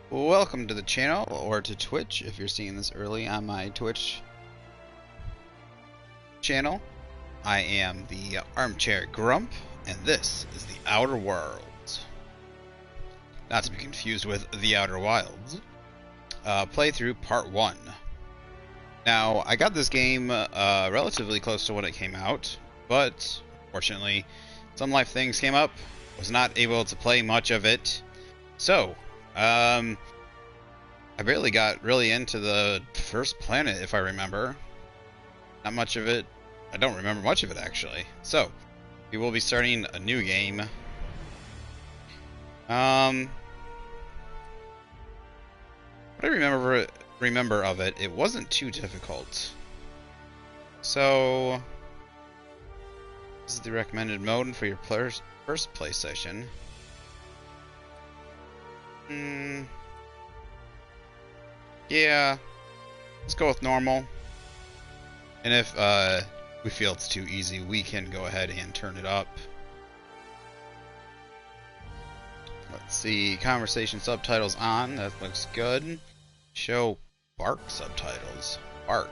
Welcome to the channel, or to Twitch if you're seeing this early on my Twitch channel. I am the Armchair Grump, and this is the Outer Worlds. Not to be confused with The Outer Wilds. Playthrough Part 1. Now, I got this game relatively close to when it came out, but fortunately, some life things came up. Was not able to play much of it. So, I barely got really into the first planet, if I remember. Not much of it. I don't remember much of it, actually. So, we will be starting a new game. What I remember of it, it wasn't too difficult. So, this is the recommended mode for your first play session. Yeah, let's go with normal. And if we feel it's too easy, we can go ahead and turn it up. Let's see, conversation subtitles on, that looks good. Show bark subtitles. Bark.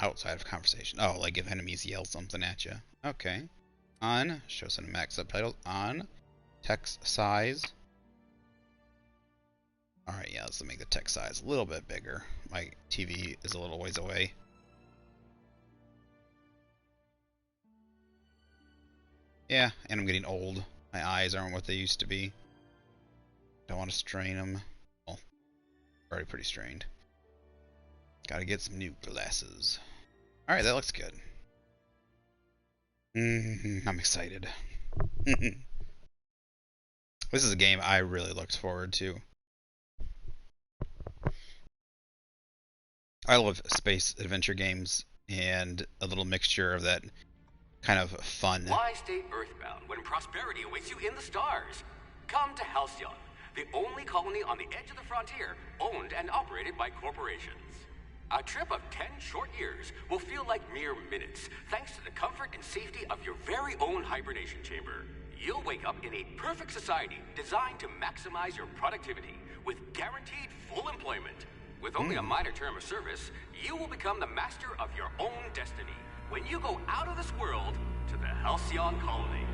Outside of conversation. Oh, like if enemies yell something at you. Okay. On. Show cinematic subtitles. On. Text size. Alright, yeah, let's make the text size a little bit bigger. My TV is a little ways away. Yeah, and I'm getting old. My eyes aren't what they used to be. Don't want to strain them. Well, already pretty strained. Gotta get some new glasses. Alright, that looks good. I'm excited. This is a game I really looked forward to. I love space adventure games and a little mixture of that kind of fun. Why stay earthbound when prosperity awaits you in the stars? Come to Halcyon, the only colony on the edge of the frontier, owned and operated by corporations. A trip of 10 short years will feel like mere minutes, thanks to the comfort and safety of your very own hibernation chamber. You'll wake up in a perfect society designed to maximize your productivity with guaranteed full employment. With only a minor term of service, you will become the master of your own destiny when you go out of this world to the Halcyon colony.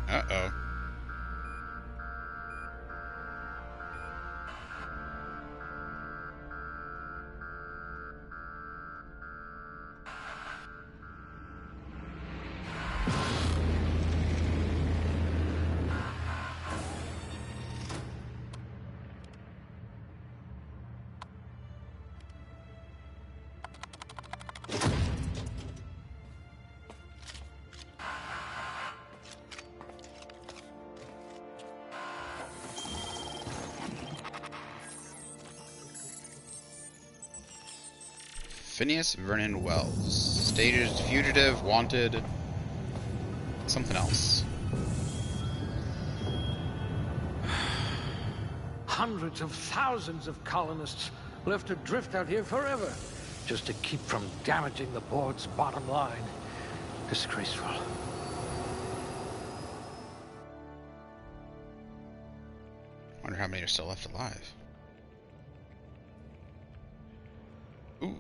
Uh-oh. Phineas Welles. Stated fugitive, wanted, something else. Hundreds of thousands of colonists left adrift out here forever, just to keep from damaging the board's bottom line. Disgraceful. Wonder how many are still left alive. Ooh.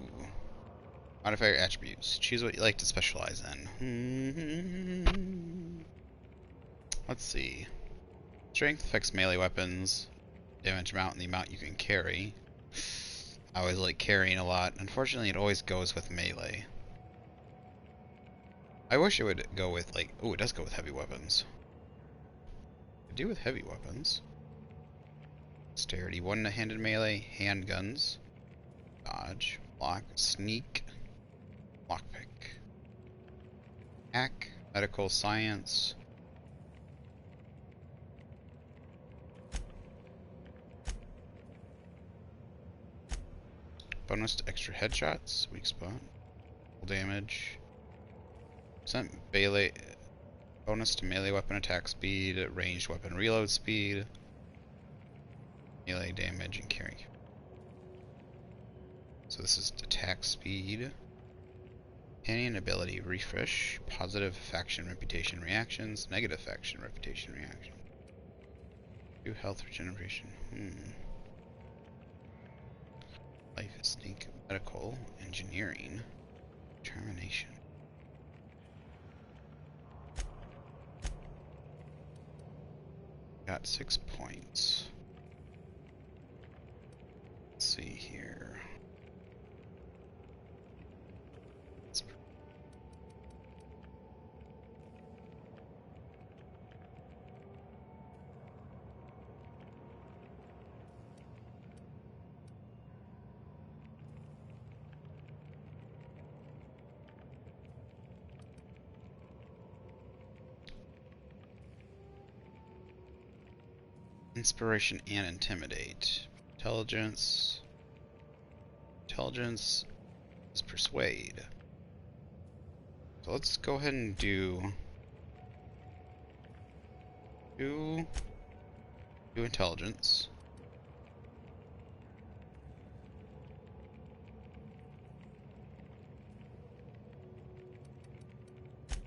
Modifier attributes. Choose what you like to specialize in. Let's see. Strength affects melee weapons. Damage amount and the amount you can carry. I always like carrying a lot. Unfortunately, it always goes with melee. I wish it would go with, like... Oh, it does go with heavy weapons. I do with heavy weapons. Dexterity, one-handed melee, handguns. Dodge, block, sneak, lockpick, hack, medical, science. Bonus to extra headshots, weak spot, full damage. Percent melee, bonus to melee weapon attack speed, ranged weapon reload speed, melee damage, and carry. So this is attack speed. Companion ability refresh. Positive faction reputation reactions. Negative faction reputation reaction. Do health regeneration. Life, sneak, medical, engineering, determination. Got 6 points. Let's see here. Inspiration and intimidate. Intelligence. Intelligence is persuade. So let's go ahead and do intelligence.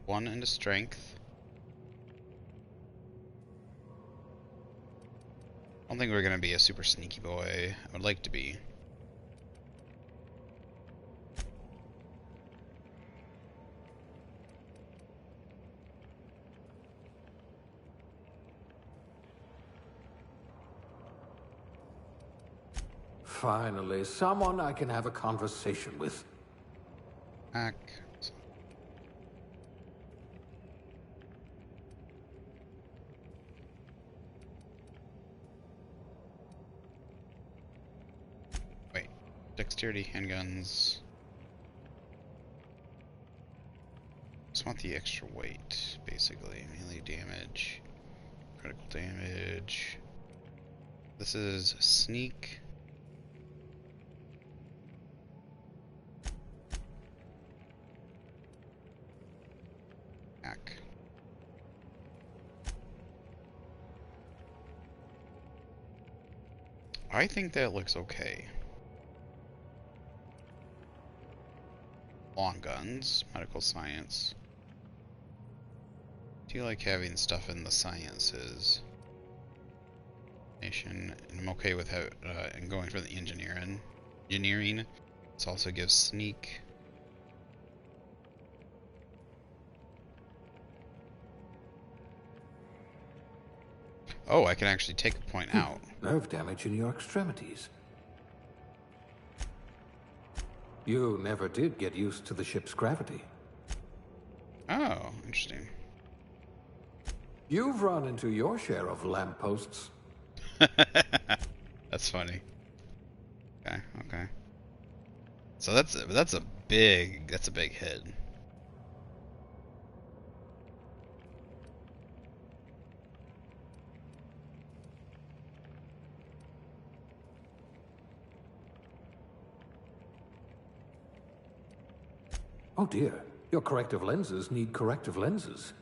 One into strength. I don't think we're gonna be a super sneaky boy. I would like to be. Finally, someone I can have a conversation with. Hack. Wait. Dexterity, handguns. Just want the extra weight, basically. Melee damage. Critical damage. This is sneak. Hack. I think that looks okay. Long guns, medical science. Do you like having stuff in the sciences? And I'm okay with how and going for the engineering. This also gives sneak. Oh, I can actually take a point out. Nerve damage in your extremities. You never did get used to the ship's gravity. Oh, interesting. You've run into your share of lampposts. That's funny. Okay, okay. So that's a big hit. Oh dear, your corrective lenses need corrective lenses.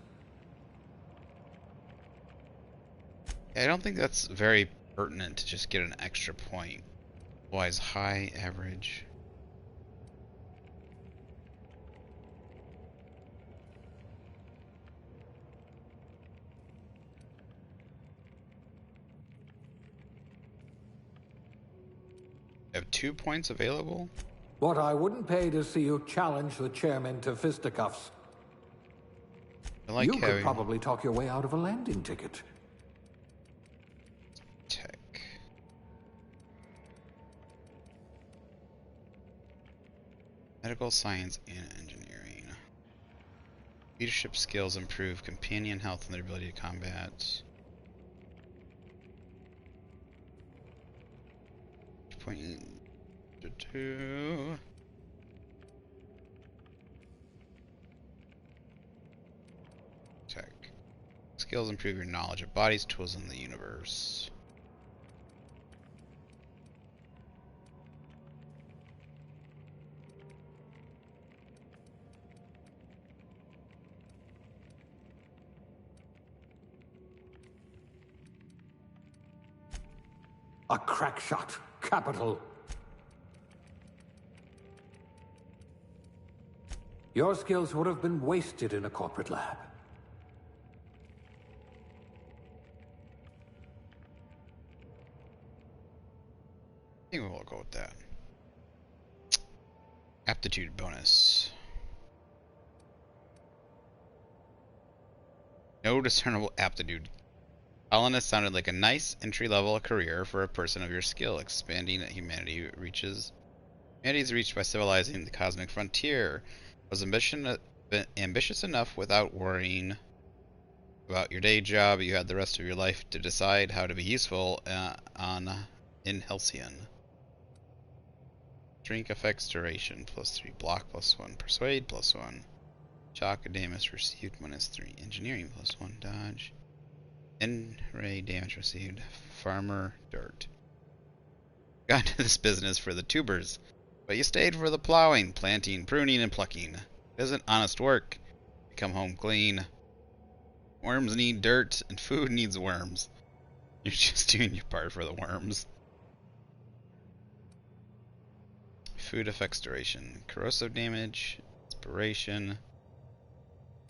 I don't think that's very pertinent to just get an extra point. Wise, high, average. I have 2 points available? What I wouldn't pay to see you challenge the chairman to fisticuffs. I like you could probably talk your way out of a landing ticket. Tech. Medical science and engineering. Leadership skills improve companion health and their ability to combat. Point 2. Tech. Skills improve your knowledge of bodies, tools, and the universe. A crack shot. Capital. Your skills would have been wasted in a corporate lab. I think we'll go with that. Aptitude bonus. No discernible aptitude. Colonist sounded like a nice entry-level career for a person of your skill. Expanding that humanity is reached by civilizing the cosmic frontier. Was ambitious enough without worrying about your day job. You had the rest of your life to decide how to be useful in Halcyon. Drink effects duration +3, block +1, persuade +1, shock damage received -3, engineering +1, dodge, ray damage received, farmer dirt. Got into this business for the tubers, but you stayed for the plowing, planting, pruning, and plucking. It isn't honest work. You come home clean. Worms need dirt, and food needs worms. You're just doing your part for the worms. Food effects duration. Corrosive damage. Inspiration.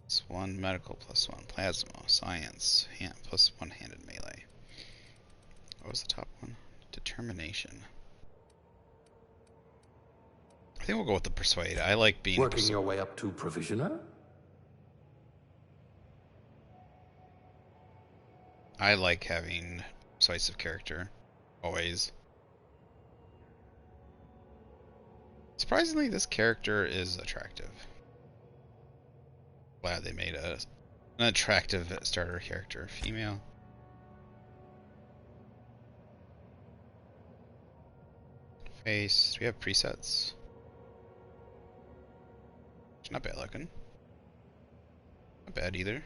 +1 medical, +1 plasma. Science. +1 handed melee. What was the top one? Determination. I think we'll go with the persuade. I like being working your way up to provisioner. I like having persuasive character. Always. Surprisingly, this character is attractive. Glad they made an attractive starter character. Female. Face. Do we have presets? It's not bad looking. Not bad either.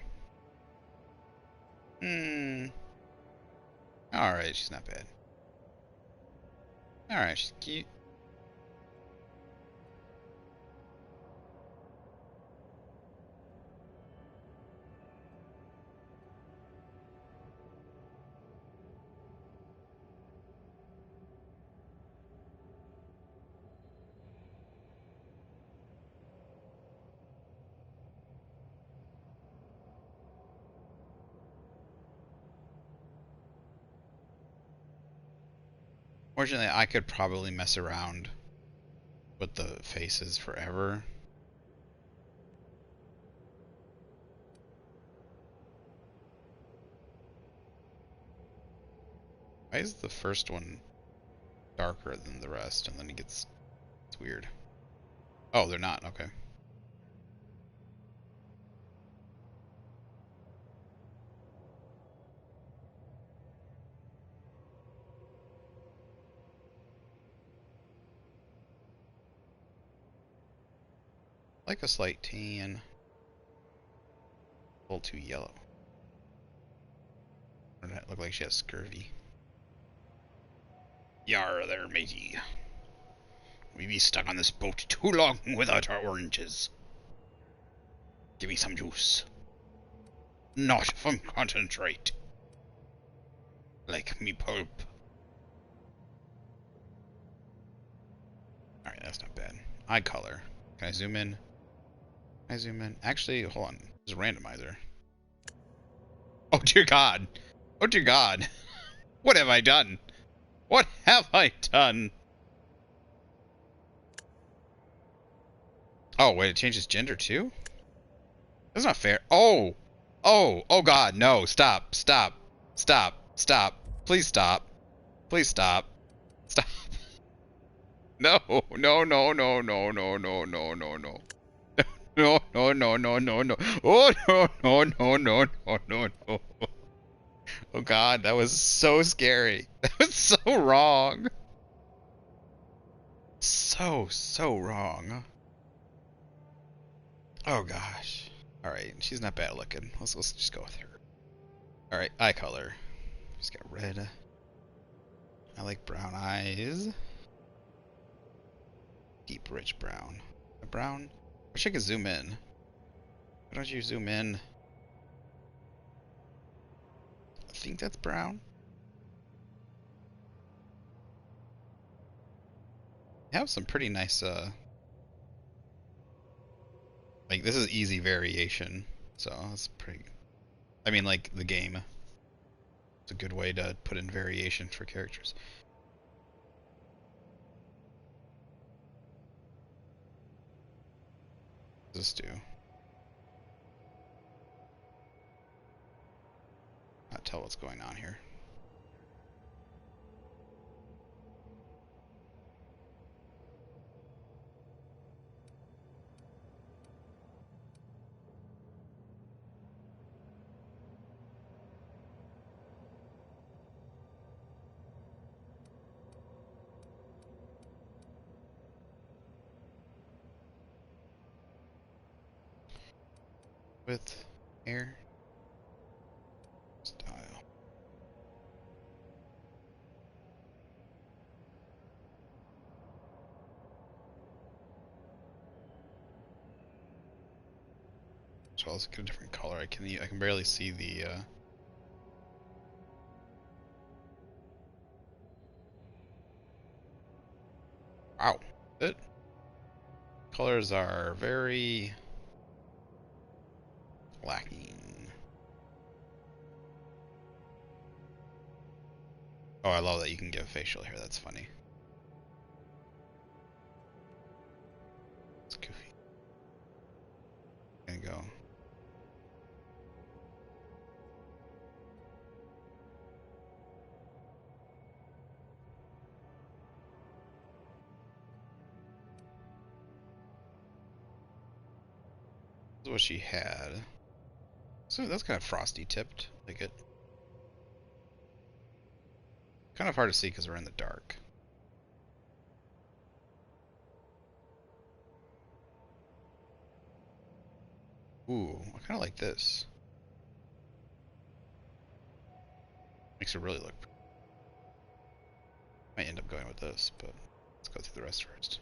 Alright, she's not bad. Alright, she's cute. Fortunately, I could probably mess around with the faces forever. Why is the first one darker than the rest, and then it's weird. Oh, they're not. Okay. Like a slight tan. A little too yellow. Or does that look like she has scurvy? Yar there, matey. We be stuck on this boat too long without our oranges. Give me some juice. Not from concentrate. Like me pulp. Alright, that's not bad. Eye color. Can I zoom in? Can I zoom in? Actually, hold on. There's a randomizer. Oh dear God. Oh dear God. What have I done? What have I done? Oh, wait, it changes gender too? That's not fair. Oh! Oh! Oh God, no. Stop. Stop. Stop. Stop. Please stop. Please stop. Stop. No. No, no, no, no, no, no, no, no, no. No, no, no, no, no, no. Oh, no, no, no, no, no, no, no. Oh God, that was so scary. That was so wrong. So wrong. Oh gosh. Alright, she's not bad looking. Let's just go with her. Alright, eye color. She's got red. I like brown eyes. Deep, rich brown. Brown? I wish I could zoom in. Why don't you zoom in? I think that's brown. They have some pretty nice, Like, this is easy variation, so that's pretty... I mean, like, the game. It's a good way to put in variation for characters. What does this do? Not tell what's going on here. With hair style. So let's get a different color. I can barely see the wow. It colors are very lacking. Oh, I love that you can give facial hair. That's funny. It's goofy. Gonna go. This is what she had. So that's kind of frosty tipped. Like it. Kind of hard to see because we're in the dark. Ooh, I kind of like this. Makes it really look. Might end up going with this, but let's go through the rest first.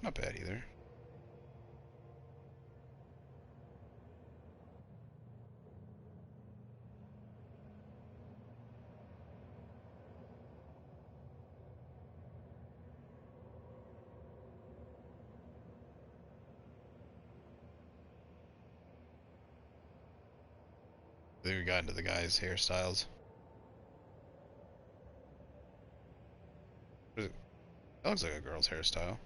Not bad either. Then we got into the guys' hairstyles. That looks like a girl's hairstyle.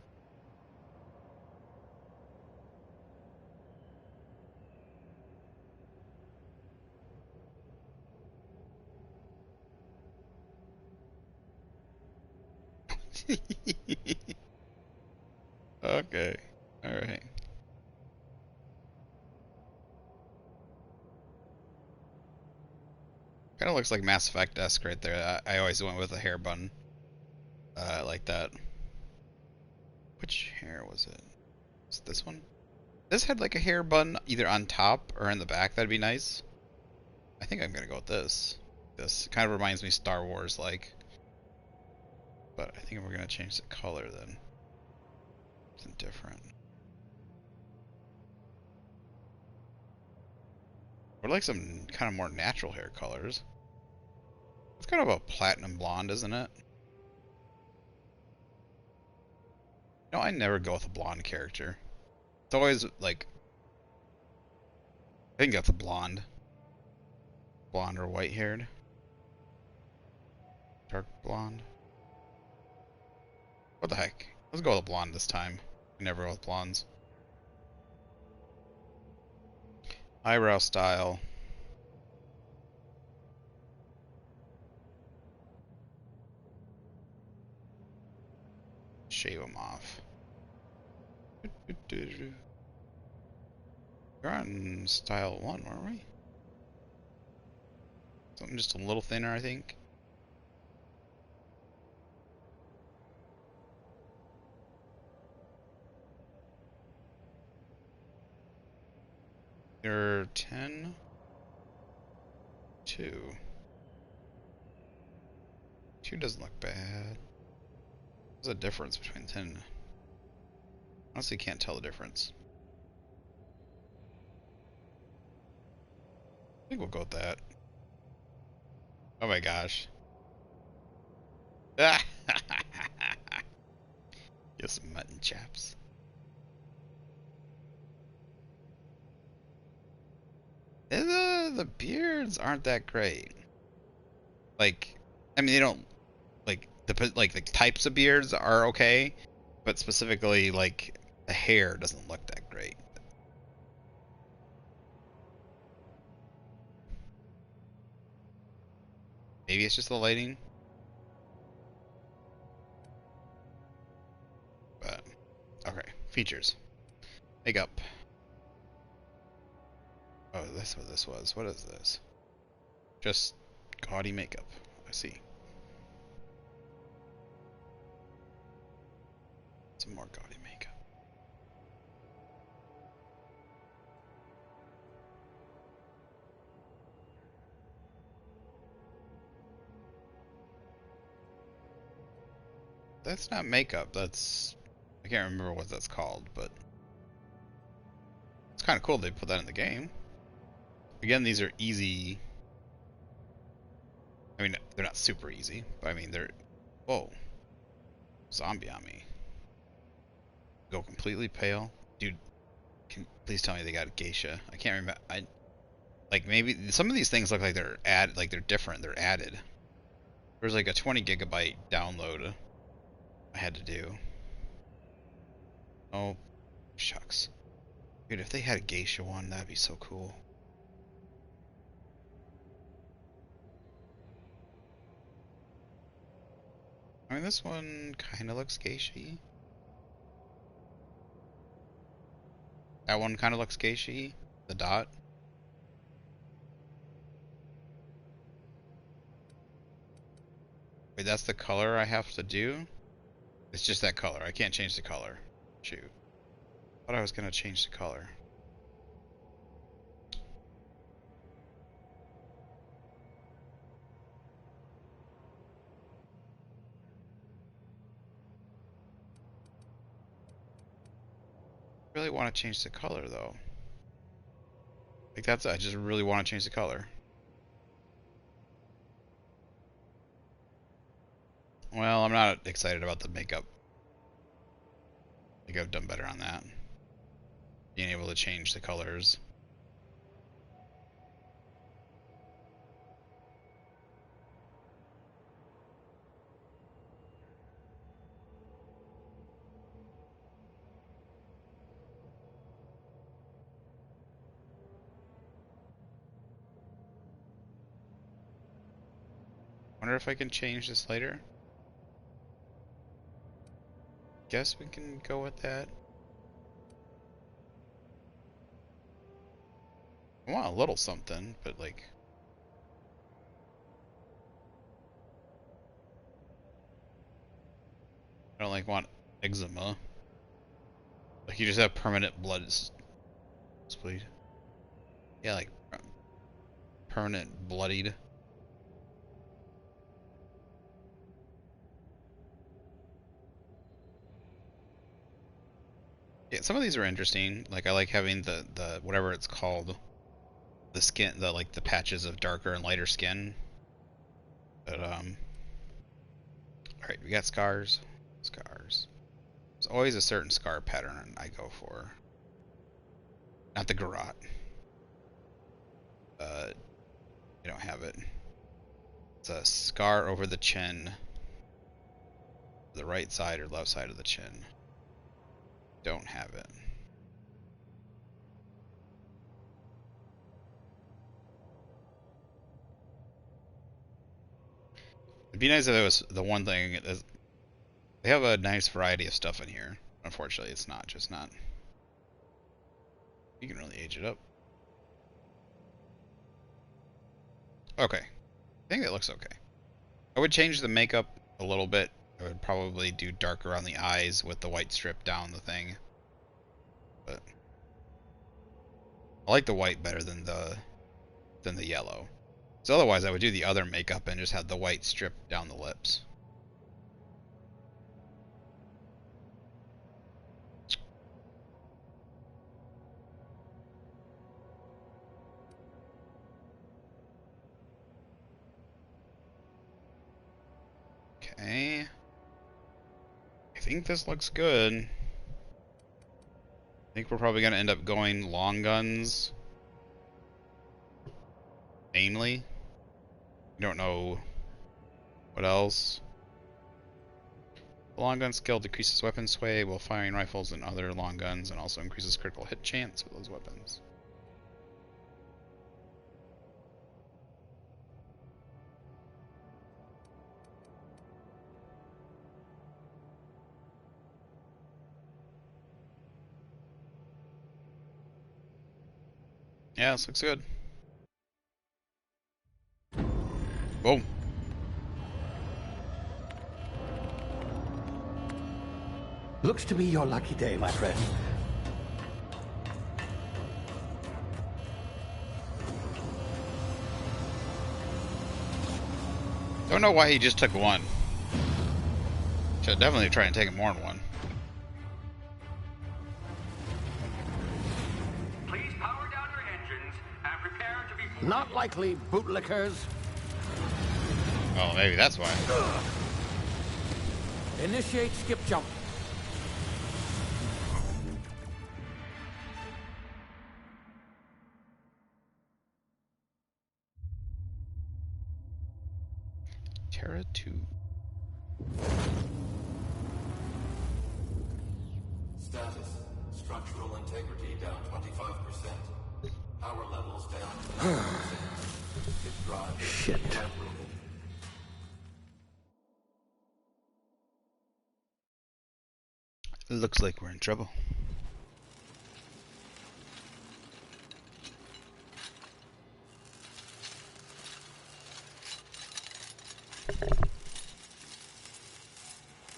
Okay. Alright. Kind of looks like Mass Effect-esque right there. I always went with a hair bun. Like that. Which hair was it? Was it this one? This had like a hair bun either on top or in the back. That'd be nice. I think I'm gonna go with this. This kind of reminds me Star Wars like. But I think we're gonna change the color then. Something different. Or like some kind of more natural hair colors. It's kind of a platinum blonde, isn't it? No, I never go with a blonde character. It's always like, I think that's a blonde. Blonde or white haired. Dark blonde. What the heck? Let's go with a blonde this time. We never go with blondes. Eyebrow style. Shave them off. We're on style 1, weren't we? Something just a little thinner, I think. There are 10, 2. 2 doesn't look bad. There's a difference between 10. Honestly, can't tell the difference. I think we'll go with that. Oh my gosh. Yes, mutton chaps. The beards aren't that great. Like, I mean, they don't like the types of beards are okay, but specifically like the hair doesn't look that great. Maybe it's just the lighting. But okay, features. Makeup. Oh, that's what this was. What is this? Just gaudy makeup. I see. Some more gaudy makeup. That's not makeup. That's... I can't remember what that's called, but... It's kind of cool they put that in the game. Again, these are easy... I mean, they're not super easy, but I mean, they're... Whoa. Zombie on me. Go completely pale. Dude, please tell me they got a geisha. I can't remember. Like, maybe... Some of these things look like they're like they're different. They're added. There's like a 20 gigabyte download I had to do. Oh, shucks. Dude, if they had a geisha one, that'd be so cool. I mean, this one kind of looks geisha-y. That one kind of looks geisha-y. The dot. Wait, that's the color I have to do? It's just that color. I can't change the color. Shoot. Thought I was gonna change the color. I really want to change the color though. Like that's, I just really want to change the color. Well, I'm not excited about the makeup. I think I've done better on that. Being able to change the colors. Wonder if I can change this later. Guess we can go with that. I want a little something, but like... I don't like want eczema. Like you just have permanent blood spleen. Yeah, like permanent bloodied. Yeah, some of these are interesting. Like I like having the whatever it's called, the skin, the like the patches of darker and lighter skin. But all right, we got scars. Scars. There's always a certain scar pattern I go for. Not the garrote. You don't have it. It's a scar over the chin. The right side or left side of the chin. Don't have it. It'd be nice if it was the one thing. They have a nice variety of stuff in here. Unfortunately, it's not. Just not. You can really age it up. Okay. I think it looks okay. I would change the makeup a little bit. I would probably do darker on the eyes with the white strip down the thing. But I like the white better than the yellow. So otherwise I would do the other makeup and just have the white strip down the lips. Okay. I think this looks good. I think we're probably going to end up going long guns. Mainly. I don't know what else. The long gun skill decreases weapon sway while firing rifles and other long guns, and also increases critical hit chance with those weapons. Yeah, this looks good. Whoa. Looks to be your lucky day, my friend. Don't know why he just took one. Should definitely try and take more than one. Please power down your engines and prepare to be... Not likely, bootlickers. Oh, maybe that's why. Initiate skip jump. Tera 2. Status. Structural integrity down 25%. Power levels down 10%. Drive. Shit. Looks like we're in trouble.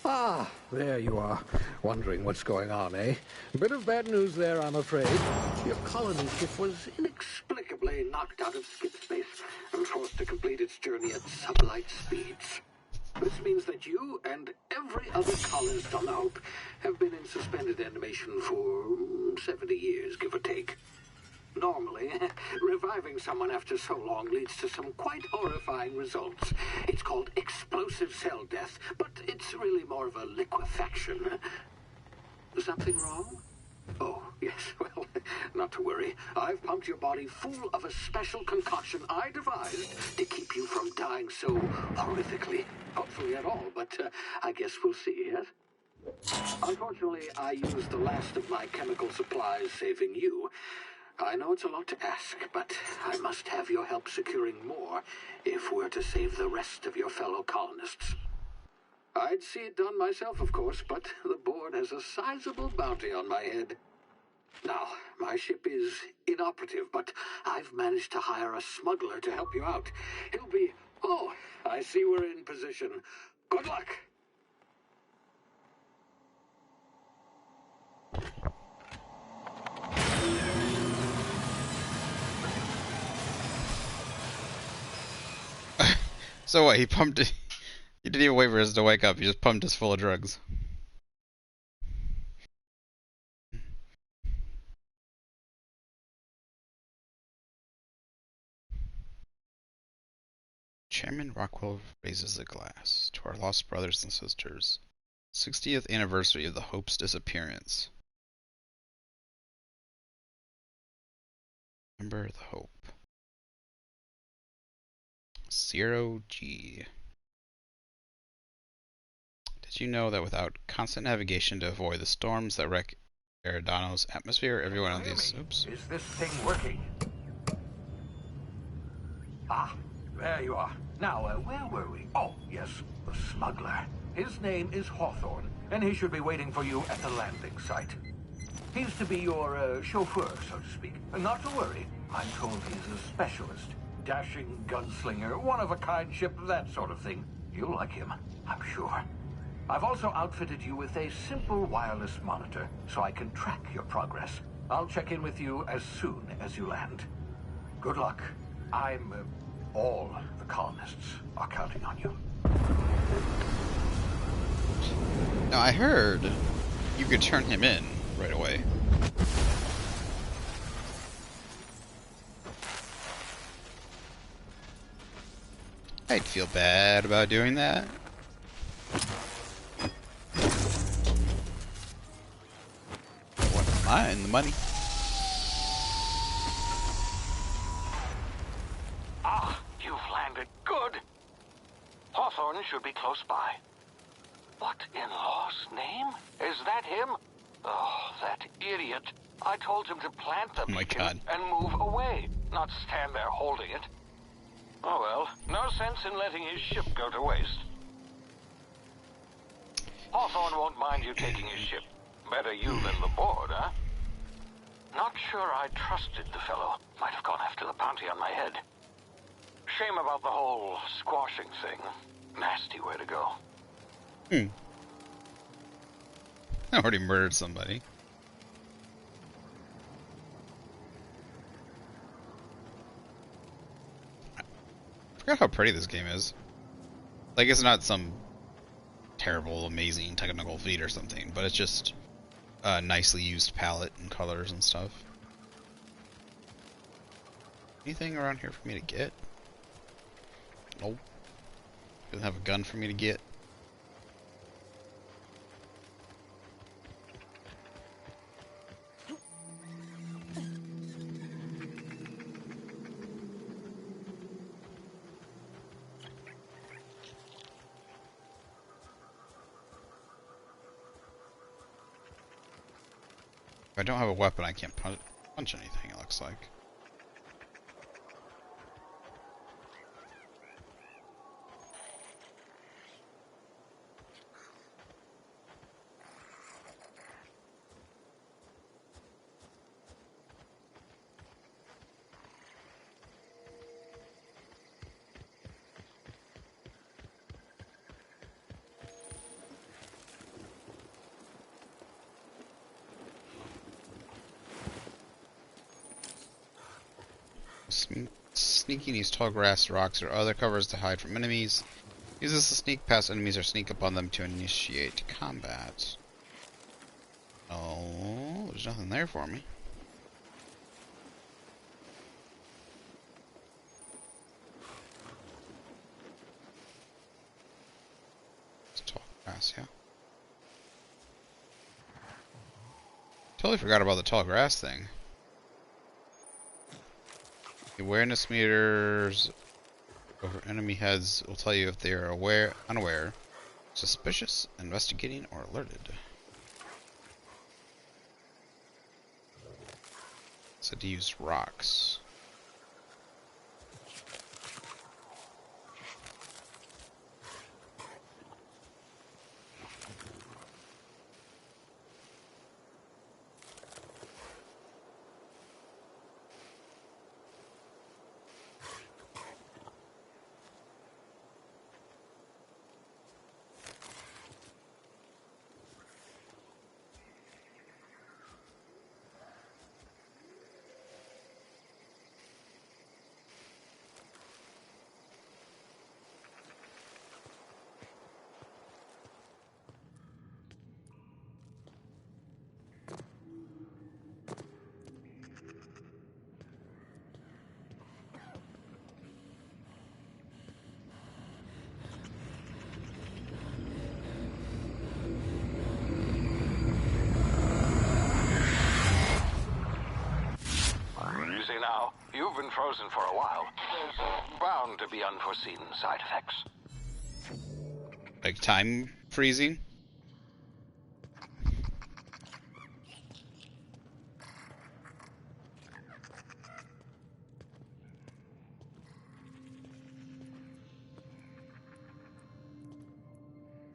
Ah, there you are. Wondering what's going on, eh? Bit of bad news there, I'm afraid. Your colony ship was inexplicably knocked out of skip space and forced to complete its journey at sublight speeds. This means that you and every other colonist on the Hope have been in suspended animation for 70 years, give or take. Normally, reviving someone after so long leads to some quite horrifying results. It's called explosive cell death, but it's really more of a liquefaction. Something wrong? Oh, yes, well, not to worry. I've pumped your body full of a special concoction I devised to keep you from dying so horrifically. Hopefully at all, but I guess we'll see, yes? Unfortunately, I used the last of my chemical supplies saving you. I know it's a lot to ask, but I must have your help securing more if we're to save the rest of your fellow colonists. I'd see it done myself, of course, but the board has a sizable bounty on my head. Now, my ship is inoperative, but I've managed to hire a smuggler to help you out. He'll be... Oh, I see we're in position. Good luck! So what, he pumped it. He didn't even wait for us to wake up, he just pumped us full of drugs. Chairman Rockwell raises a glass to our lost brothers and sisters. 60th anniversary of the Hope's disappearance. Remember the Hope. 0G. Did you know that without constant navigation to avoid the storms that wreck Eridano's atmosphere, everyone on these... Oops. Is this thing working? Ah, there you are. Now, where were we? Oh, yes, the smuggler. His name is Hawthorne, and he should be waiting for you at the landing site. He's to be your chauffeur, so to speak. Not to worry, I'm told he's a specialist. Dashing gunslinger, one-of-a-kind ship, that sort of thing. You'll like him, I'm sure. I've also outfitted you with a simple wireless monitor, so I can track your progress. I'll check in with you as soon as you land. Good luck. All the colonists are counting on you. Now I heard you could turn him in right away. I'd feel bad about doing that. mine, the money. Ah, you've landed good. Hawthorne should be close by. What in law's name? Is that him? Oh, that idiot. I told him to plant the beacon and move away, not stand there holding it. Oh well, no sense in letting his ship go to waste. Hawthorne won't mind you taking his ship. Better you than the board, huh? Not sure I trusted the fellow. Might have gone after the bounty on my head. Shame about the whole squashing thing. Nasty way to go. I already murdered somebody. I forgot how pretty this game is. Like, it's not some terrible, amazing technical feat or something, but it's just a nicely used palette and colors and stuff. Anything around here for me to get? Nope. Doesn't have a gun for me to get. If I don't have a weapon, I can't punch anything, it looks like. Sneaking these tall grass, rocks, or other covers to hide from enemies. Use this to sneak past enemies or sneak up on them to initiate combat. Oh, there's nothing there for me. It's tall grass, yeah. Totally forgot about the tall grass thing. Awareness meters over enemy heads will tell you if they are aware, unaware, suspicious, investigating, or alerted. Said to use rocks. Now, you've been frozen for a while. There's bound to be unforeseen side effects. Like time freezing?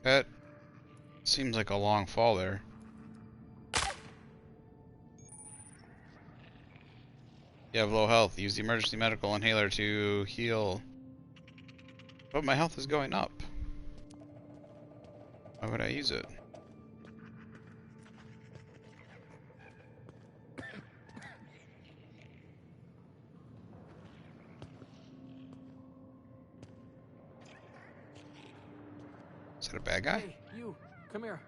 That seems like a long fall there. You have low health. Use the emergency medical inhaler to heal. But my health is going up. Why would I use it? Is that a bad guy? Hey, you, come here.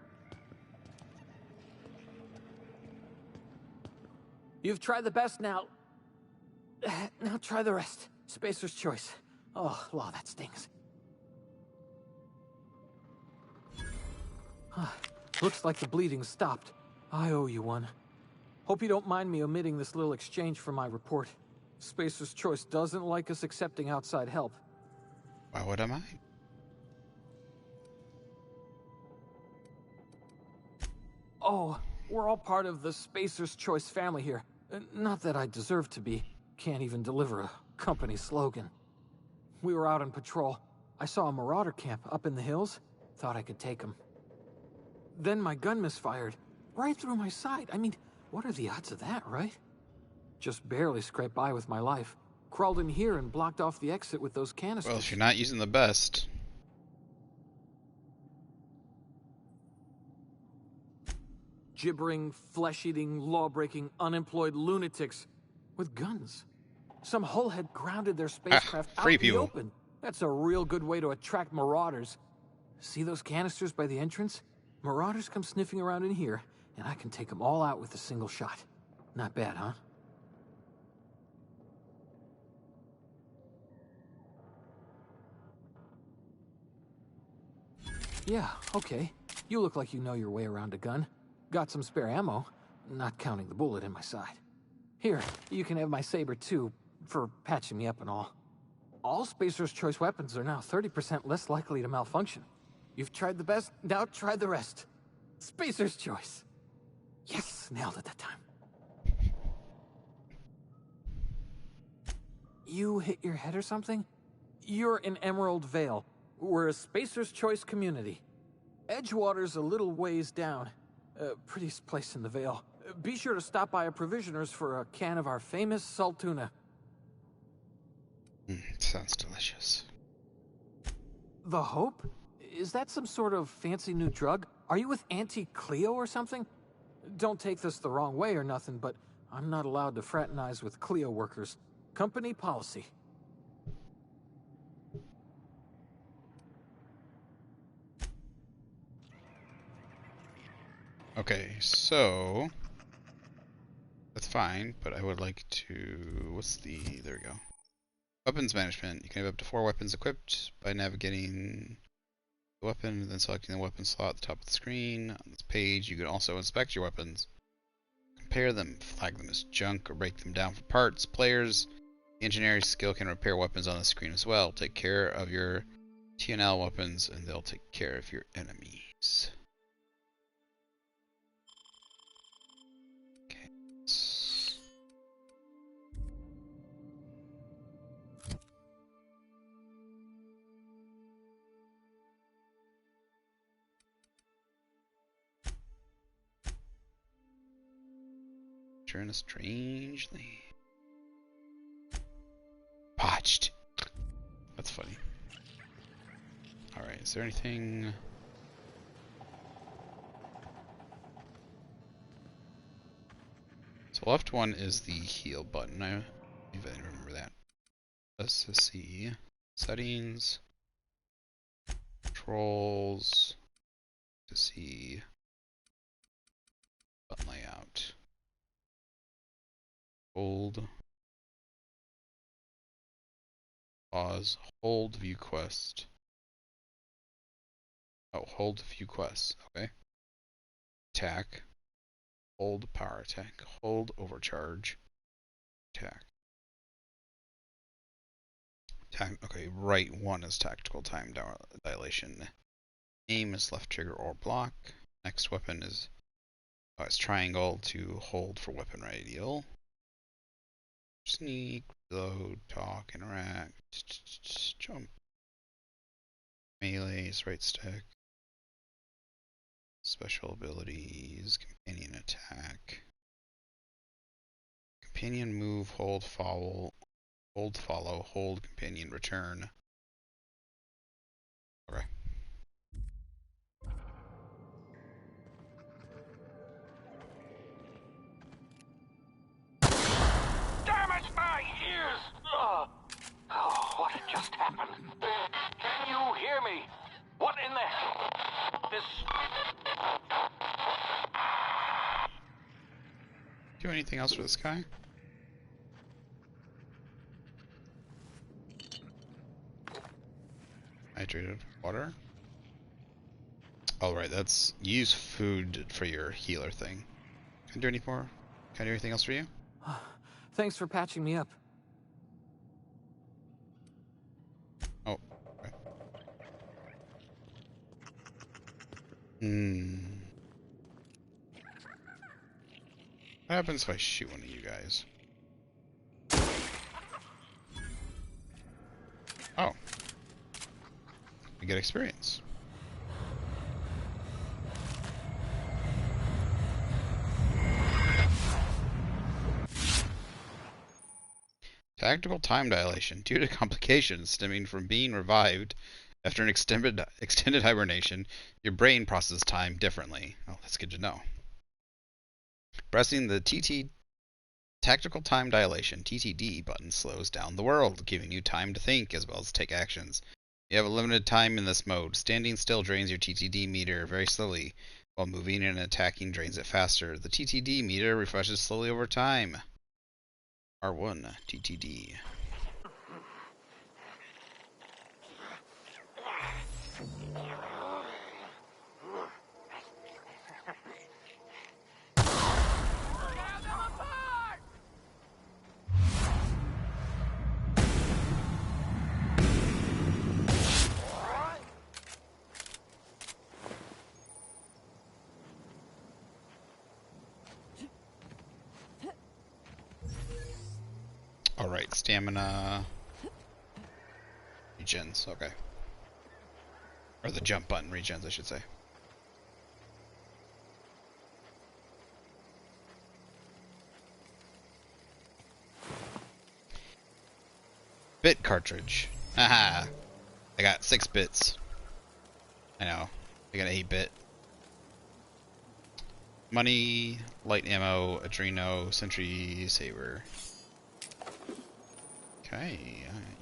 You've tried the best now. Now try the rest. Spacer's choice. Oh, law, that stings. Looks like the bleeding stopped. I owe you one. Hope you don't mind me omitting this little exchange from my report. Spacer's Choice doesn't like us accepting outside help. Why would I mind? Oh, we're all part of the Spacer's Choice family here. Not that I deserve to be. Can't even deliver a company slogan. We were out on patrol. I saw a marauder camp up in the hills. Thought I could take them. Then my gun misfired. Right through my side. I mean, what are the odds of that, right? Just barely scraped by with my life. Crawled in here and blocked off the exit with those canisters. Well, if you're not using the best. Gibbering, flesh-eating, law-breaking, unemployed lunatics with guns. Some hullhead grounded their spacecraft out in the open. That's a real good way to attract marauders. See those canisters by the entrance? Marauders come sniffing around in here, and I can take them all out with a single shot. Not bad, huh? Yeah, okay. You look like you know your way around a gun. Got some spare ammo, not counting the bullet in my side. Here, you can have my saber too, for patching me up and all. All Spacer's Choice weapons are now 30% less likely to malfunction. You've tried the best, now try the rest. Spacer's Choice. Yes, nailed it that time. You hit your head or something? You're in Emerald Vale. We're a Spacer's Choice community. Edgewater's a little ways down. Prettiest place in the Vale. Be sure to stop by a provisioner's for a can of our famous salt tuna. Sounds delicious. The Hope? Is that some sort of fancy new drug? Are you with Auntie Cleo or something? Don't take this the wrong way or nothing, but I'm not allowed to fraternize with Cleo workers. Company policy. Okay, so that's fine, but I would like to. What's the? There we go. Weapons management. You can have up to 4 weapons equipped by navigating the weapon and then selecting the weapon slot at the top of the screen. On this page, you can also inspect your weapons, compare them, flag them as junk, or break them down for parts. Players, the engineering skill can repair weapons on the screen as well. Take care of your TNL weapons, and they'll take care of your enemies. Okay. Turn strangely. Botched. That's funny. Alright, is there anything? So left one is the heal button. I even remember that. Let's see. Settings. Controls. To see. Button layout. Hold. Pause. Hold view quest. Oh, hold view quest. Okay. Attack. Hold power attack. Hold overcharge. Attack. Time. Okay, right one is tactical time dilation. Aim is left trigger or block. Next weapon is it's triangle to hold for weapon radial. Sneak, reload, talk, interact, jump. Melee is right stick. Special abilities, companion attack. Companion move, hold, follow, hold, companion return. Okay. Damn it, my ears! Oh, what just happened? Can you hear me? What in the hell? This... Do anything else for this guy? Hydrated water. Oh right, that's use food for your healer thing. Can I do any more? Can I do anything else for you? Thanks for patching me up. Oh. Okay. What happens if I shoot one of you guys? Oh. You get experience. Tactical time dilation. Due to complications stemming from being revived after an extended hibernation, your brain processes time differently. Oh, that's good to know. Pressing the Tactical Time Dilation (TTD) button slows down the world, giving you time to think as well as take actions. You have a limited time in this mode. Standing still drains your TTD meter very slowly, while moving and attacking drains it faster. The TTD meter refreshes slowly over time. R1 TTD. Alright, stamina regens, okay. Or the jump button regens, I should say. Bit cartridge. Haha. I got 6 bits. I know. I got 8-bit. Money, light ammo, Adreno, Sentry, Saber. Okay,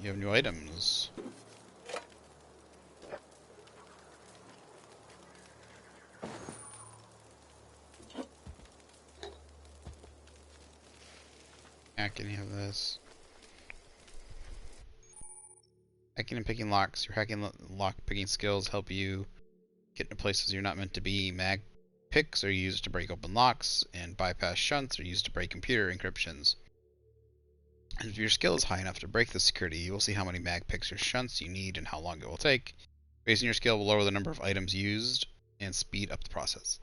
you have new items. Hacking, you have this. Hacking and picking locks. Your hacking lock picking skills help you get into places you're not meant to be. Mag picks are used to break open locks, and bypass shunts are used to break computer encryptions. And if your skill is high enough to break the security, you will see how many mag picks or shunts you need and how long it will take. Raising your skill will lower the number of items used and speed up the process.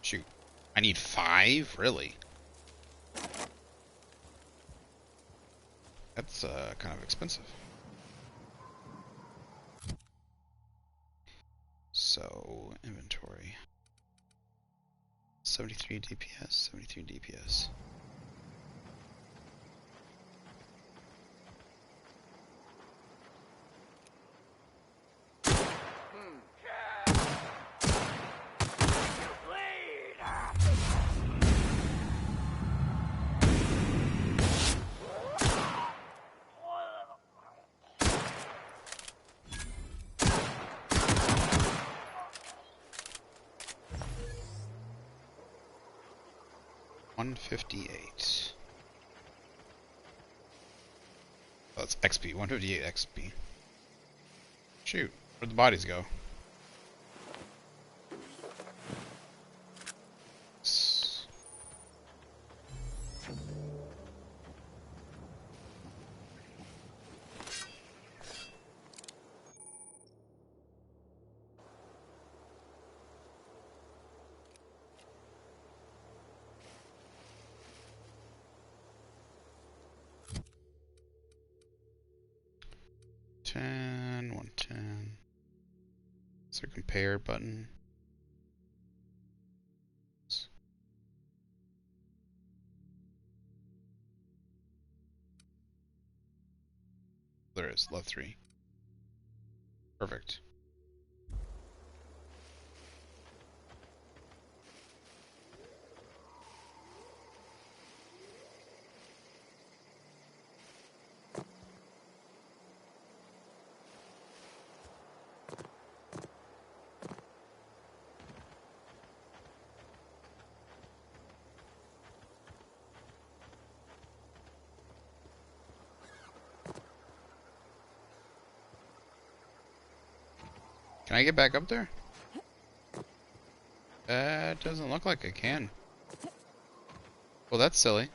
Shoot. I need 5? Really? That's kind of expensive. So, inventory. 73 DPS, 73 DPS. $158. Oh, that's XP. 158 XP. Shoot, where'd the bodies go? $110, $110. Is there a compare button? There is, level 3. Perfect. Can I get back up there? That doesn't look like I can. Well, that's silly.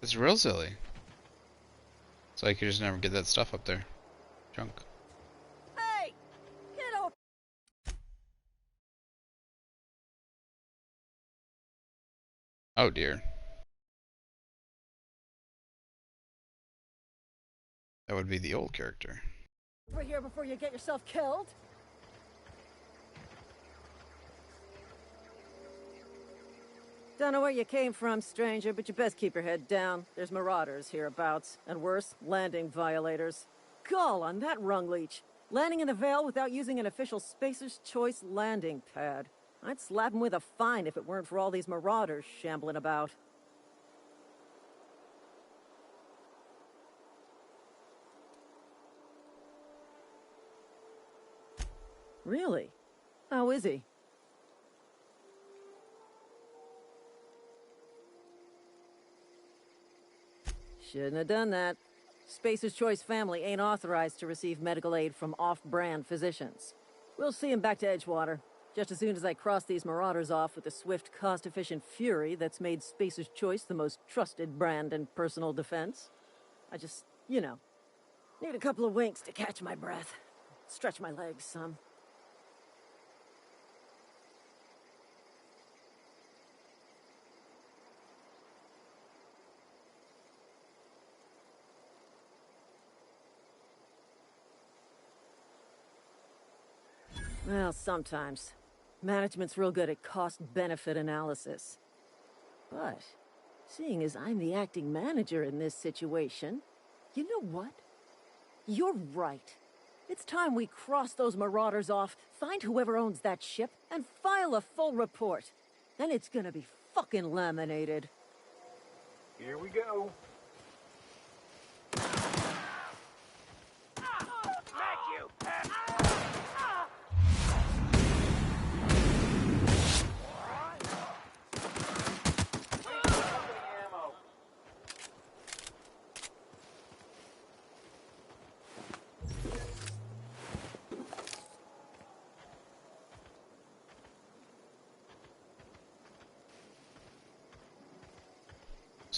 It's real silly. It's like you just never get that stuff up there. Junk. Hey! Get over! Oh dear. That would be the old character. Over here before you get yourself killed. Don't know where you came from, stranger, but you best keep your head down. There's marauders hereabouts, and worse, landing violators. Gall on that rung leech. Landing in the Vale without using an official Spacer's Choice landing pad. I'd slap him with a fine if it weren't for all these marauders shambling about. Really? How is he? Shouldn't have done that. Spacer's Choice family ain't authorized to receive medical aid from off-brand physicians. We'll see him back to Edgewater, just as soon as I cross these marauders off with the swift, cost-efficient fury that's made Spacer's Choice the most trusted brand in personal defense. I just, you know, need a couple of winks to catch my breath. Stretch my legs some. Well, sometimes. Management's real good at cost-benefit analysis. But, seeing as I'm the acting manager in this situation, you know what? You're right. It's time we cross those marauders off, find whoever owns that ship, and file a full report. Then it's gonna be fucking laminated. Here we go.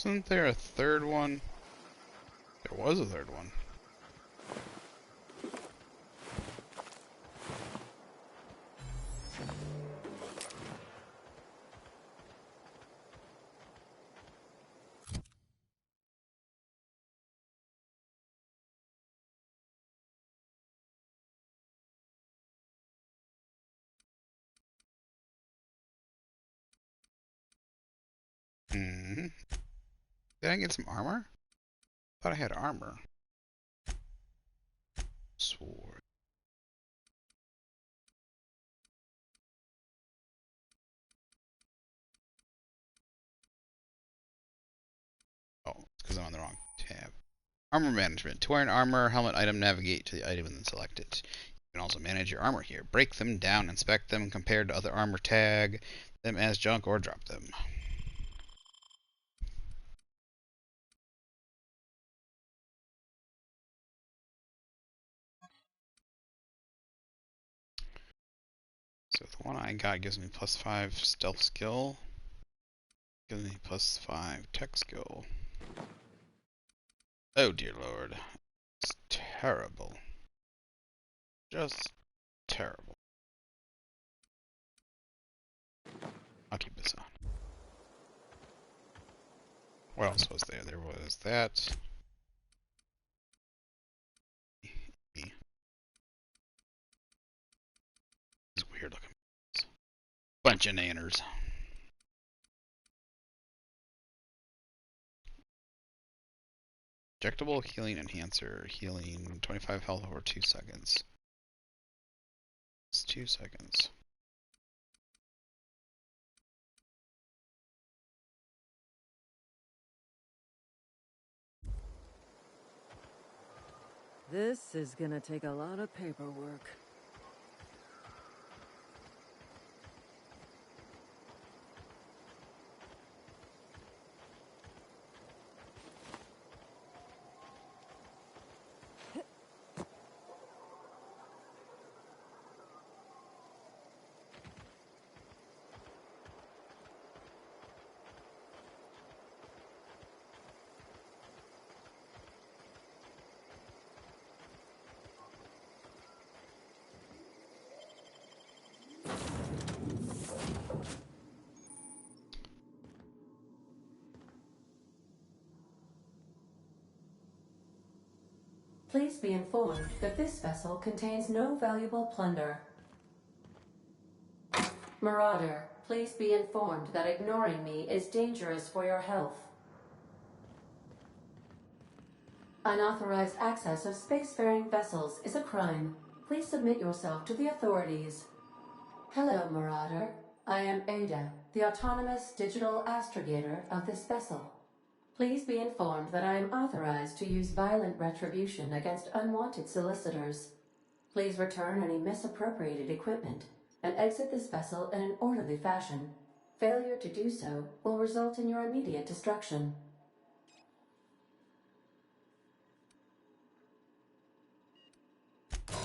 Isn't there a third one? There was a third one. Hmm. Did I get some armor? Thought I had armor. Sword. Oh, it's because I'm on the wrong tab. Armor management. To wear an armor helmet item, navigate to the item and then select it. You can also manage your armor here. Break them down, inspect them, compare to other armor, tag them as junk, or drop them. So the one I got gives me +5 stealth skill. Gives me +5 tech skill. Oh dear lord. It's terrible. Just terrible. I'll keep this on. What else was there? There was that. These weird looking bunch of nanners. Injectable healing enhancer. Healing 25 health over 2 seconds. It's 2 seconds. This is gonna take a lot of paperwork. please be informed that this vessel contains no valuable plunder. Marauder, please be informed that ignoring me is dangerous for your health. Unauthorized access of spacefaring vessels is a crime. Please submit yourself to the authorities. Hello, Marauder. I am Ada, the autonomous digital astrogator of this vessel. Please be informed that I am authorized to use violent retribution against unwanted solicitors. Please return any misappropriated equipment and exit this vessel in an orderly fashion. Failure to do so will result in your immediate destruction.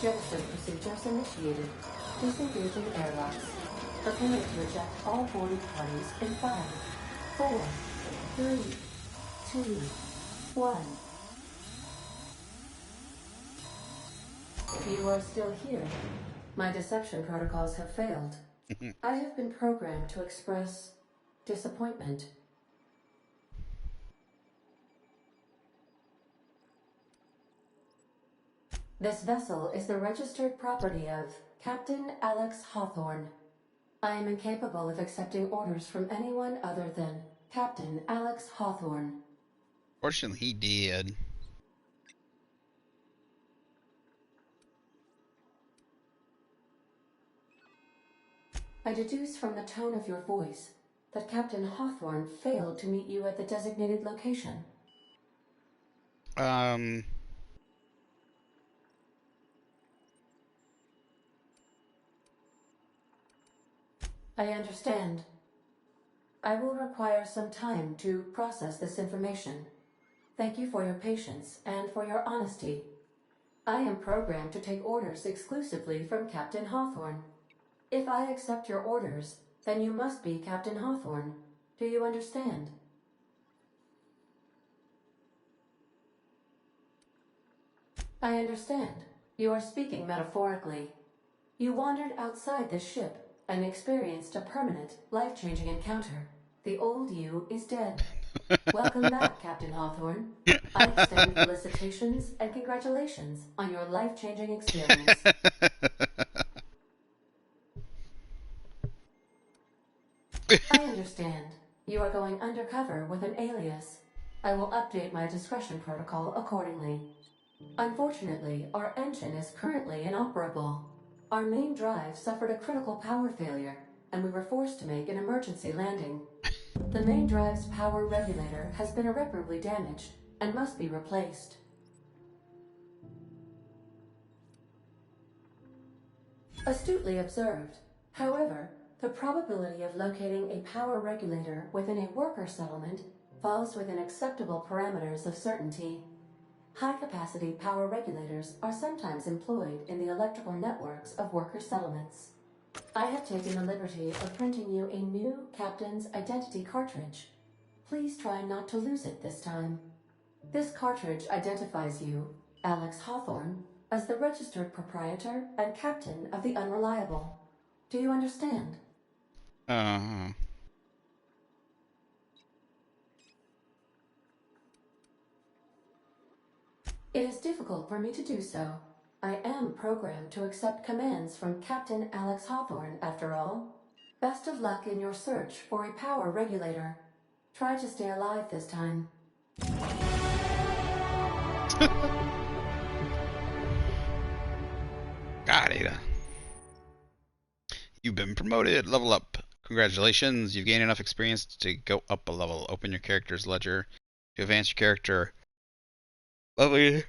Jettison procedures initiated. Disengaging airlocks. Preparing to eject all boarding parties in 5, 4, 3, 2, 1. You are still here. My deception protocols have failed. I have been programmed to express disappointment. This vessel is the registered property of Captain Alex Hawthorne. I am incapable of accepting orders from anyone other than Captain Alex Hawthorne. Fortunately, he did. I deduce from the tone of your voice that Captain Hawthorne failed to meet you at the designated location. I understand. I will require some time to process this information. Thank you for your patience and for your honesty. I am programmed to take orders exclusively from Captain Hawthorne. If I accept your orders, then you must be Captain Hawthorne. Do you understand? I understand. You are speaking metaphorically. You wandered outside this ship and experienced a permanent, life-changing encounter. The old you is dead. Welcome back, Captain Hawthorne. I extend felicitations and congratulations on your life-changing experience. I understand. You are going undercover with an alias. I will update my discretion protocol accordingly. Unfortunately, our engine is currently inoperable. Our main drive suffered a critical power failure, and we were forced to make an emergency landing. The main drive's power regulator has been irreparably damaged and must be replaced. Astutely observed. However, the probability of locating a power regulator within a worker settlement falls within acceptable parameters of certainty. High-capacity power regulators are sometimes employed in the electrical networks of worker settlements. I have taken the liberty of printing you a new Captain's Identity cartridge. Please try not to lose it this time. This cartridge identifies you, Alex Hawthorne, as the registered proprietor and captain of the Unreliable. Do you understand? It is difficult for me to do so. I am programmed to accept commands from Captain Alex Hawthorne, after all. Best of luck in your search for a power regulator. Try to stay alive this time. God, Ada. You've been promoted. Level up. Congratulations. You've gained enough experience to go up a level. Open your character's ledger to advance your character. Lovely.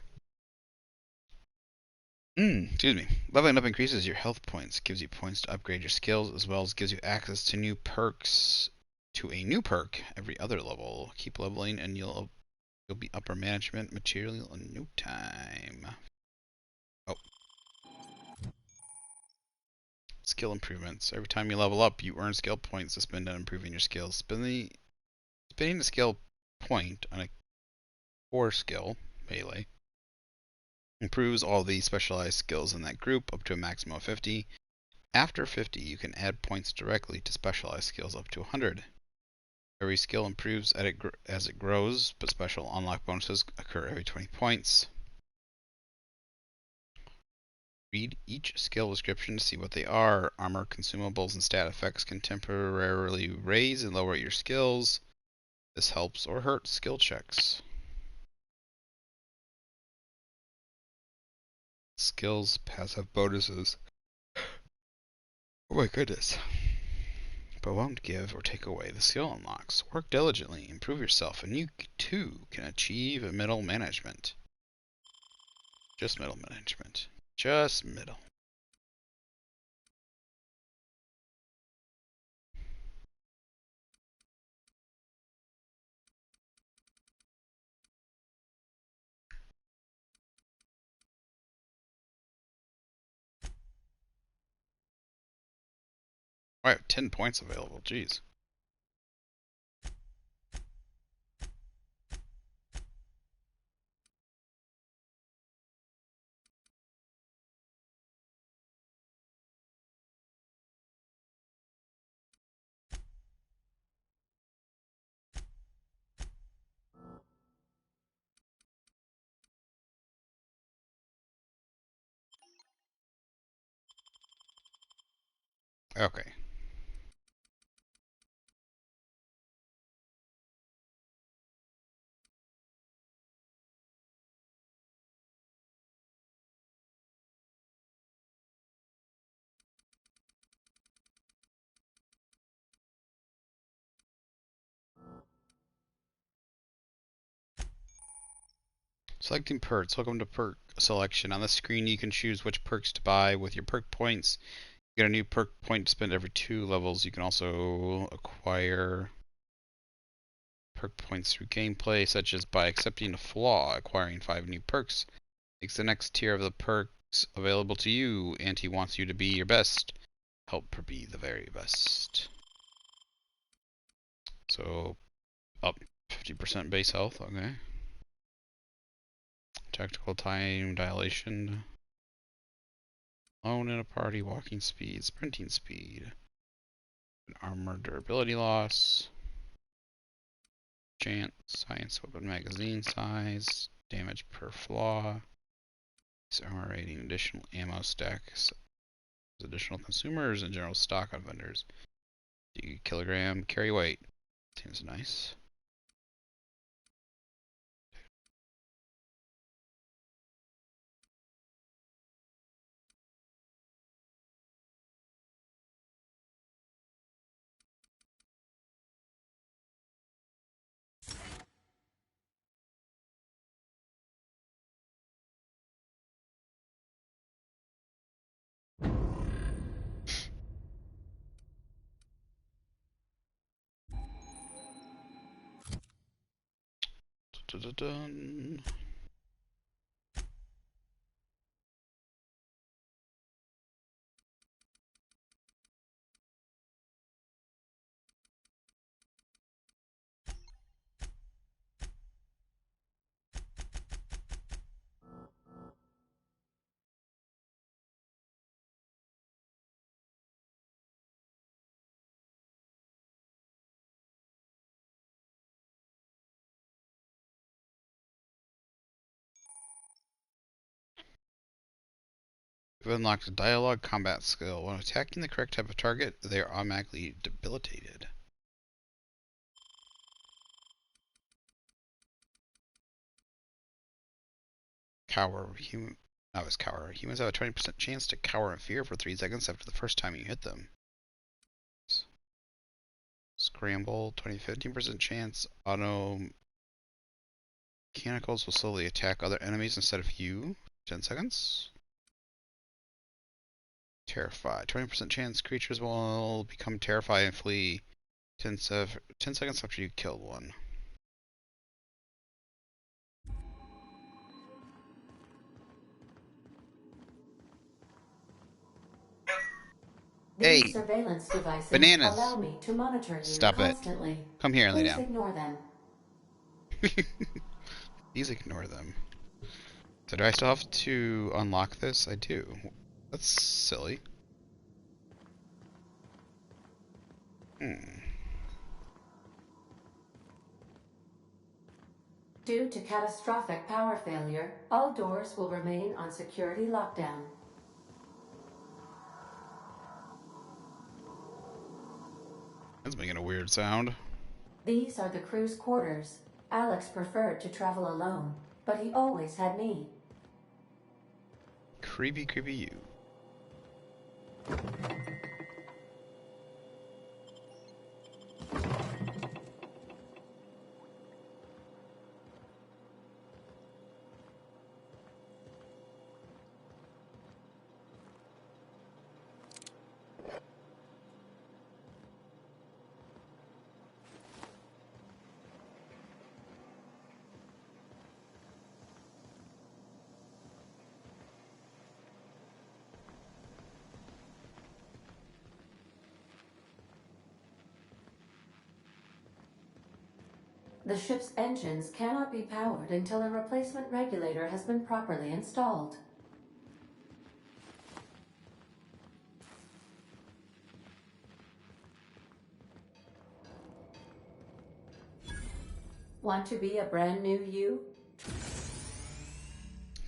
Excuse me. Leveling up increases your health points, gives you points to upgrade your skills, as well as gives you access to new perks. To a new perk every other level. Keep leveling, and you'll be upper management material in no time. Oh. Skill improvements. Every time you level up, you earn skill points to spend on improving your skills. Spending a skill point on a core skill, melee, improves all the specialized skills in that group up to a maximum of 50. After 50, you can add points directly to specialized skills up to 100. Every skill improves as it grows, but special unlock bonuses occur every 20 points. Read each skill description to see what they are. Armor, consumables, and stat effects can temporarily raise and lower your skills. This helps or hurts skill checks. Skills, passive bonuses. Oh my goodness. But won't give or take away the skill unlocks. Work diligently, improve yourself, and you too can achieve middle management. Just middle management. Just middle. I have 10 points available, jeez. Okay. Selecting perks. Welcome to perk selection. On the screen you can choose which perks to buy with your perk points. You get a new perk point to spend every 2 levels. You can also acquire perk points through gameplay, such as by accepting a flaw. Acquiring 5 new perks makes the next tier of the perks available to you, and he wants you to be your best. Help her be the very best. So, up 50% base health, okay. Tactical time, dilation. Alone in a party, walking speed, sprinting speed. Armor durability loss. Chance, science weapon magazine size. Damage per flaw. Armor rating, additional ammo stacks. Additional consumers and general stock on vendors. Kilogram carry weight. Seems nice. Dun. We've unlocked a dialogue combat skill. When attacking the correct type of target, they are automatically debilitated. Cower. Novice cower. Humans have a 20% chance to cower in fear for 3 seconds after the first time you hit them. Scramble. 15% chance. Auto mechanicals will slowly attack other enemies instead of you. 10 seconds. Terrify. 20% chance creatures will become terrified and flee 10 seconds after you killed one. These Hey, surveillance devices bananas. allow me to monitor you Stop it. constantly. Come here and lay Please down. ignore them. Please ignore them. So do I still have to unlock this? I do. That's silly. Due to catastrophic power failure, all doors will remain on security lockdown. That's making a weird sound. These are the crew's quarters. Alex preferred to travel alone, but he always had me. Creepy, creepy you. The ship's engines cannot be powered until a replacement regulator has been properly installed. Want to be a brand new you?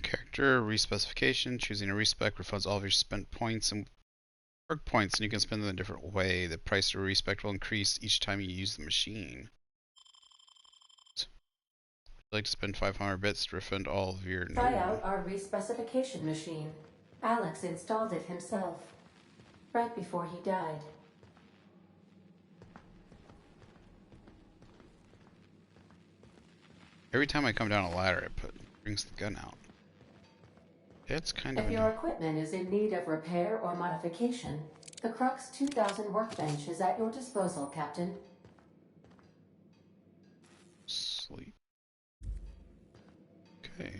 Character respecification. Choosing a respec refunds all of your spent points and work points, and you can spend them in a different way. The price of a respec will increase each time you use the machine. Would you like to spend 500 bits to refund all of your... Try out our respecification machine. Alex installed it himself, right before he died. Every time I come down a ladder, it brings the gun out. It's kind of... If your equipment is in need of repair or modification, the Crux 2000 Workbench is at your disposal, Captain. Sleep. Okay.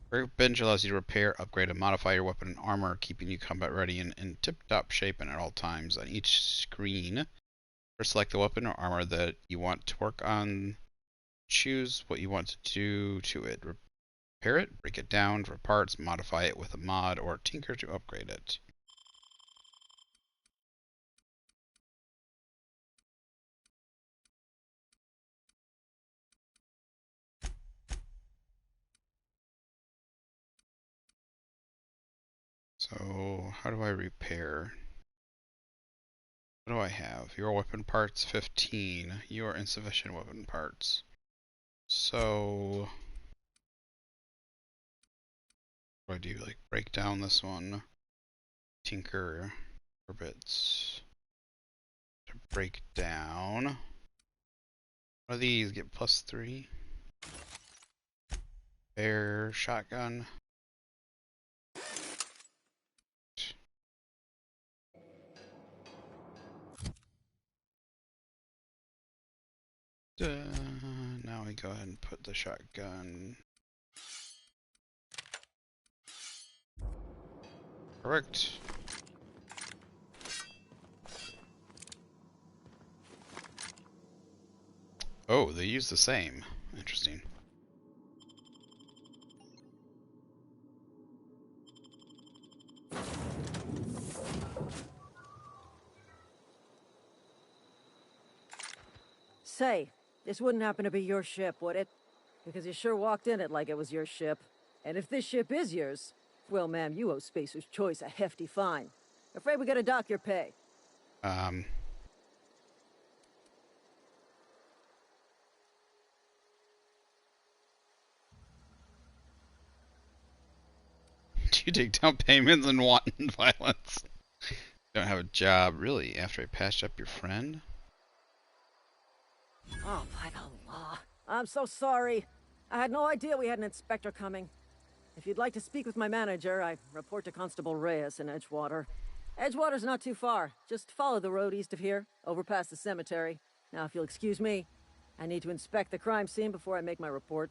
Workbench allows you to repair, upgrade, and modify your weapon and armor, keeping you combat ready and in tip-top shape and at all times. On each screen, first select the weapon or armor that you want to work on. Choose what you want to do to it. Repair it, break it down for parts, modify it with a mod, or tinker to upgrade it. So, how do I repair? What do I have? Your weapon parts 15. Your insufficient weapon parts. So, what do I do? Like, break down this one. Tinker bits to break down. One of these get +3. Air shotgun. Now we go ahead and put the shotgun. Correct. Oh, they use the same. Interesting. Say, this wouldn't happen to be your ship, would it? Because you sure walked in it like it was your ship. And if this ship is yours, well, ma'am, you owe Spacer's Choice a hefty fine. Afraid we gotta dock your pay. Do you take down payments and wanton violence? Don't have a job, really, after I patched up your friend? Oh, by the law. I'm so sorry. I had no idea we had an inspector coming. If you'd like to speak with my manager, I report to Constable Reyes in Edgewater. Edgewater's not too far. Just follow the road east of here, over past the cemetery. Now, if you'll excuse me, I need to inspect the crime scene before I make my report.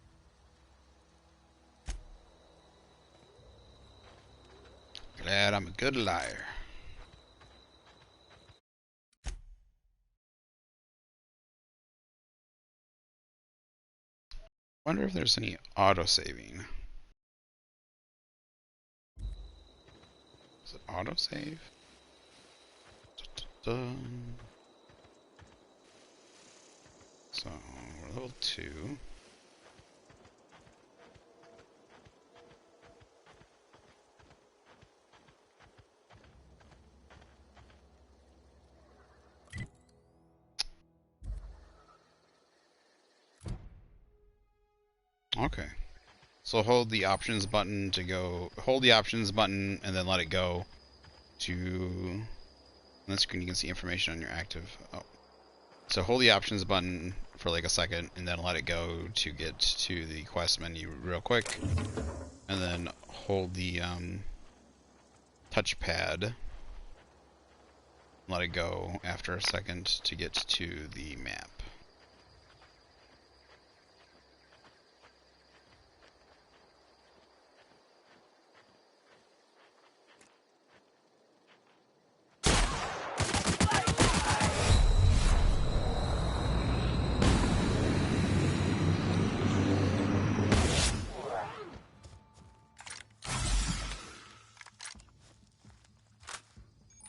Glad I'm a good liar. Wonder if there's any auto-saving. Is it auto-save? So, we're level 2. Okay. So hold the options button to go. Hold the options button and then let it go to. On the screen you can see information on your active. Oh. So hold the options button for like a second and then let it go to get to the quest menu real quick. And then hold the touchpad. Let it go after a second to get to the map.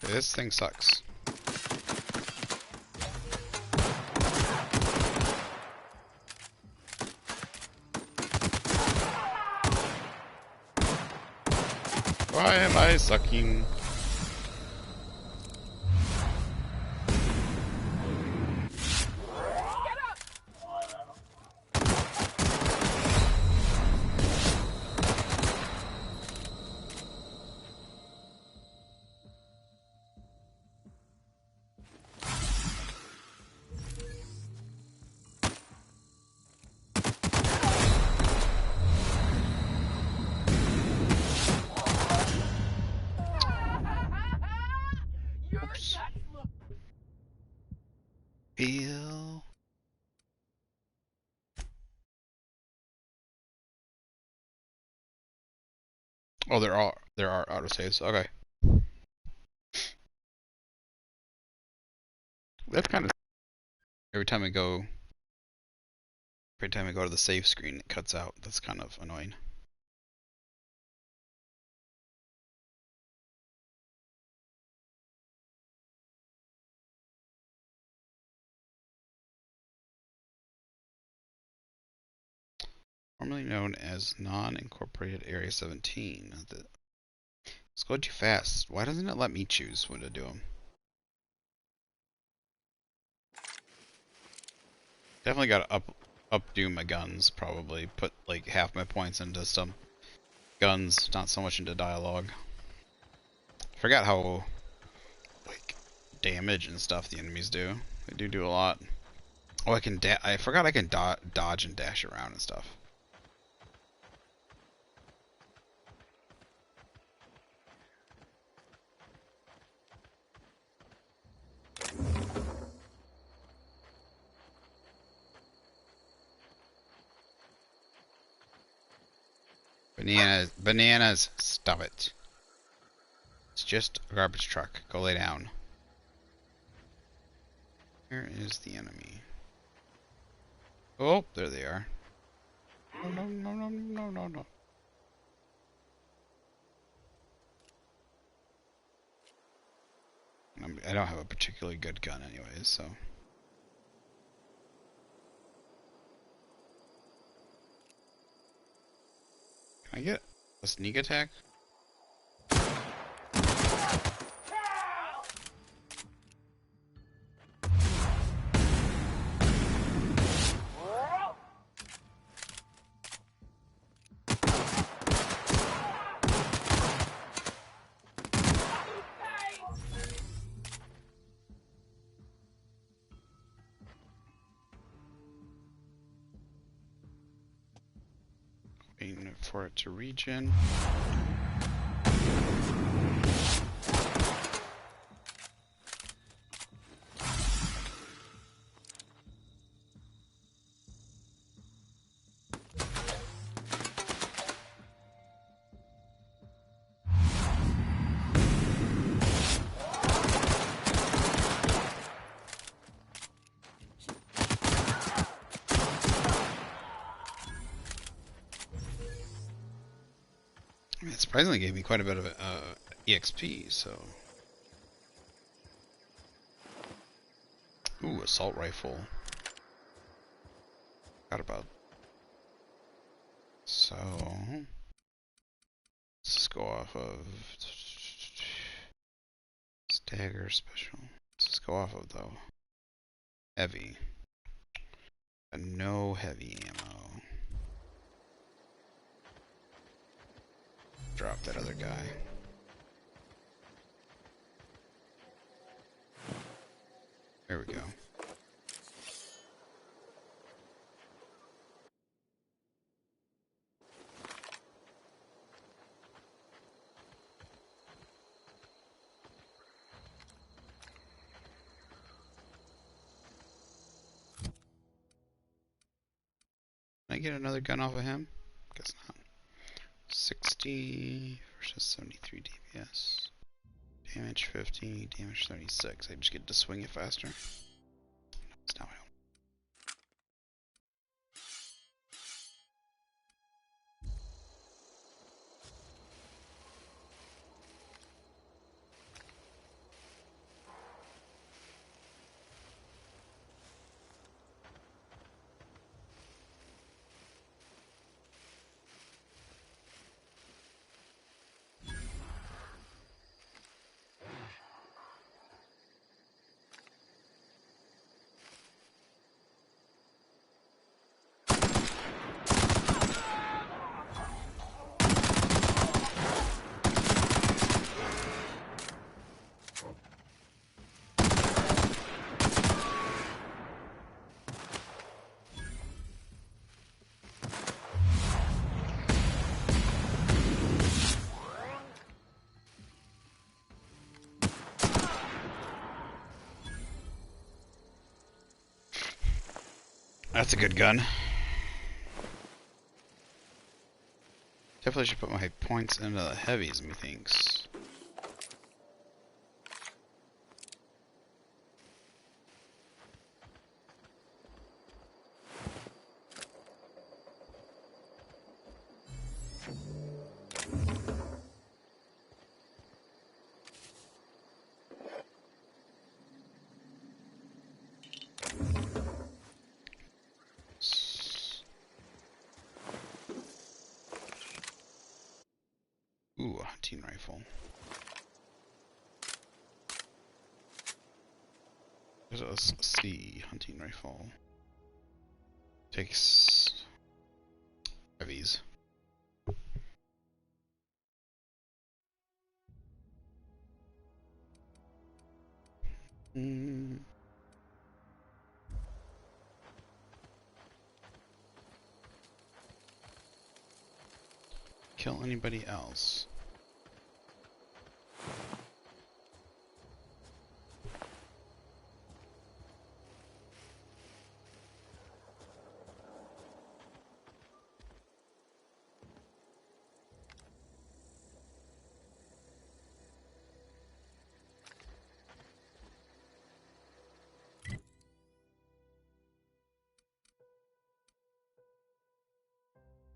This thing sucks. Why am I sucking? Feel. Oh, there are autosaves. Okay. That's kind of every time I go to the save screen it cuts out. That's kind of annoying. Formerly known as non-incorporated Area 17. It's going too fast. Why doesn't it let me choose when to do them? Definitely got to updo my guns, probably. Put like half my points into some guns, not so much into dialogue. Forgot how like damage and stuff the enemies do. They do a lot. Oh, I forgot I can dodge and dash around and stuff. Bananas, stop it. It's just a garbage truck. Go lay down. Where is the enemy? Oh, there they are. No. I don't have a particularly good gun anyways, so. Can I get a sneak attack? Waiting for it to regen. It surprisingly gave me quite a bit of EXP, so. Ooh, assault rifle. Forgot about. So. Let's just go off of. Stagger special. Let's just go off of, though. Heavy. And no heavy ammo. Drop that other guy. There we go. Can I get another gun off of him? Guess not. 60 versus 73 DPS. Damage 50, damage 76. I just get to swing it faster. No, it's not. That's a good gun. Definitely should put my points into the heavies, methinks. Ooh, a hunting rifle. Let's see, hunting rifle. Takes heavies. Kill anybody else.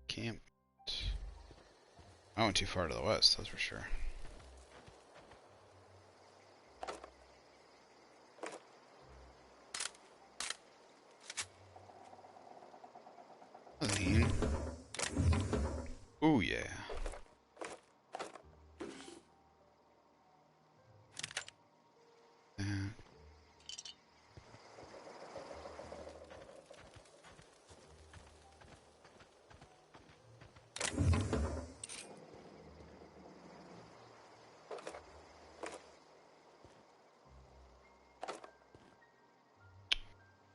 Camped. I went too far to the west, that's for sure. Clean. Ooh, yeah.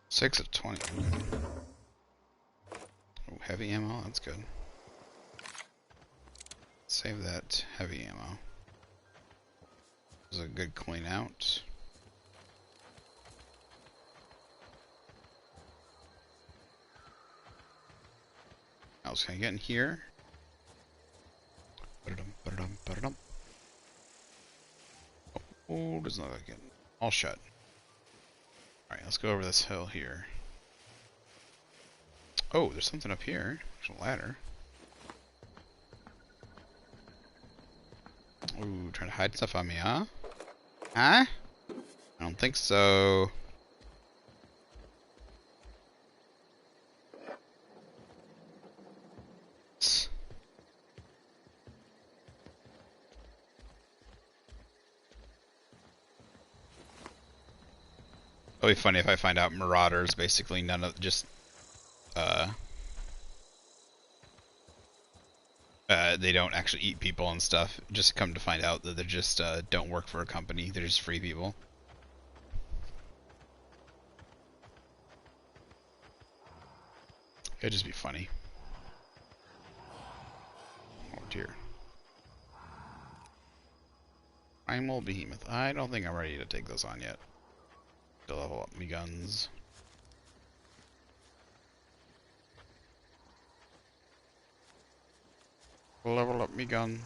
Six of 20. Oh, heavy ammo, that's good. Save that heavy ammo. This is a good clean out. What else can I get in here? Oh, doesn't look like it. All shut. Alright, let's go over this hill here. Oh, there's something up here. There's a ladder. Ooh, trying to hide stuff on me, huh? Huh? I don't think so. It'll be funny if I find out Marauders basically none of just they don't actually eat people and stuff. Just come to find out that they just don't work for a company. They're just free people. It'd just be funny. Oh dear. Primal Behemoth. I don't think I'm ready to take those on yet. To level up me guns. Level up me gun.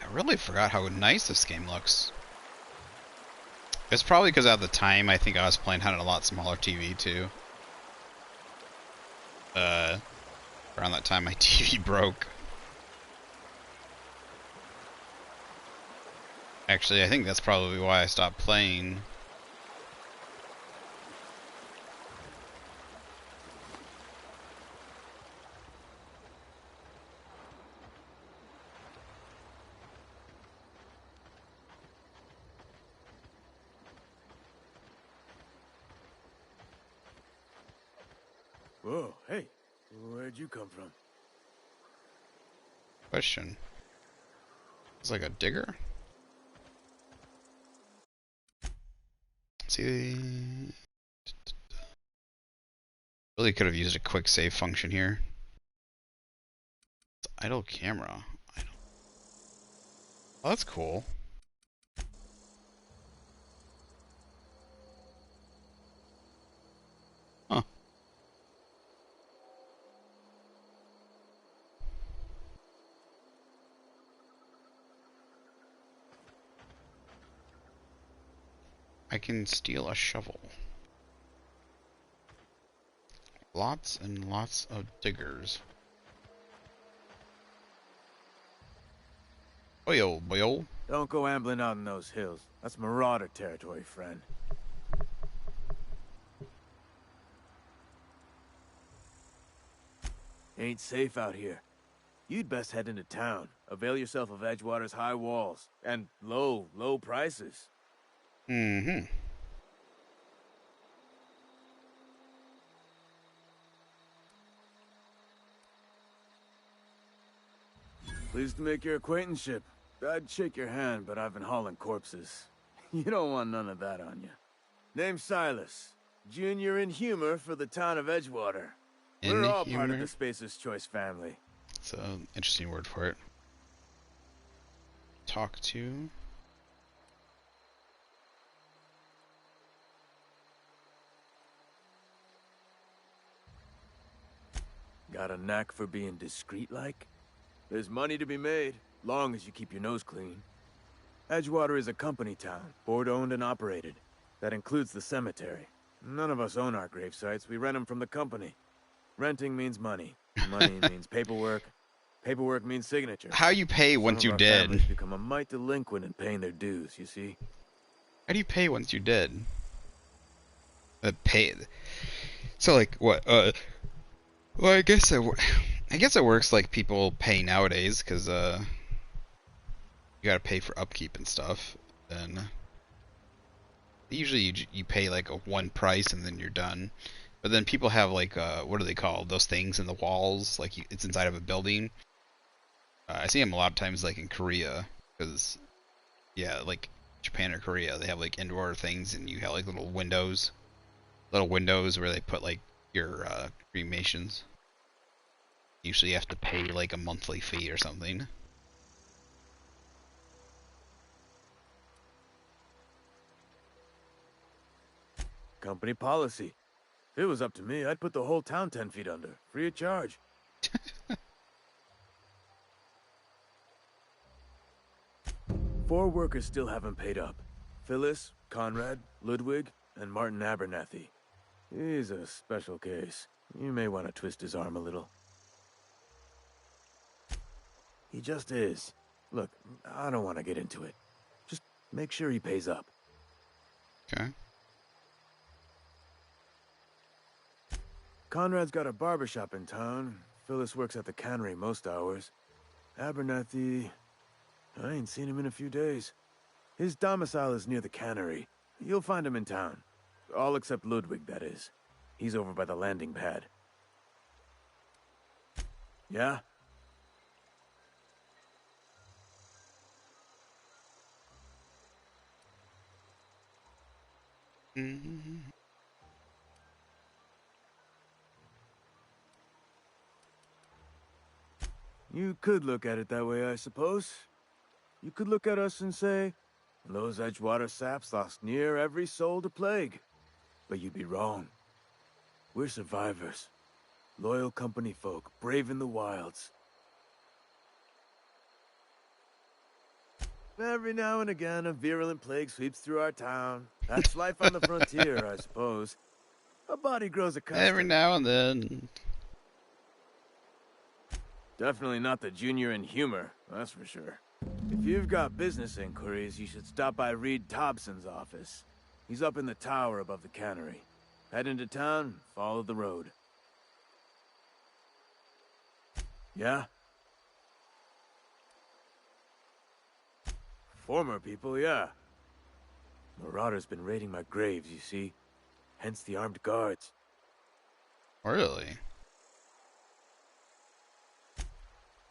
I really forgot how nice this game looks. It's probably because at the time I think I was playing on a lot smaller TV too. Around that time my TV broke. Actually, I think that's probably why I stopped playing. Whoa, hey, where'd you come from? Question. It's like a digger? See, really could have used a quick save function here. It's idle camera. Idle. Oh, that's cool. Huh. I can steal a shovel. Lots and lots of diggers. Boyo, boyo. Don't go ambling out in those hills. That's marauder territory, friend. Ain't safe out here. You'd best head into town. Avail yourself of Edgewater's high walls. And low prices. Mm-hmm. Pleased to make your acquaintanceship. I'd shake your hand, but I've been hauling corpses. You don't want none of that on you. Name's Silas. Junior in humor for the town of Edgewater. We're all part of the Spacer's Choice family. It's an interesting word for it. Talk to. Got a knack for being discreet-like? There's money to be made, long as you keep your nose clean. Edgewater is a company town, board-owned and operated. That includes the cemetery. None of us own our grave sites, we rent them from the company. Renting means money. Money means paperwork. Paperwork means signature. How you pay once you're dead? Families become a mite delinquent in paying their dues, you see? How do you pay once you're dead? Pay. So like what? Well, I guess it works like people pay nowadays, because you gotta pay for upkeep and stuff. Then usually you pay like a one price and then you're done. But then people have like what are they called? Those things in the walls, like it's inside of a building. I see them a lot of times, like in Korea, because yeah, like Japan or Korea, they have like indoor things, and you have like little windows where they put like your cremations. Usually you have to pay like a monthly fee or something. Company policy. If it was up to me, I'd put the whole town 10 feet under, free of charge. 4 workers still haven't paid up. Phyllis, Conrad, Ludwig, and Martin Abernathy. He's a special case. You may want to twist his arm a little. He just is. Look, I don't want to get into it. Just make sure he pays up. Okay. Conrad's got a barbershop in town. Phyllis works at the cannery most hours. Abernathy... I ain't seen him in a few days. His domicile is near the cannery. You'll find him in town. All except Ludwig, that is. He's over by the landing pad. Yeah? You could look at it that way, I suppose. You could look at us and say, those Edgewater saps lost near every soul to plague. But you'd be wrong. We're survivors. Loyal company folk, brave in the wilds. Every now and again, a virulent plague sweeps through our town. That's life on the frontier, I suppose. A body grows accustomed. Every now and then. Definitely not the junior in humor, that's for sure. If you've got business inquiries, you should stop by Reed Thompson's office. He's up in the tower above the cannery. Head into town, follow the road. Yeah? Former people, yeah. Marauders been raiding my graves, you see. Hence the armed guards. Really?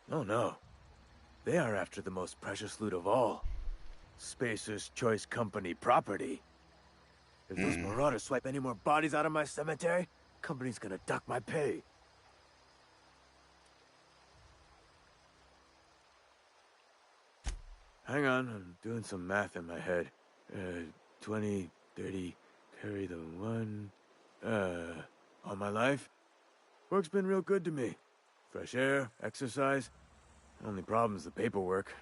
Oh no. They are after the most precious loot of all. Spacer's Choice Company property. If those marauders swipe any more bodies out of my cemetery, company's gonna duck my pay. Hang on, I'm doing some math in my head. 20, 30, carry the 1... all my life? Work's been real good to me. Fresh air, exercise. Only problem's the paperwork.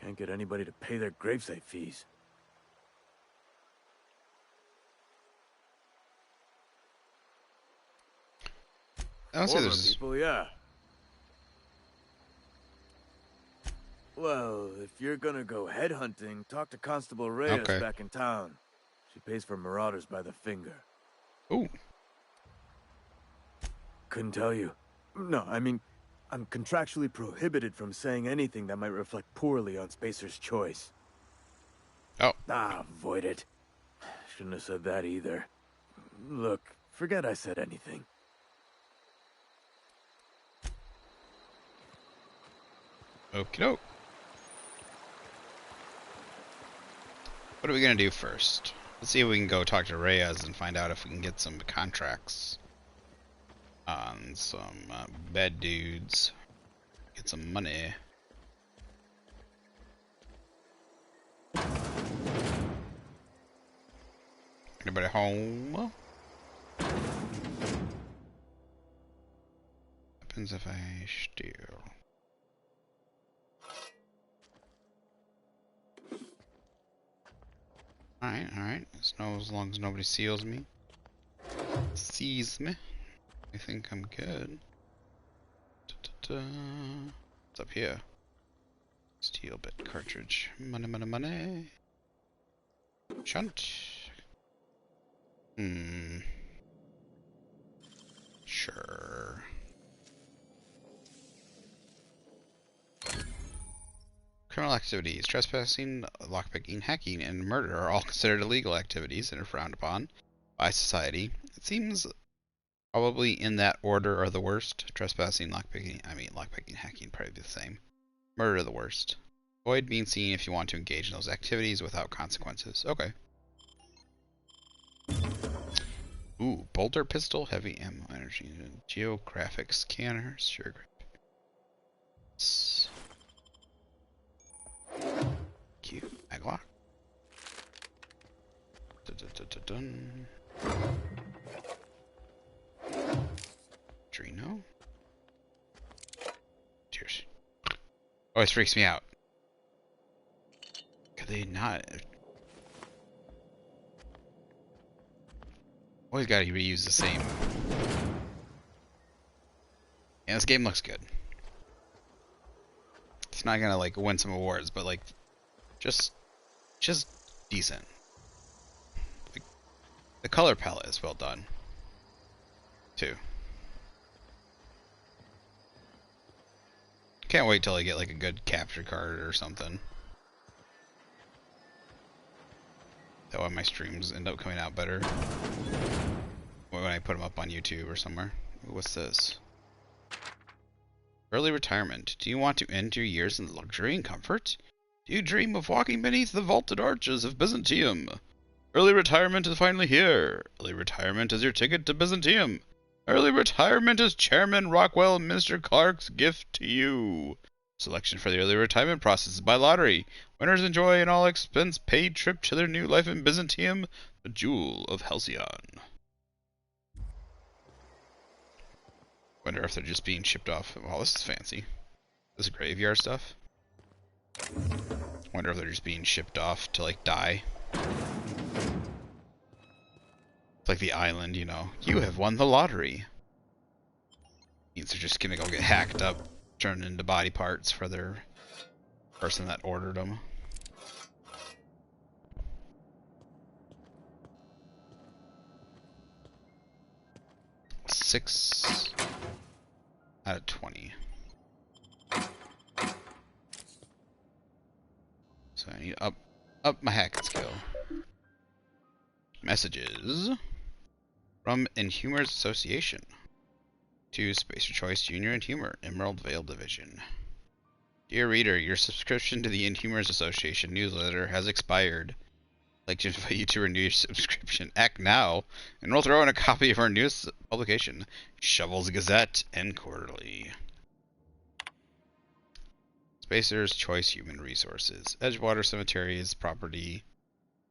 Can't get anybody to pay their gravesite fees. I don't see there's... people, yeah. Well, if you're gonna go headhunting, talk to Constable Reyes back in town. She pays for marauders by the finger. Ooh. Couldn't tell you. No, I mean, I'm contractually prohibited from saying anything that might reflect poorly on Spacer's Choice. Oh. Ah, avoid it. Shouldn't have said that either. Look, forget I said anything. Okie doke. What are we gonna do first? Let's see if we can go talk to Reyes and find out if we can get some contracts on some bad dudes. Get some money. Anybody home? Happens if I steal. Alright. As long as nobody sees me. I think I'm good. What's up here? Steel bit cartridge. Money. Shunt. Sure. Criminal activities. Trespassing, lockpicking, hacking, and murder are all considered illegal activities and are frowned upon by society. It seems probably in that order are the worst. Trespassing, lockpicking, hacking, probably the same. Murder the worst. Avoid being seen if you want to engage in those activities without consequences. Okay. Ooh, bolter pistol, heavy ammo, energy, geographic scanner, sure. Cute. Maglock. Dun. Drino. Cheers. Always freaks me out. Could they not? Always gotta reuse the same. Yeah, this game looks good. It's not gonna like win some awards, but like just decent. Like, the color palette is well done too. Can't wait till I get like a good capture card or something. That way my streams end up coming out better when I put them up on YouTube or somewhere. What's this? Early retirement. Do you want to end your years in luxury and comfort? Do you dream of walking beneath the vaulted arches of Byzantium? Early retirement is finally here. Early retirement is your ticket to Byzantium. Early retirement is Chairman Rockwell and Minister Clark's gift to you. Selection for the early retirement process is by lottery. Winners enjoy an all-expense-paid trip to their new life in Byzantium, the jewel of Halcyon. Wonder if they're just being shipped off. Wow, this is fancy. This is graveyard stuff. Wonder if they're just being shipped off to, like, die. It's like the island, you know. You have won the lottery. Means they're just gonna go get hacked up, turned into body parts for their person that ordered them. Six out of 20. So I need to up my hacking skill. Messages from Inhumers Association to Spacer Choice Junior and Humor, Emerald Vale Division. Dear reader, your subscription to the Inhumers Association newsletter has expired. I'd like to invite you to renew your subscription. Act now, and we'll throw in a copy of our newest publication, Shovels Gazette and Quarterly. Spacer's Choice Human Resources. Edgewater Cemetery is property.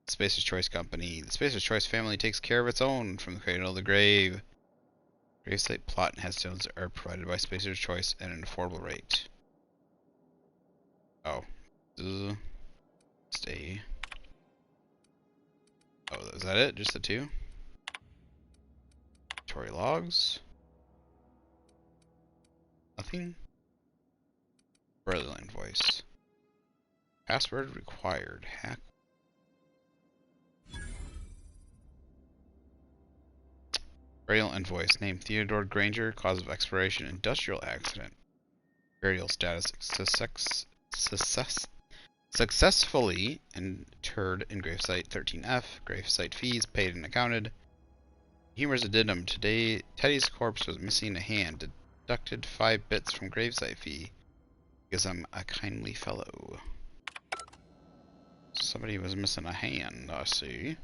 Spacer's Choice Company. The Spacer's Choice family takes care of its own from the cradle to the grave. Gravesite plot and headstones are provided by Spacer's Choice at an affordable rate. Oh. Stay. Oh, is that it? Just the two? Tory logs. Nothing? Brilliant voice. Password required. Hack. Burial invoice. Name Theodore Granger. Cause of expiration. Industrial accident. Burial status. Successfully interred in gravesite 13F. Gravesite fees paid and accounted. Humor's addendum. Today, Teddy's corpse was missing a hand. Deducted 5 bits from gravesite fee. Because I'm a kindly fellow. Somebody was missing a hand, I see.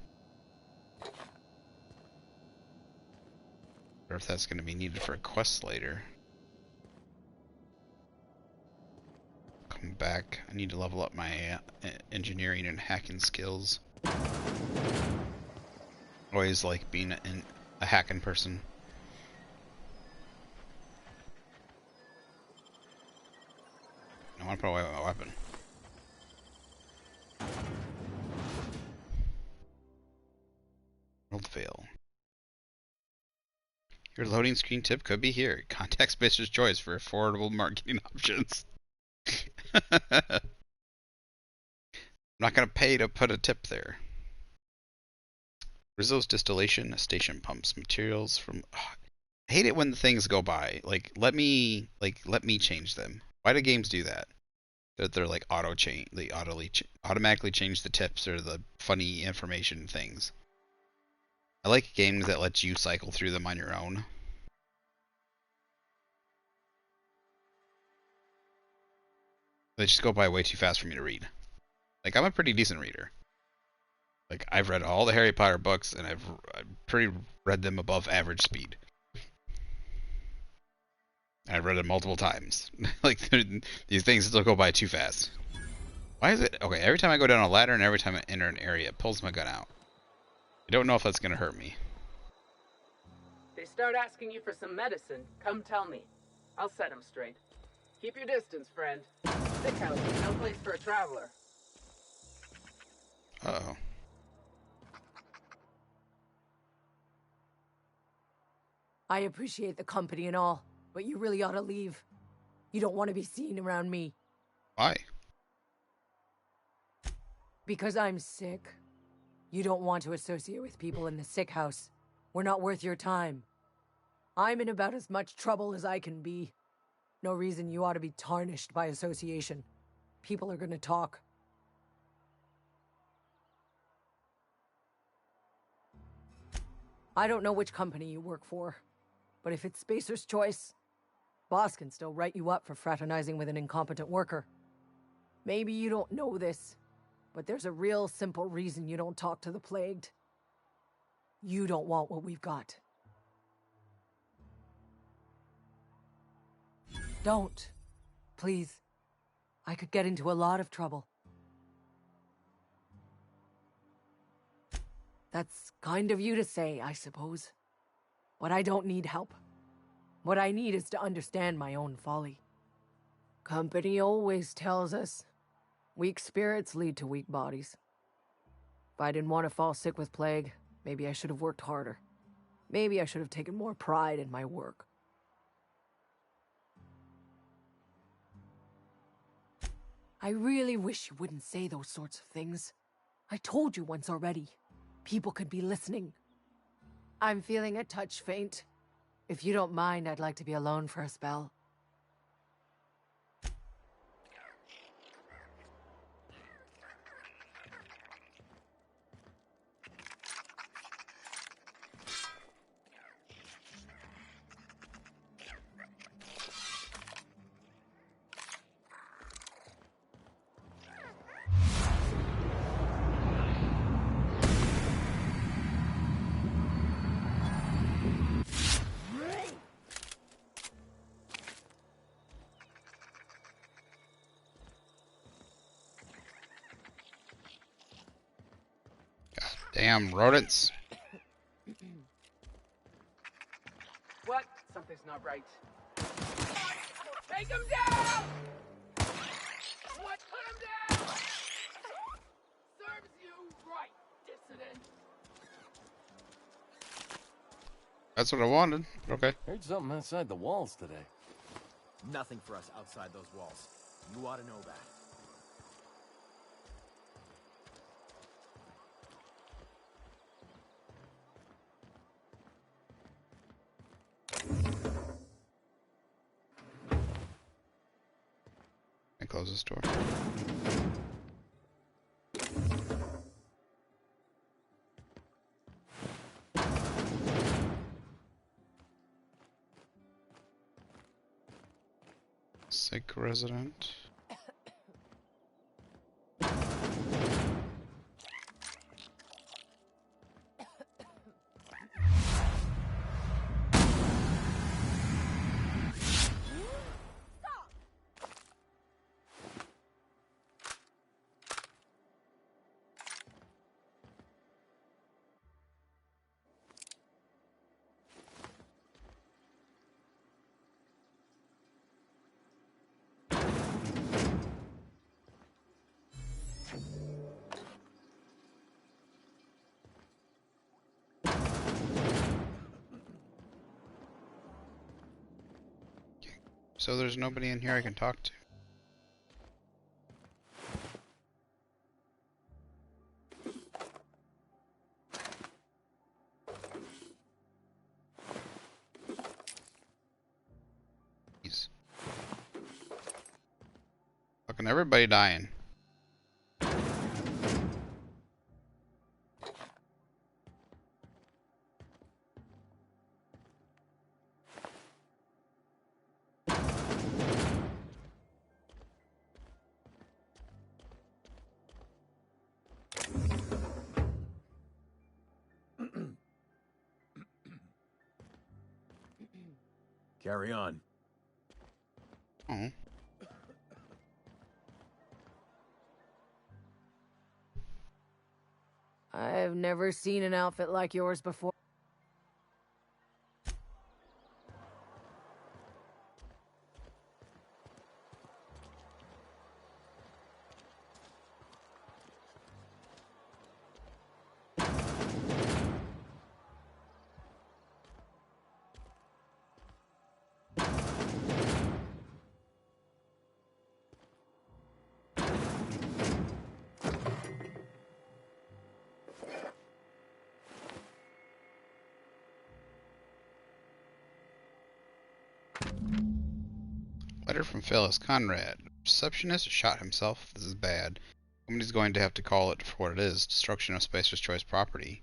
Or if that's going to be needed for a quest later. Come back. I need to level up my engineering and hacking skills. Always like being a hacking person. I want to put away my weapon. World fail. Your loading screen tip could be here. Contact Spacer's Choice for affordable marketing options. I'm not going to pay to put a tip there. Rizzo's Distillation Station pumps materials from... Oh, I hate it when the things go by. Let me change them. Why do games do that? That they're like automatically change the tips or the funny information things. I like games that let you cycle through them on your own. They just go by way too fast for me to read. Like, I'm a pretty decent reader. Like, I've read all the Harry Potter books, and I've read them above average speed. I've read them multiple times. Like, these things still go by too fast. Why is it... Okay, every time I go down a ladder and every time I enter an area, it pulls my gun out. I don't know if that's going to hurt me. They start asking you for some medicine, come tell me. I'll set them straight. Keep your distance, friend. Sick house is no place for a traveler. Uh-oh. I appreciate the company and all, but you really ought to leave. You don't want to be seen around me. Why? Because I'm sick. You don't want to associate with people in the sick house. We're not worth your time. I'm in about as much trouble as I can be. No reason you ought to be tarnished by association. People are gonna talk. I don't know which company you work for, but if it's Spacer's choice, boss can still write you up for fraternizing with an incompetent worker. Maybe you don't know this, but there's a real simple reason you don't talk to the plagued. You don't want what we've got. Don't. Please. I could get into a lot of trouble. That's kind of you to say, I suppose. But I don't need help. What I need is to understand my own folly. Company always tells us, weak spirits lead to weak bodies. If I didn't want to fall sick with plague, maybe I should have worked harder. Maybe I should have taken more pride in my work. I really wish you wouldn't say those sorts of things. I told you once already. People could be listening. I'm feeling a touch faint. If you don't mind, I'd like to be alone for a spell. Damn rodents. What? Something's not right. Take him down! What? Put him down! Serves you right, dissident. That's what I wanted. Okay. Heard something outside the walls today. Nothing for us outside those walls. You ought to know that. And close this door. Sick resident. So there's nobody in here I can talk to. Jeez. Fucking everybody dying. Carry on. Oh. I've never seen an outfit like yours before. Letter from Phyllis Conrad. Receptionist shot himself. This is bad. Somebody's going to have to call it for what it is. Destruction of Spacer's Choice property.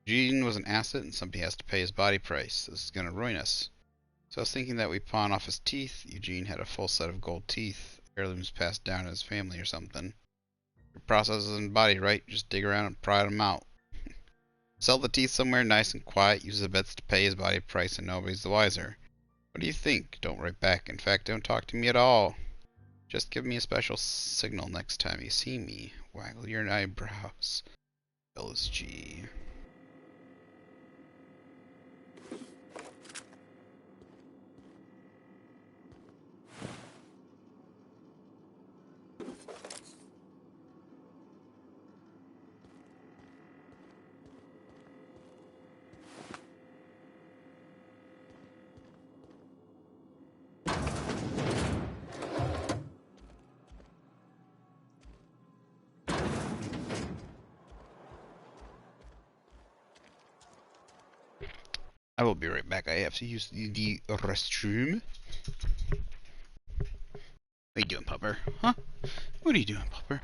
Eugene was an asset and somebody has to pay his body price. This is going to ruin us. So I was thinking that we pawn off his teeth. Eugene had a full set of gold teeth. Heirlooms passed down in his family or something. Your process isn't body, right? Just dig around and pry them out. Sell the teeth somewhere nice and quiet. Use the bets to pay his body price and nobody's the wiser. What do you think? Don't write back. In fact, don't talk to me at all. Just give me a special signal next time you see me. Waggle your eyebrows. Phyllis G. I will be right back. I have to use the restroom. What are you doing, Pupper? Huh? What are you doing, Pupper?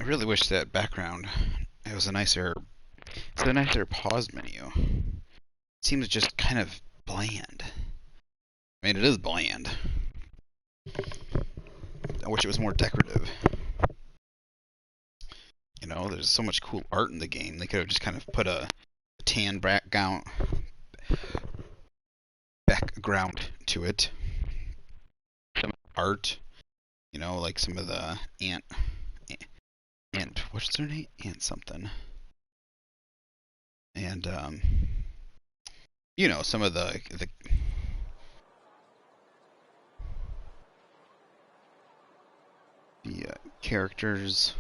really wish that background, it was a nicer pause menu. It seems just kind of bland. I mean, it is bland. I wish it was more decorative. You know, there's so much cool art in the game. They could have just kind of put a tan background to it. Some art, you know, like some of the ant, what's their name? Ant something. And you know, some of the characters.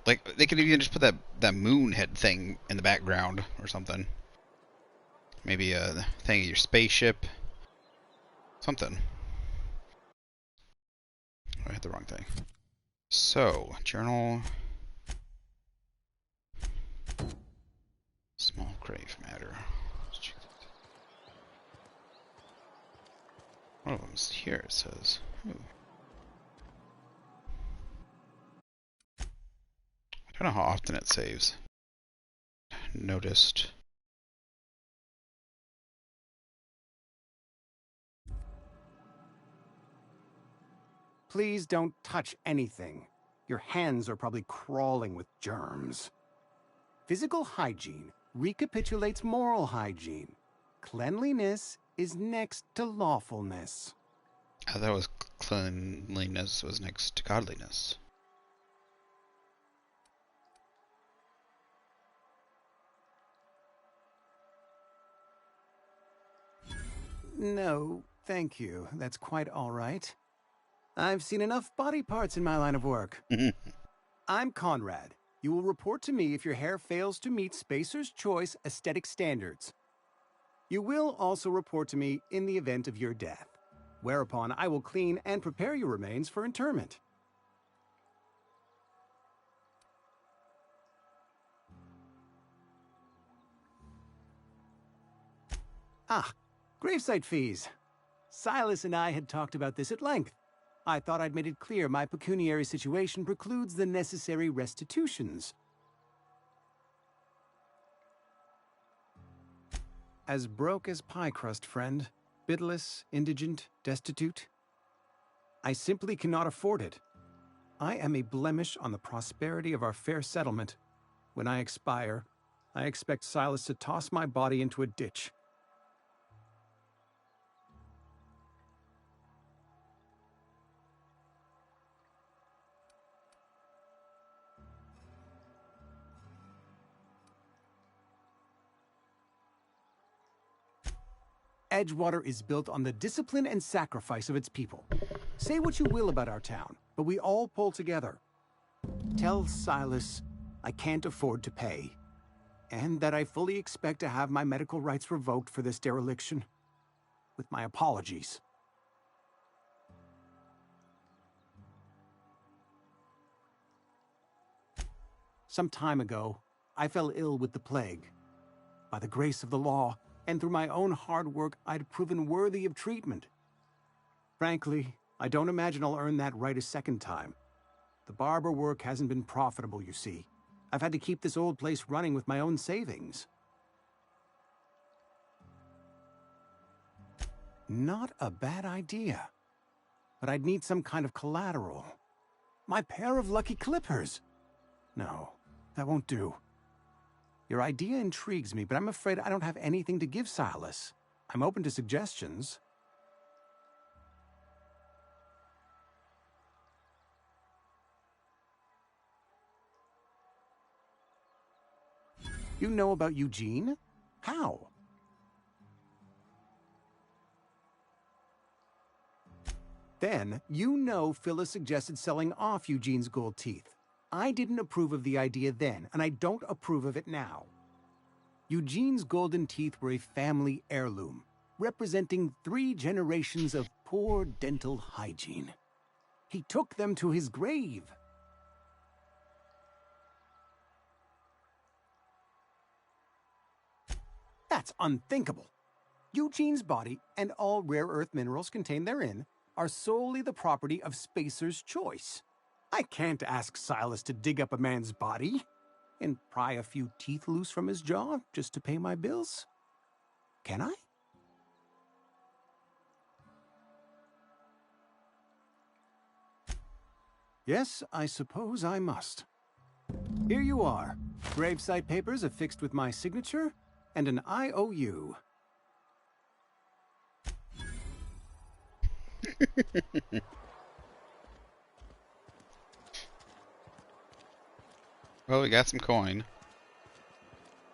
Like, they could even just put that moon head thing in the background or something. Maybe a thing of your spaceship. Something. I hit the wrong thing. So, journal. Small grave matter. Let's check that. One of them's here, it says. Ooh. I don't know how often it saves. Noticed. Please don't touch anything. Your hands are probably crawling with germs. Physical hygiene recapitulates moral hygiene. Cleanliness is next to lawfulness. I thought it was cleanliness was next to godliness. No, thank you. That's quite all right. I've seen enough body parts in my line of work. I'm Conrad. You will report to me if your hair fails to meet Spacer's Choice aesthetic standards. You will also report to me in the event of your death, whereupon I will clean and prepare your remains for interment. Ah, gravesite fees. Silas and I had talked about this at length. I thought I'd made it clear my pecuniary situation precludes the necessary restitutions. As broke as pie crust, friend. Bidless, indigent, destitute. I simply cannot afford it. I am a blemish on the prosperity of our fair settlement. When I expire, I expect Silas to toss my body into a ditch. Edgewater is built on the discipline and sacrifice of its people. Say what you will about our town, but we all pull together. Tell Silas I can't afford to pay, and that I fully expect to have my medical rights revoked for this dereliction. With my apologies. Some time ago, I fell ill with the plague. By the grace of the law, and through my own hard work, I'd proven worthy of treatment. Frankly, I don't imagine I'll earn that right a second time. The barber work hasn't been profitable, you see. I've had to keep this old place running with my own savings. Not a bad idea. But I'd need some kind of collateral. My pair of lucky clippers. No, that won't do. Your idea intrigues me, but I'm afraid I don't have anything to give Silas. I'm open to suggestions. You know about Eugene? How? Then, you know Phyllis suggested selling off Eugene's gold teeth. I didn't approve of the idea then, and I don't approve of it now. Eugene's golden teeth were a family heirloom, representing 3 generations of poor dental hygiene. He took them to his grave. That's unthinkable. Eugene's body and all rare earth minerals contained therein are solely the property of Spacer's Choice. I can't ask Silas to dig up a man's body and pry a few teeth loose from his jaw just to pay my bills. Can I? Yes, I suppose I must. Here you are. Gravesite papers affixed with my signature and an IOU. Well, we got some coin.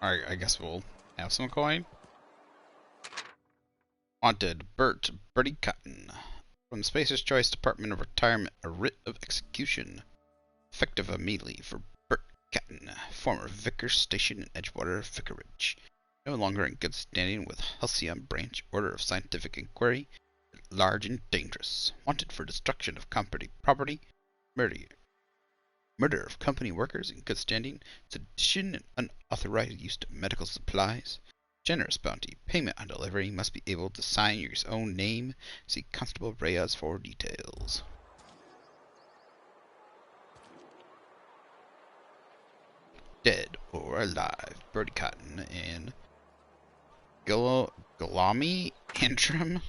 Alright, I guess we'll have some coin. Wanted, Bertie Cotton. From the Spacer's Choice Department of Retirement, a writ of execution. Effective immediately for Bert Cotton, former vicar stationed in Edgewater Vicarage. No longer in good standing with Halcyon Branch Order of Scientific Inquiry. Large and dangerous. Wanted for destruction of company property, murder of company workers in good standing, sedition and unauthorized use of medical supplies. Generous bounty. Payment on delivery. Must be able to sign your own name. See Constable Reyes for details. Dead or alive. Bertie Cotton and Galami Antrim.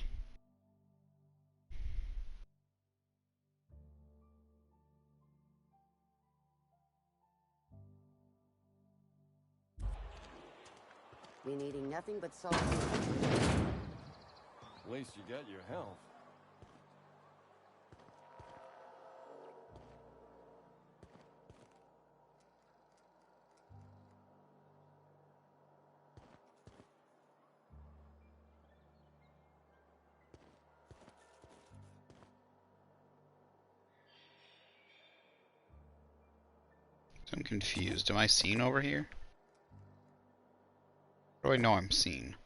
We needing nothing but salt. At least you got your health. I'm confused. Am I seen over here? How do I know I'm seen?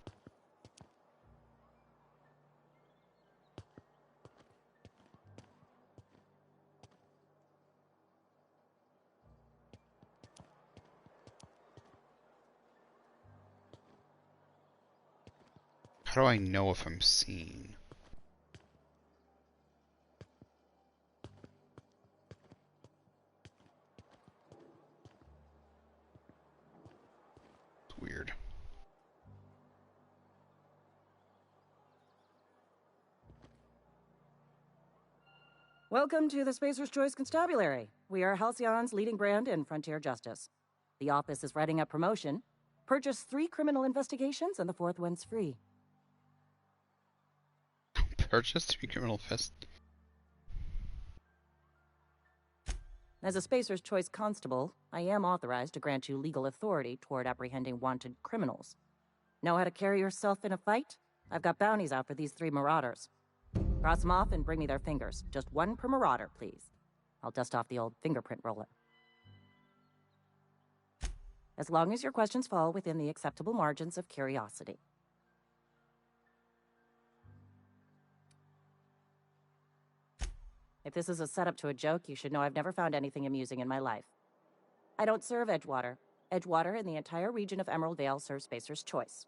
How do I know if I'm seen? It's weird. Welcome to the Spacer's Choice Constabulary. We are Halcyon's leading brand in frontier justice. The office is writing up promotion. Purchase 3 criminal investigations and the 4th one's free. Purchase 3 criminal fest. As a Spacer's Choice constable, I am authorized to grant you legal authority toward apprehending wanted criminals. Know how to carry yourself in a fight? I've got bounties out for these 3 marauders. Cross them off and bring me their fingers. Just 1 per marauder, please. I'll dust off the old fingerprint roller. As long as your questions fall within the acceptable margins of curiosity. If this is a setup to a joke, you should know I've never found anything amusing in my life. I don't serve Edgewater. Edgewater and the entire region of Emerald Vale serve Spacer's Choice.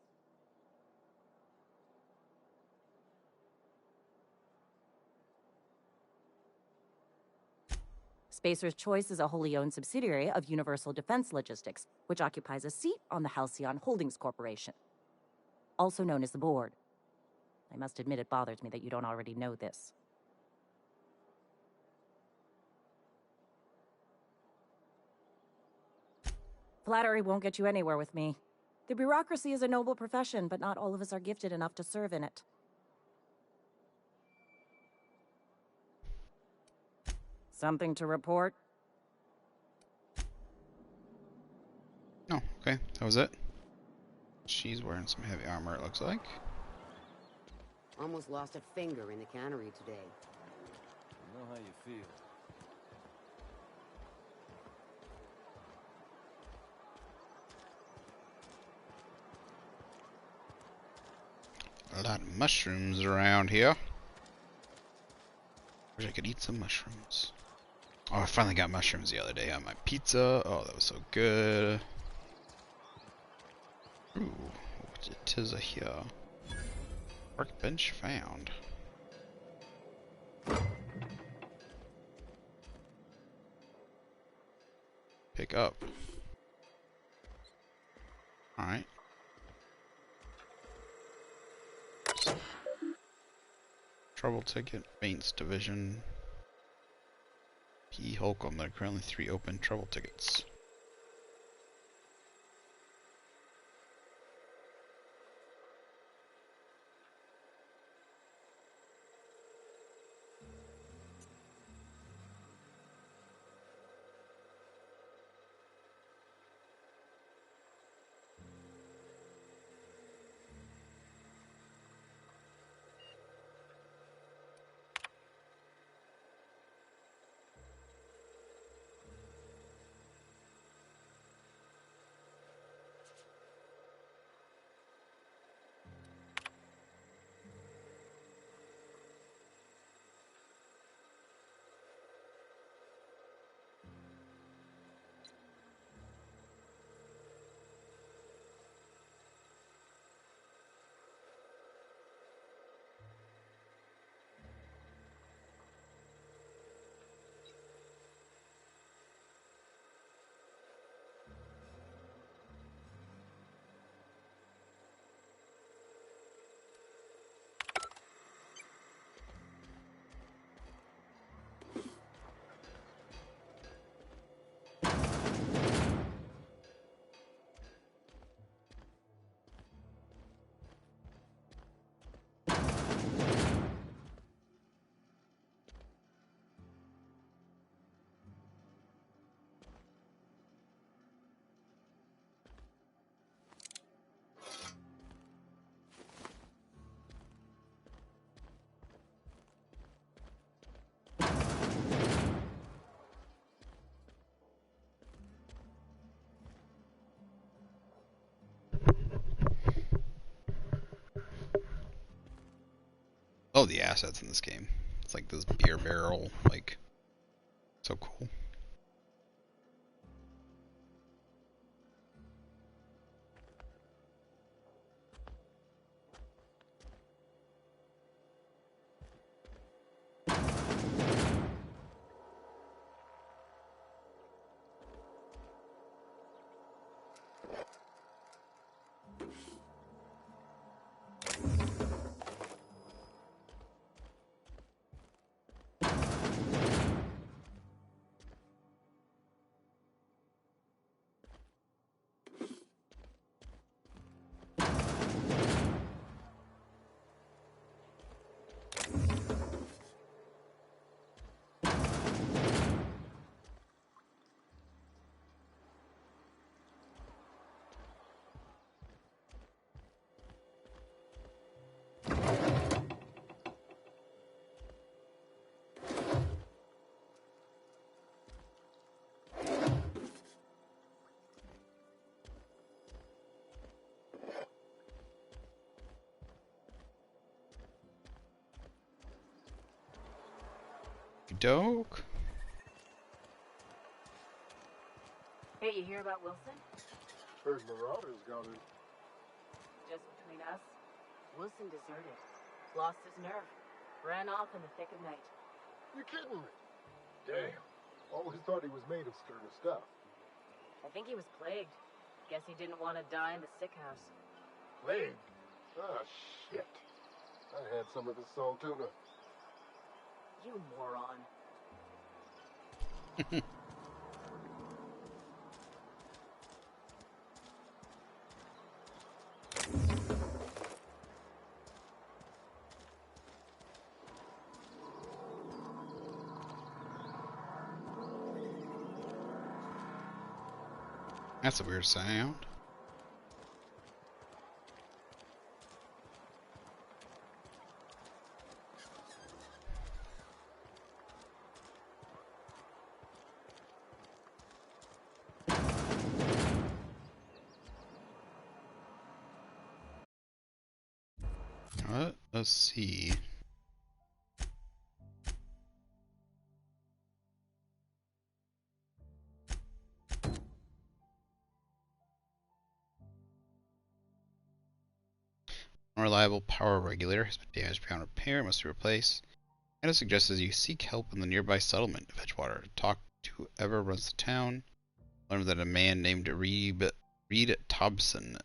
Spacer's Choice is a wholly owned subsidiary of Universal Defense Logistics, which occupies a seat on the Halcyon Holdings Corporation, also known as the Board. I must admit it bothers me that you don't already know this. Flattery won't get you anywhere with me. The bureaucracy is a noble profession, but not all of us are gifted enough to serve in it. Something to report? Oh, okay. That was it. She's wearing some heavy armor, it looks like. Almost lost a finger in the cannery today. I know how you feel. A lot of mushrooms around here. Wish I could eat some mushrooms. Oh, I finally got mushrooms the other day on my pizza. Oh, that was so good. Ooh, what is here? Workbench found. up. Alright. Trouble ticket, Maintenance Division. P. Holcomb. There are currently 3 open trouble tickets. Oh, the assets in this game. It's like this beer barrel, like, so cool. Doke. Hey, you hear about Wilson? Heard Marauders got it. Just between us, Wilson deserted. Lost his nerve. Ran off in the thick of night. You kidding me? Damn. Always thought he was made of sterner stuff. I think he was plagued. Guess he didn't want to die in the sick house. Plague? Ah, shit. I had some of his salt tuna. You moron. That's a weird sound. Let's see. Unreliable power regulator has been damaged beyond repair, must be replaced. And it suggests that you seek help in the nearby settlement of Edgewater. Talk to whoever runs the town. Learned that a man named Reed Tobson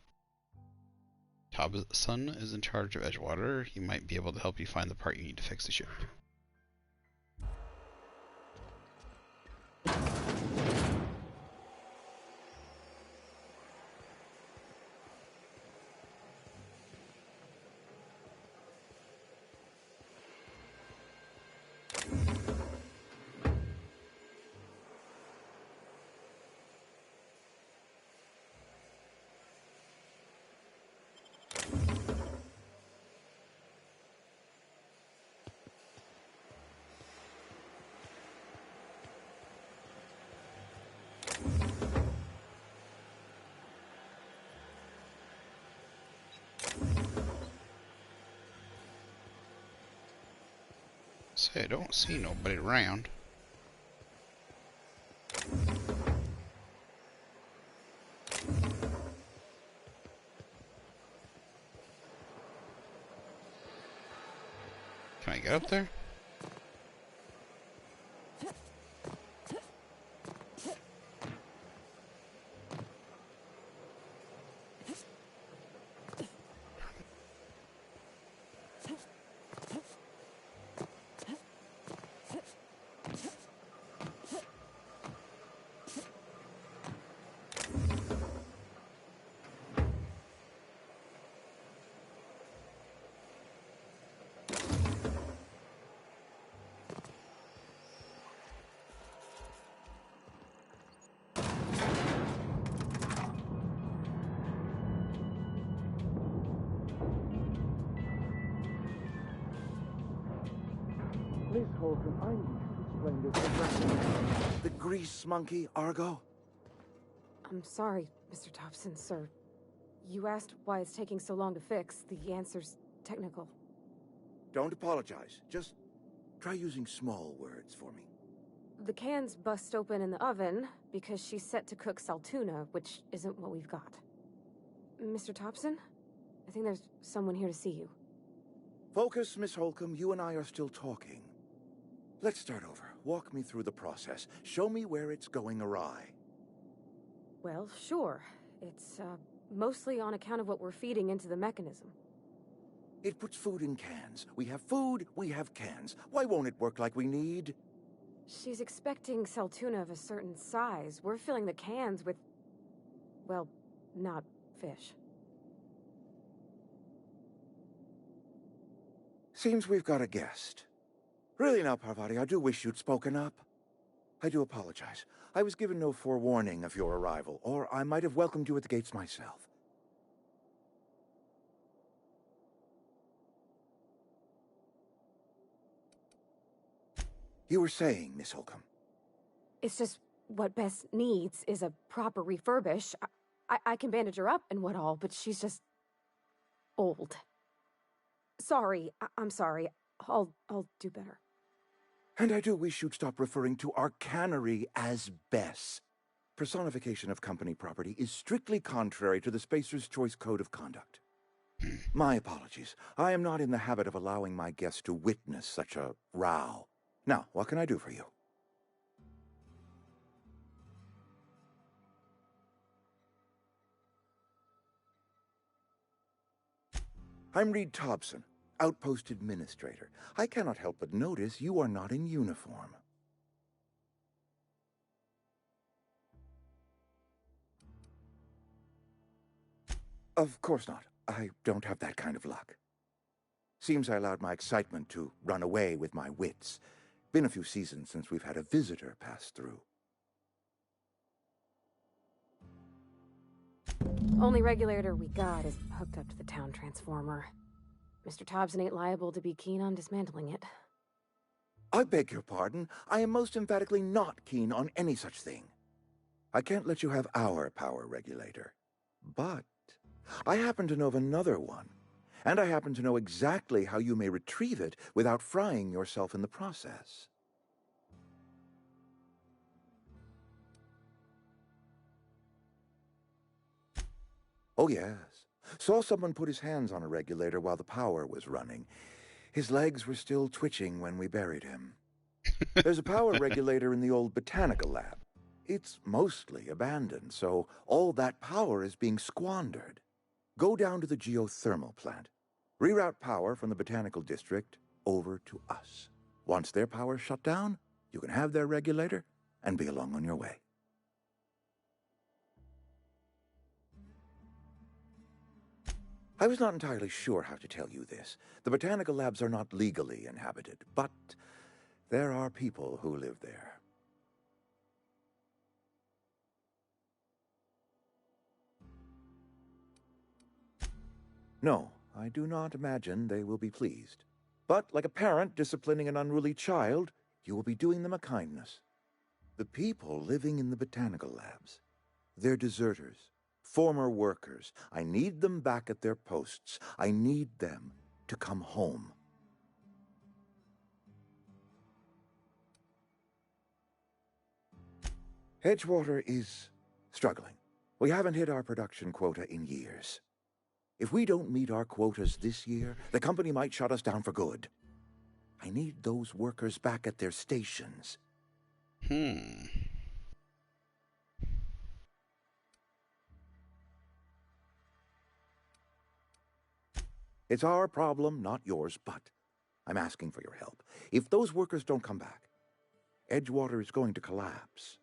is in charge of Edgewater. He might be able to help you find the part you need to fix the ship. Say, I don't see nobody around. Can I get up there? Miss Hawthorne, I need you to explain this exactly. The grease monkey, Argo? I'm sorry, Mr. Thompson, sir. You asked why it's taking so long to fix. The answer's technical. Don't apologize. Just try using small words for me. The can's bust open in the oven because she's set to cook saltuna, which isn't what we've got. Mr. Thompson? I think there's someone here to see you. Focus, Miss Holcomb. You and I are still talking. Let's start over. Walk me through the process. Show me where it's going awry. Well, sure. It's, mostly on account of what we're feeding into the mechanism. It puts food in cans. We have food, we have cans. Why won't it work like we need? She's expecting saltuna of a certain size. We're filling the cans with, well, not fish. Seems we've got a guest. Really now, Parvati, I do wish you'd spoken up. I do apologize. I was given no forewarning of your arrival, or I might have welcomed you at the gates myself. You were saying, Miss Holcomb. It's just what Bess needs is a proper refurbish. I can bandage her up and what all, but she's just old. Sorry, I'm sorry. I'll do better. And I do wish you'd stop referring to our cannery as Bess. Personification of company property is strictly contrary to the Spacer's Choice Code of Conduct. My apologies. I am not in the habit of allowing my guests to witness such a row. Now, what can I do for you? I'm Reed Thompson, Outpost Administrator. I cannot help but notice you are not in uniform. Of course not. I don't have that kind of luck. Seems I allowed my excitement to run away with my wits. Been a few seasons since we've had a visitor pass through. Only regulator we got is hooked up to the town transformer. Mr. Thompson ain't liable to be keen on dismantling it. I beg your pardon. I am most emphatically not keen on any such thing. I can't let you have our power regulator. But I happen to know of another one. And I happen to know exactly how you may retrieve it without frying yourself in the process. Oh, yes. Saw someone put his hands on a regulator while the power was running. His legs were still twitching when we buried him. There's a power regulator in the old botanical lab. It's mostly abandoned, so all that power is being squandered. Go down to the geothermal plant. Reroute power from the Botanical District over to us. Once their power's shut down, you can have their regulator and be along on your way. I was not entirely sure how to tell you this. The botanical labs are not legally inhabited, but there are people who live there. No, I do not imagine they will be pleased. But like a parent disciplining an unruly child, you will be doing them a kindness. The people living in the botanical labs, they're deserters, former workers. I need them back at their posts. I need them to come home. Edgewater is struggling. We haven't hit our production quota in years. If we don't meet our quotas this year, the company might shut us down for good. I need those workers back at their stations. It's our problem, not yours, but I'm asking for your help. If those workers don't come back, Edgewater is going to collapse.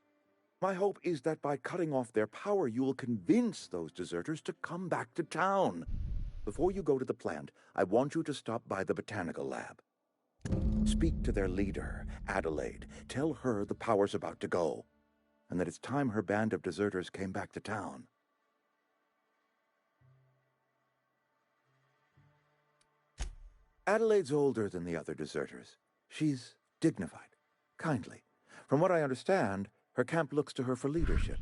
My hope is that by cutting off their power, you will convince those deserters to come back to town. Before you go to the plant, I want you to stop by the botanical lab. Speak to their leader, Adelaide. Tell her the power's about to go, and that it's time her band of deserters came back to town. Adelaide's older than the other deserters. She's dignified, kindly. From what I understand, her camp looks to her for leadership.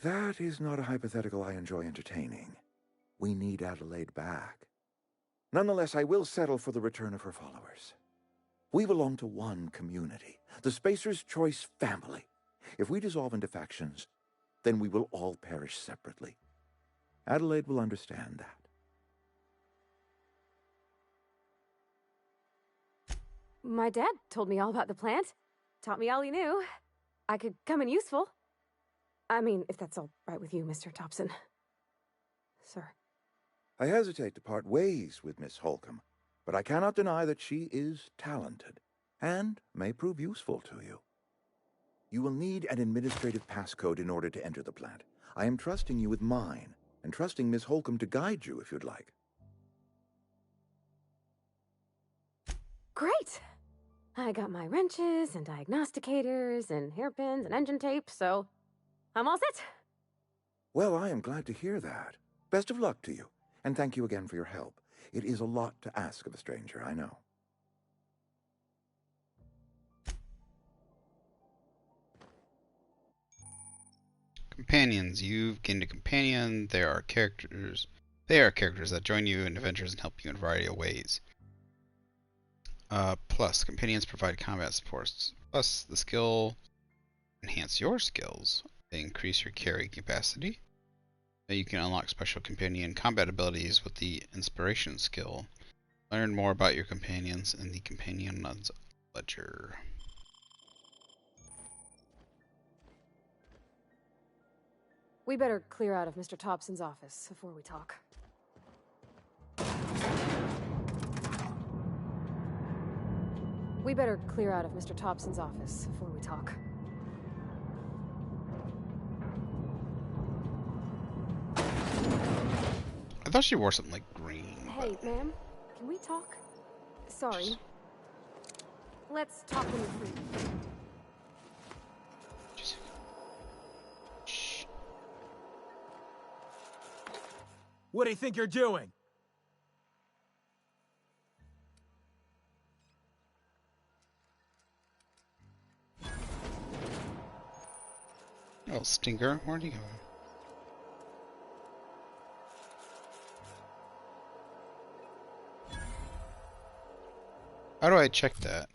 That is not a hypothetical I enjoy entertaining. We need Adelaide back. Nonetheless, I will settle for the return of her followers. We belong to one community, the Spacer's Choice family. If we dissolve into factions, then we will all perish separately. Adelaide will understand that. My dad told me all about the plant. Taught me all he knew. I could come in useful. I mean, if that's all right with you, Mr. Thompson. Sir. I hesitate to part ways with Miss Holcomb, but I cannot deny that she is talented and may prove useful to you. You will need an administrative passcode in order to enter the plant. I am trusting you with mine, and trusting Miss Holcomb to guide you if you'd like. Great! I got my wrenches and diagnosticators and hairpins and engine tape, so I'm all set. Well, I am glad to hear that. Best of luck to you, and thank you again for your help. It is a lot to ask of a stranger, I know. Companions. You've gained a companion. They are characters that join you in adventures and help you in a variety of ways. Plus, companions provide combat supports. Plus, the skill enhance your skills. They increase your carry capacity. You can unlock special companion combat abilities with the inspiration skill. Learn more about your companions in the Companion's Ledger. We better clear out of Mr. Thompson's office before we talk. We better clear out of Mr. Thompson's office before we talk. I thought she wore something like green. Hey, ma'am, can we talk? Sorry. Let's talk when you're free. What do you think you're doing? Oh, stinker, where'd he go? How do I check that?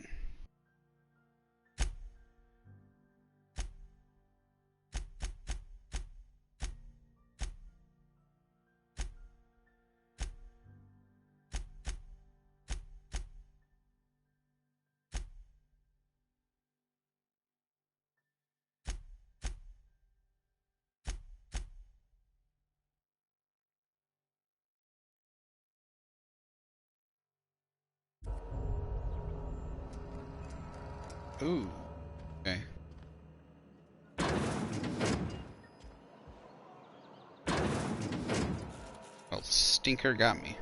Ooh. Okay. Well, stinker got me.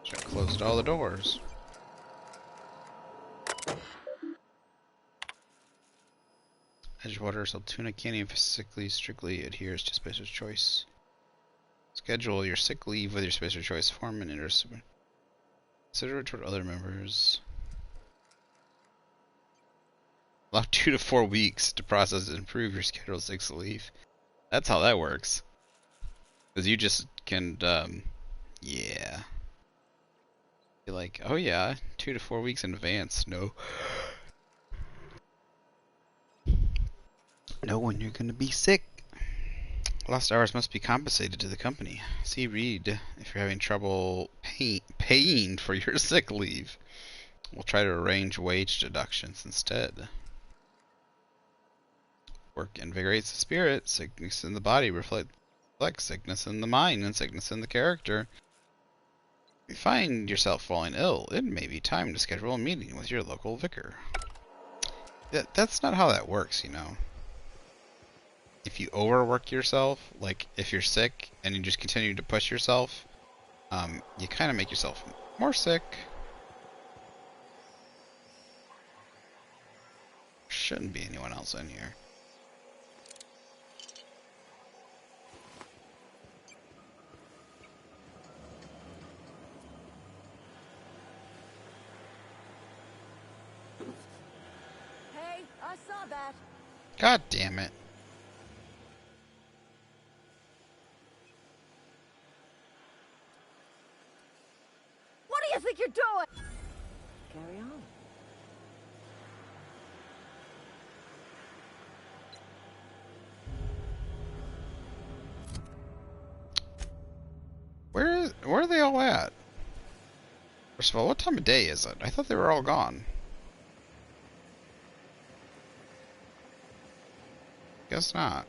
Should have closed all the doors. Edgewater, Saltuna Canyon physically strictly adheres to Spacer's choice. Schedule your sick leave with your Spacer choice form and consider it toward other members. Allow 2 to 4 weeks to process and approve your scheduled sick leave. That's how that works. Because you just can, yeah. Be like, oh yeah, 2 to 4 weeks in advance. No. Know when you're gonna be sick. Lost hours must be compensated to the company. See read if you're having trouble paying for your sick leave. We'll try to arrange wage deductions instead. Work invigorates the spirit. Sickness in the body reflects sickness in the mind and sickness in the character. If you find yourself falling ill, it may be time to schedule a meeting with your local vicar. That's not how that works, you know. If you overwork yourself, like if you're sick and you just continue to push yourself, you kind of make yourself more sick. Shouldn't be anyone else in here. Hey, I saw that. God damn it. What do you think you're doing? Carry on. Where are they all at? First of all, what time of day is it? I thought they were all gone. Guess not.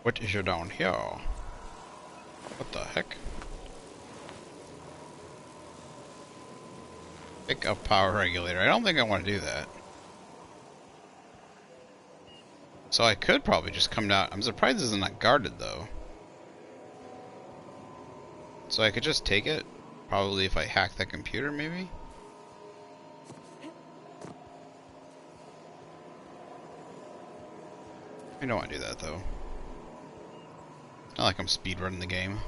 What is you down here? What the heck? Pick up power regulator. I don't think I want to do that. So I could probably just come down. I'm surprised this is not guarded though. So I could just take it. Probably if I hack that computer maybe. I don't want to do that though. Not like I'm speedrunning the game.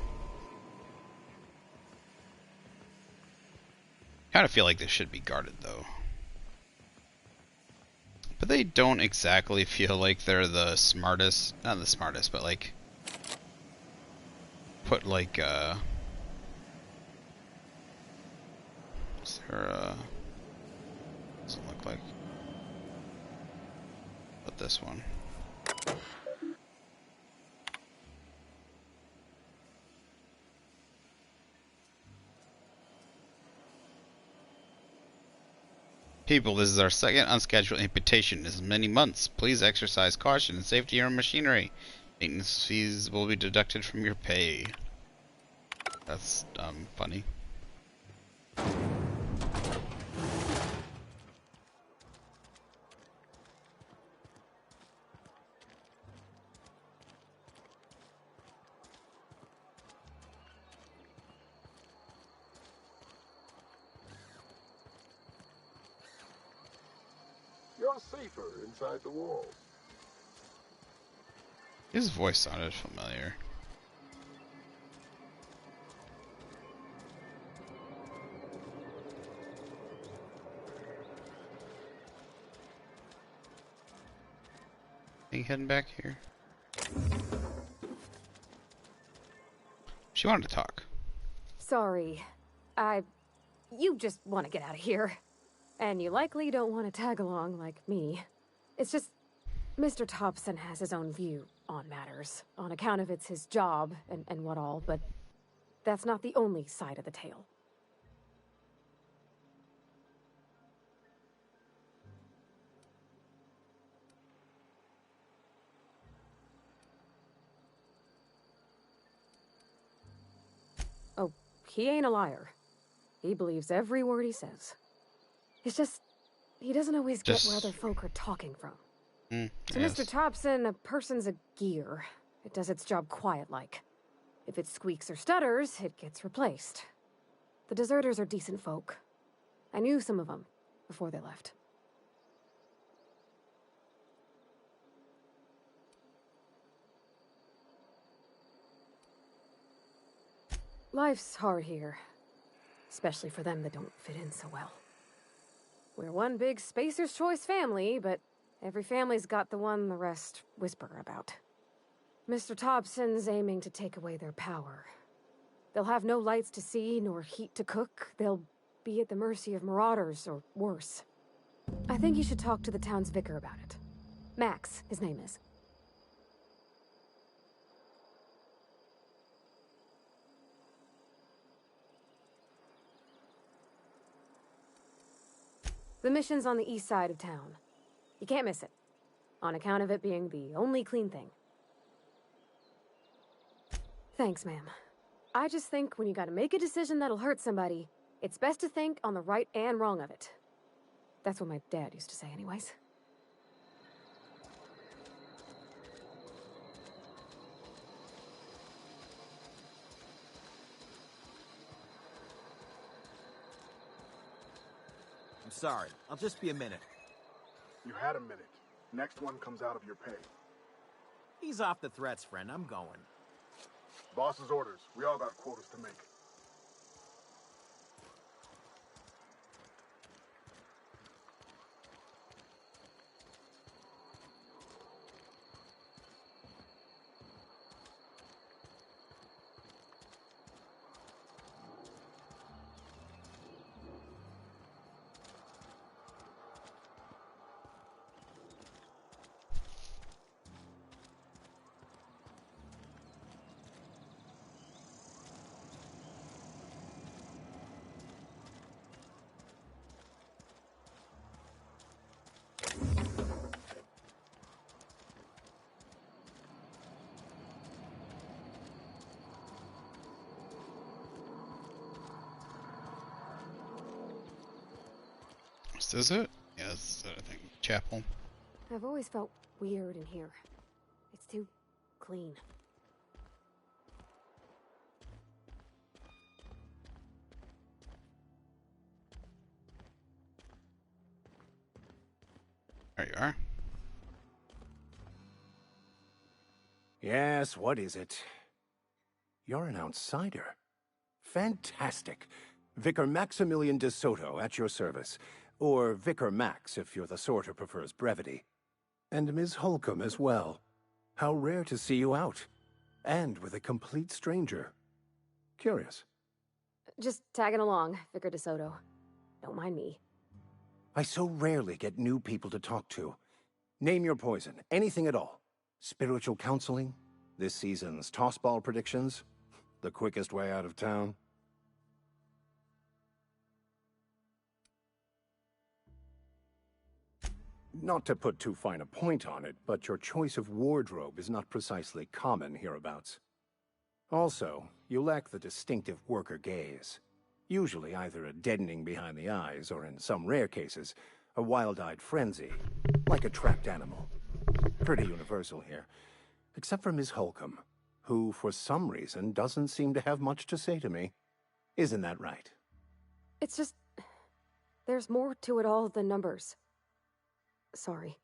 Kind of feel like this should be guarded though. But they don't exactly feel like they're the smartest, not the smartest, but like put like what's there doesn't look like but this one. People, this is our second unscheduled amputation in as many months. Please exercise caution and safety in your machinery. Maintenance fees will be deducted from your pay. That's funny. You're safer inside the walls. His voice sounded familiar. Think heading back here. She wanted to talk. Sorry. You just want to get out of here. And you likely don't want to tag along like me. It's just, Mr. Thompson has his own view on matters, on account of it's his job and what all, but that's not the only side of the tale. Oh, he ain't a liar. He believes every word he says. It's just, he doesn't always get where other folk are talking from. To yes. Mr. Thompson, a person's a gear. It does its job quiet-like. If it squeaks or stutters, it gets replaced. The deserters are decent folk. I knew some of them before they left. Life's hard here. Especially for them that don't fit in so well. We're one big Spacer's Choice family, but every family's got the one the rest whisper about. Mr. Thompson's aiming to take away their power. They'll have no lights to see, nor heat to cook. They'll be at the mercy of marauders, or worse. I think you should talk to the town's vicar about it. Max, his name is. The mission's on the east side of town. You can't miss it, on account of it being the only clean thing. Thanks, ma'am. I just think when you gotta make a decision that'll hurt somebody, it's best to think on the right and wrong of it. That's what my dad used to say anyways. I'm sorry. I'll just be a minute. You had a minute. Next one comes out of your pay. Ease off the threats, friend. I'm going. Boss's orders. We all got quotas to make. This is it? Yeah, this is it, I think. Chapel. I've always felt weird in here. It's too clean. There you are. Yes, what is it? You're an outsider. Fantastic. Vicar Maximilian de Soto at your service. Or Vicar Max, if you're the sort who prefers brevity. And Ms. Holcomb as well. How rare to see you out. And with a complete stranger. Curious. Just tagging along, Vicar de Soto. Don't mind me. I so rarely get new people to talk to. Name your poison, anything at all. Spiritual counseling? This season's tossball predictions? The quickest way out of town? Not to put too fine a point on it, but your choice of wardrobe is not precisely common hereabouts. Also, you lack the distinctive worker gaze. Usually either a deadening behind the eyes, or in some rare cases, a wild-eyed frenzy, like a trapped animal. Pretty universal here. Except for Miss Holcomb, who, for some reason, doesn't seem to have much to say to me. Isn't that right? It's just... there's more to it all than numbers. Sorry.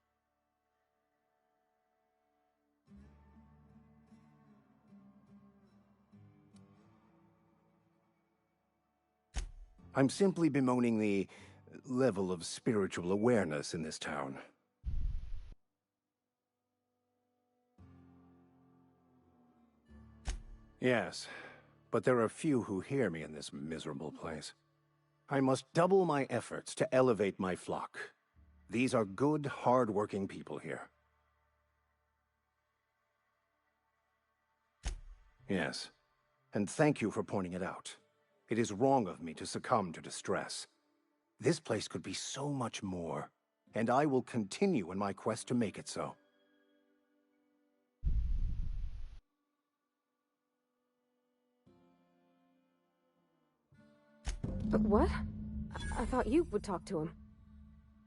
I'm simply bemoaning the level of spiritual awareness in this town. Yes, but there are few who hear me in this miserable place. I must double my efforts to elevate my flock. These are good, hard-working people here. Yes, and thank you for pointing it out. It is wrong of me to succumb to distress. This place could be so much more, and I will continue in my quest to make it so. But what? I thought you would talk to him.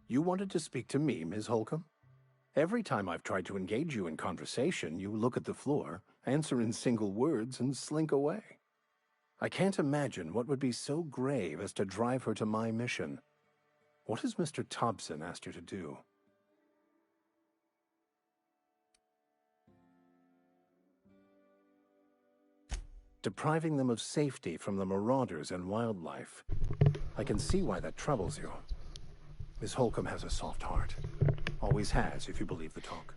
You wanted to speak to me, Ms. Holcomb? Every time I've tried to engage you in conversation, you look at the floor, answer in single words, and slink away. I can't imagine what would be so grave as to drive her to my mission. What has Mr. Thompson asked you to do? Depriving them of safety from the marauders and wildlife. I can see why that troubles you. Miss Holcomb has a soft heart. Always has, if you believe the talk.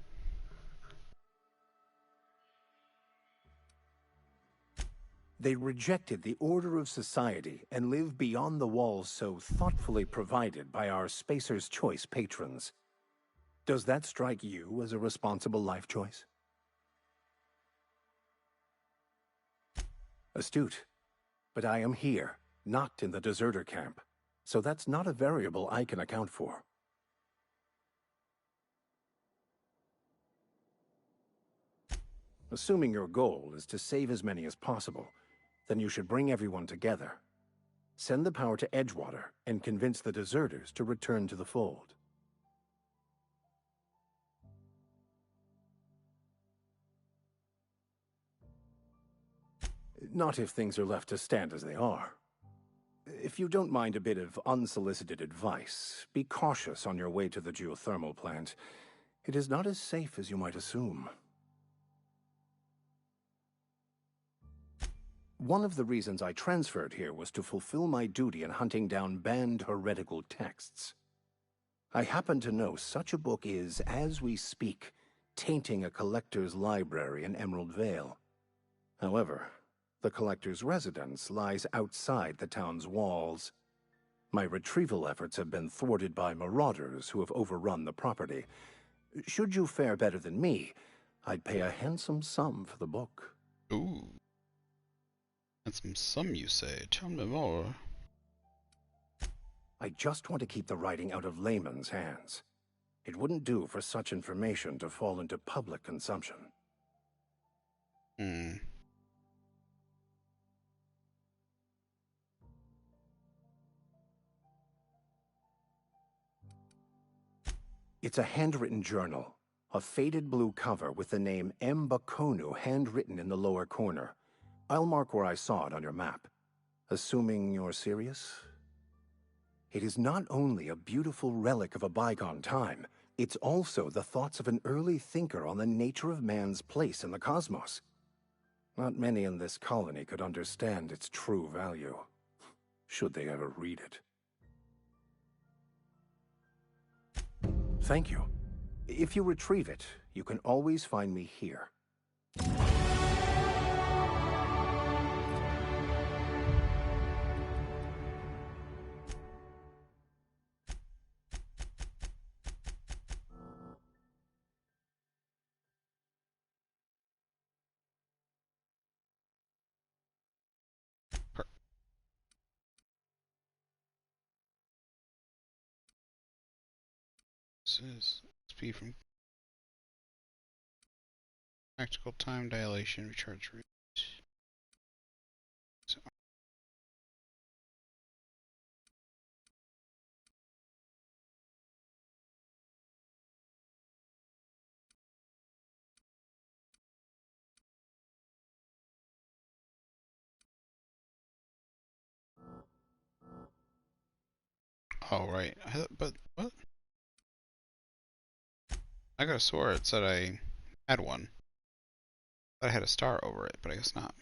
They rejected the order of society and live beyond the walls so thoughtfully provided by our Spacer's Choice patrons. Does that strike you as a responsible life choice? Astute. But I am here, not in the deserter camp, so that's not a variable I can account for. Assuming your goal is to save as many as possible, then you should bring everyone together. Send the power to Edgewater and convince the deserters to return to the fold. Not if things are left to stand as they are. If you don't mind a bit of unsolicited advice, be cautious on your way to the geothermal plant. It is not as safe as you might assume. One of the reasons I transferred here was to fulfill my duty in hunting down banned heretical texts. I happen to know such a book is, as we speak, tainting a collector's library in Emerald Vale. However, the collector's residence lies outside the town's walls. My retrieval efforts have been thwarted by marauders who have overrun the property. Should you fare better than me, I'd pay a handsome sum for the book. Ooh. Handsome sum, you say? Tell me more. I just want to keep the writing out of layman's hands. It wouldn't do for such information to fall into public consumption. It's a handwritten journal. A faded blue cover with the name M. Bakonu handwritten in the lower corner. I'll mark where I saw it on your map. Assuming you're serious? It is not only a beautiful relic of a bygone time, it's also the thoughts of an early thinker on the nature of man's place in the cosmos. Not many in this colony could understand its true value, should they ever read it. Thank you. If you retrieve it, you can always find me here. This is speed from practical time dilation recharge rate. So. Oh right, but what? I got a sword. It said I had one. I had a star over it, but I guess not.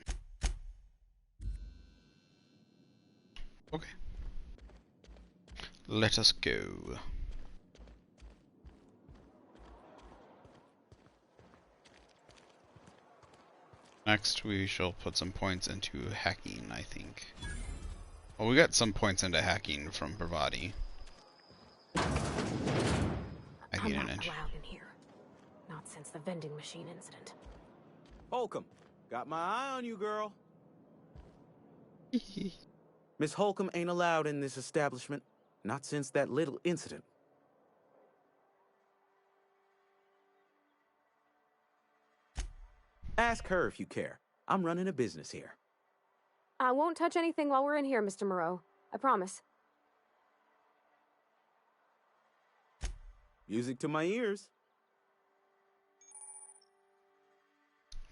Okay. Let us go. Next, we shall put some points into hacking, I think. Well, we got some points into hacking from Bravati. I'm not allowed in here. Not since the vending machine incident. Holcomb, got my eye on you, girl. Miss Holcomb ain't allowed in this establishment. Not since that little incident. Ask her if you care. I'm running a business here. I won't touch anything while we're in here, Mr. Moreau. I promise. Music to my ears.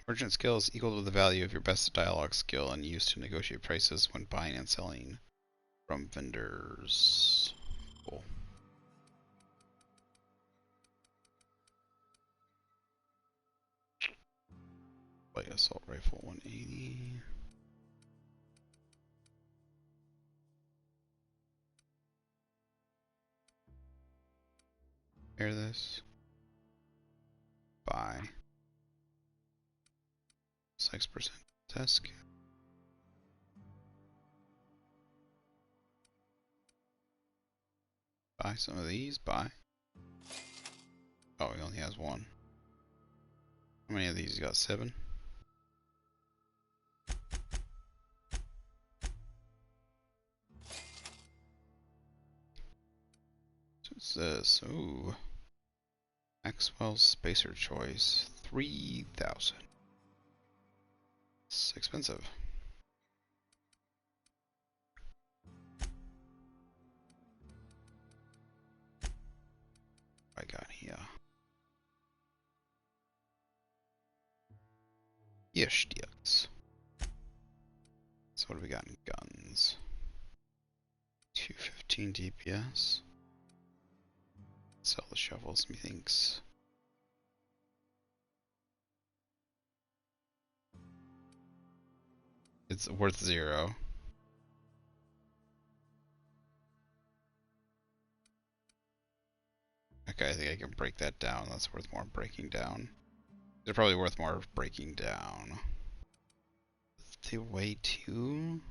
Merchant skill is equal to the value of your best dialogue skill and used to negotiate prices when buying and selling from vendors. Cool. Light assault rifle 180. Hear this? Buy. 6% desk. Buy some of these. Buy. Oh, he only has one. How many of these? He got 7. What's this? Ooh. Maxwell's Spacer Choice. 3,000. It's expensive. I got here. Yes, deals. So what do we got in guns? 215 DPS. Sell the shovels, methinks. It's worth 0. Okay, I think I can break that down. That's worth more breaking down. They're probably worth more breaking down. They weigh 2?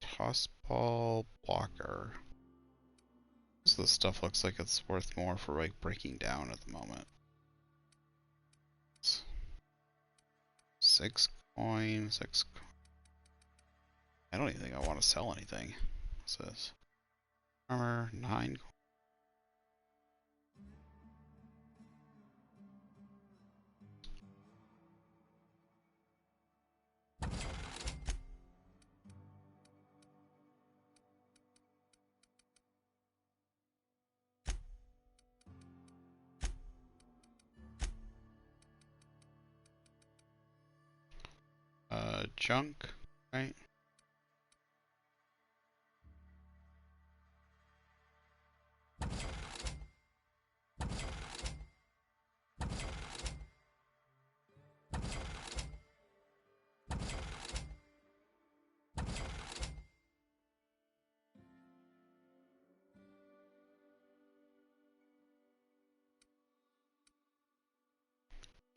Toss ball blocker. So this stuff looks like it's worth more for like breaking down at the moment. 6 coin, 6 coin. I don't even think I want to sell anything. What's this? Armor, 9 coin. junk, right?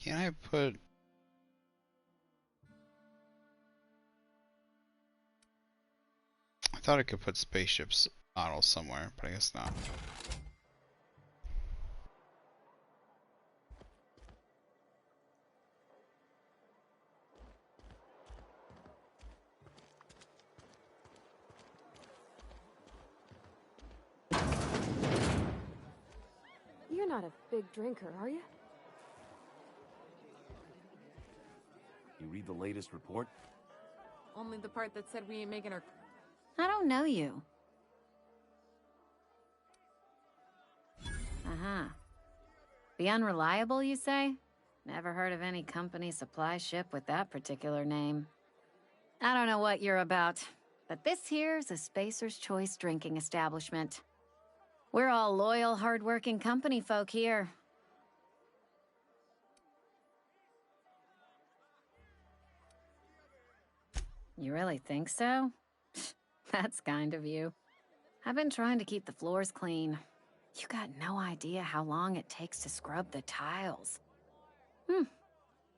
Can I put... I thought I could put spaceships models somewhere, but I guess not. You're not a big drinker, are you? You read the latest report? Only the part that said we ain't making her... I don't know you. Uh-huh. Be unreliable, you say? Never heard of any company supply ship with that particular name. I don't know what you're about, but this here's a Spacer's Choice drinking establishment. We're all loyal, hard-working company folk here. You really think so? That's kind of you. I've been trying to keep the floors clean. You got no idea how long it takes to scrub the tiles.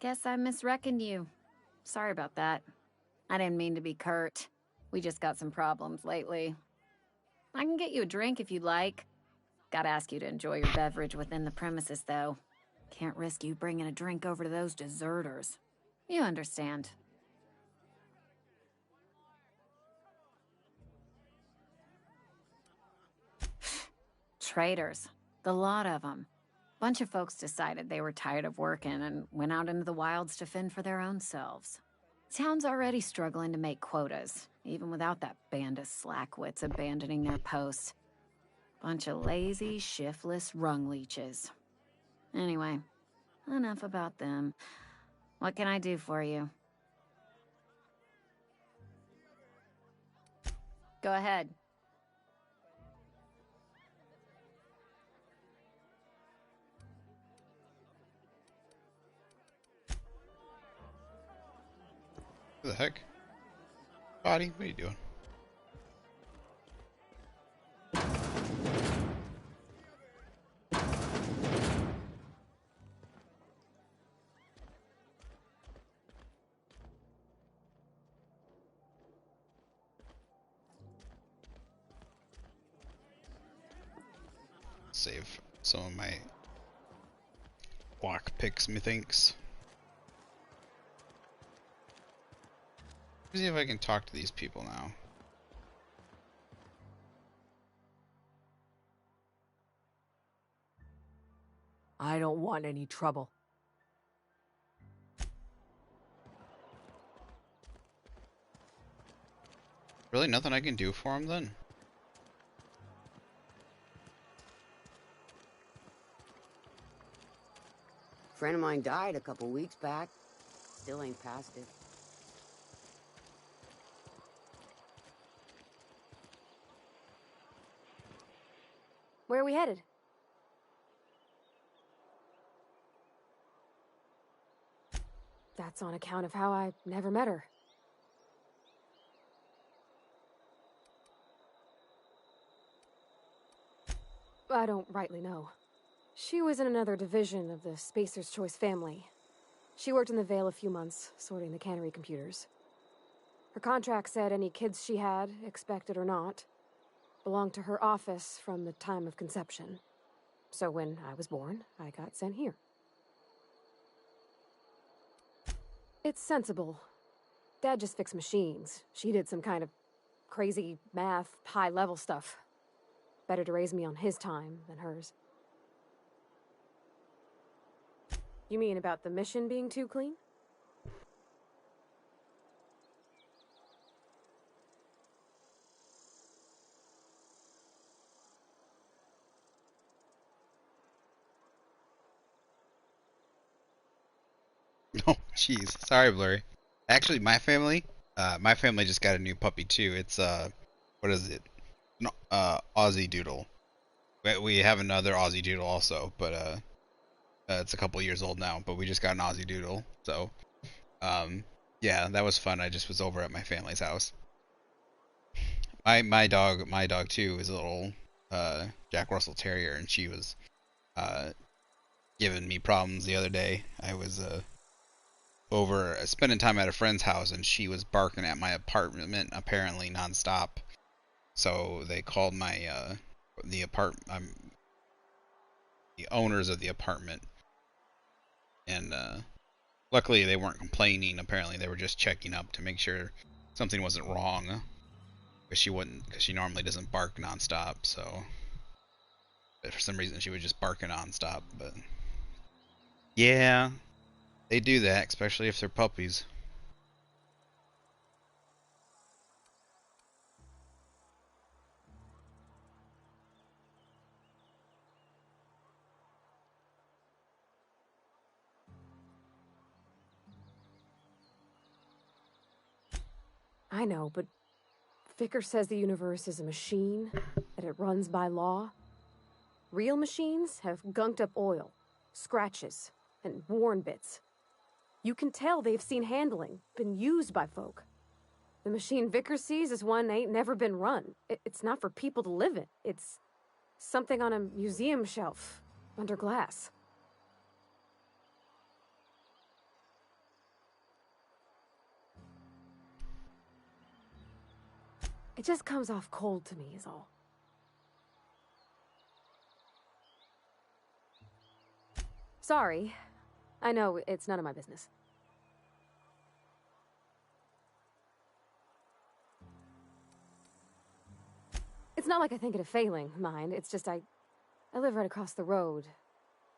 Guess I misreckoned you. Sorry about that. I didn't mean to be curt. We just got some problems lately. I can get you a drink if you'd like. Gotta ask you to enjoy your beverage within the premises, though. Can't risk you bringing a drink over to those deserters. You understand. Traitors. The lot of them. Bunch of folks decided they were tired of working and went out into the wilds to fend for their own selves. Town's already struggling to make quotas, even without that band of slackwits abandoning their posts. Bunch of lazy, shiftless rung leeches. Anyway, enough about them. What can I do for you? Go ahead. What the heck? Body, what are you doing? Save some of my lock picks, methinks. Let's see if I can talk to these people now. I don't want any trouble. Really nothing I can do for him then? Friend of mine died a couple weeks back. Still ain't past it. Where are we headed? That's on account of how I never met her. I don't rightly know. She was in another division of the Spacer's Choice family. She worked in the Vale a few months, sorting the cannery computers. Her contract said any kids she had, expected or not, belonged to her office from the time of conception. So when I was born, I got sent here. It's sensible. Dad just fixed machines. She did some kind of crazy math, high-level stuff. Better to raise me on his time than hers. You mean about the mission being too clean? Oh, jeez. Sorry, Blurry. Actually, my family just got a new puppy too. It's what is it? No, Aussie Doodle. We have another Aussie Doodle also, but it's a couple years old now. But we just got an Aussie Doodle, so yeah, that was fun. I just was over at my family's house. My dog too is a little Jack Russell Terrier, and she was giving me problems the other day. I was over spending time at a friend's house, and she was barking at my apartment apparently nonstop. So they called my the owners of the apartment, and luckily they weren't complaining. Apparently they were just checking up to make sure something wasn't wrong, because she normally doesn't bark nonstop. So but for some reason she was just barking nonstop. But yeah, they do that, especially if they're puppies. I know, but Vicker says the universe is a machine, that it runs by law. Real machines have gunked up oil, scratches, and worn bits. You can tell they've seen handling, been used by folk. The machine Vicker sees is one ain't never been run. It's not for people to live in. It's something on a museum shelf, under glass. It just comes off cold to me, is all. Sorry. I know, it's none of my business. It's not like I think it a failing, mind. It's just I live right across the road.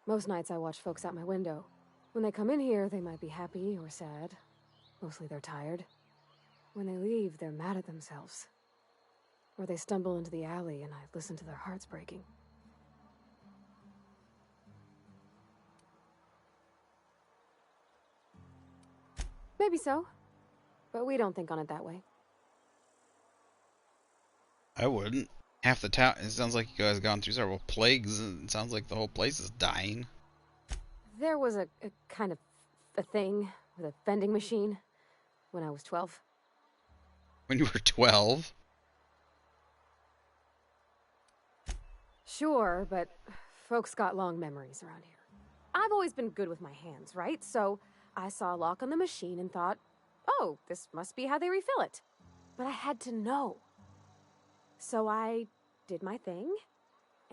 Most nights I watch folks out my window. When they come in here, they might be happy or sad. Mostly they're tired. When they leave, they're mad at themselves. Or they stumble into the alley and I listen to their hearts breaking. Maybe so. But we don't think on it that way. I wouldn't. Half the town, it sounds like you guys have gone through several plagues, and it sounds like the whole place is dying. There was a kind of a thing with a vending machine when I was 12. When you were 12? Sure, but folks got long memories around here. I've always been good with my hands, right? So I saw a lock on the machine and thought, oh, this must be how they refill it. But I had to know. So I did my thing,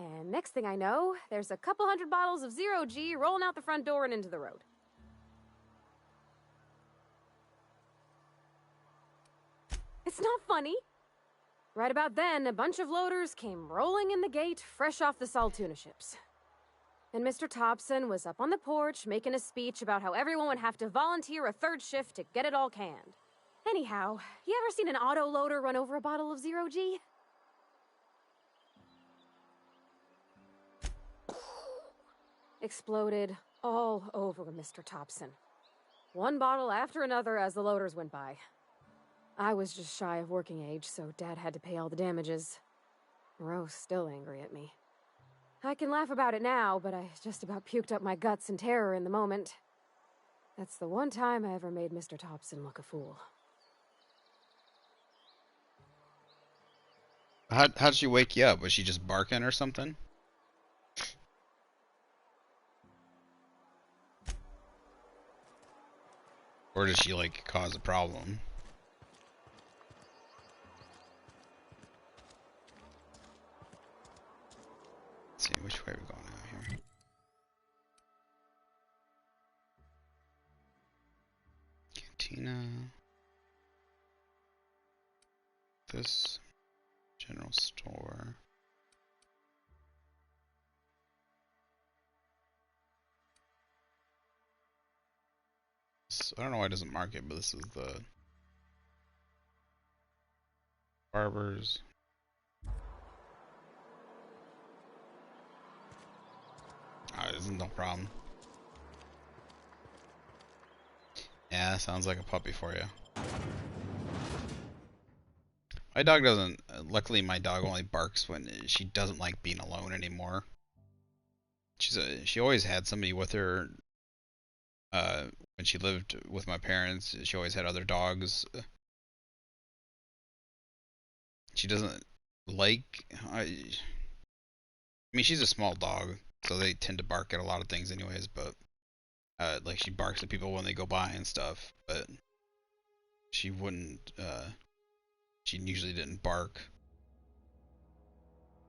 and next thing I know, there's a couple hundred bottles of 0G rolling out the front door and into the road. It's not funny. Right about then, a bunch of loaders came rolling in the gate, fresh off the Saltuna ships. And Mr. Thompson was up on the porch making a speech about how everyone would have to volunteer a third shift to get it all canned. Anyhow, you ever seen an auto loader run over a bottle of 0G? Exploded all over Mr. Thompson. One bottle after another as the loaders went by. I was just shy of working age, so Dad had to pay all the damages. Moreau's still angry at me. I can laugh about it now, but I just about puked up my guts in terror in the moment. That's the one time I ever made Mr. Thompson look a fool. How'd she wake you up? Was she just barking or something? Or did she, like, cause a problem? Let's see, which way are we going out here? Cantina. This. General store. I don't know why it doesn't mark it, but this is the Barbers. This is no problem. Yeah, sounds like a puppy for you. My dog doesn't. Luckily, my dog only barks when she doesn't like being alone anymore. She always had somebody with her. When she lived with my parents, she always had other dogs. She doesn't like. I mean, she's a small dog, so they tend to bark at a lot of things, anyways. But like she barks at people when they go by and stuff. But she wouldn't. She usually didn't bark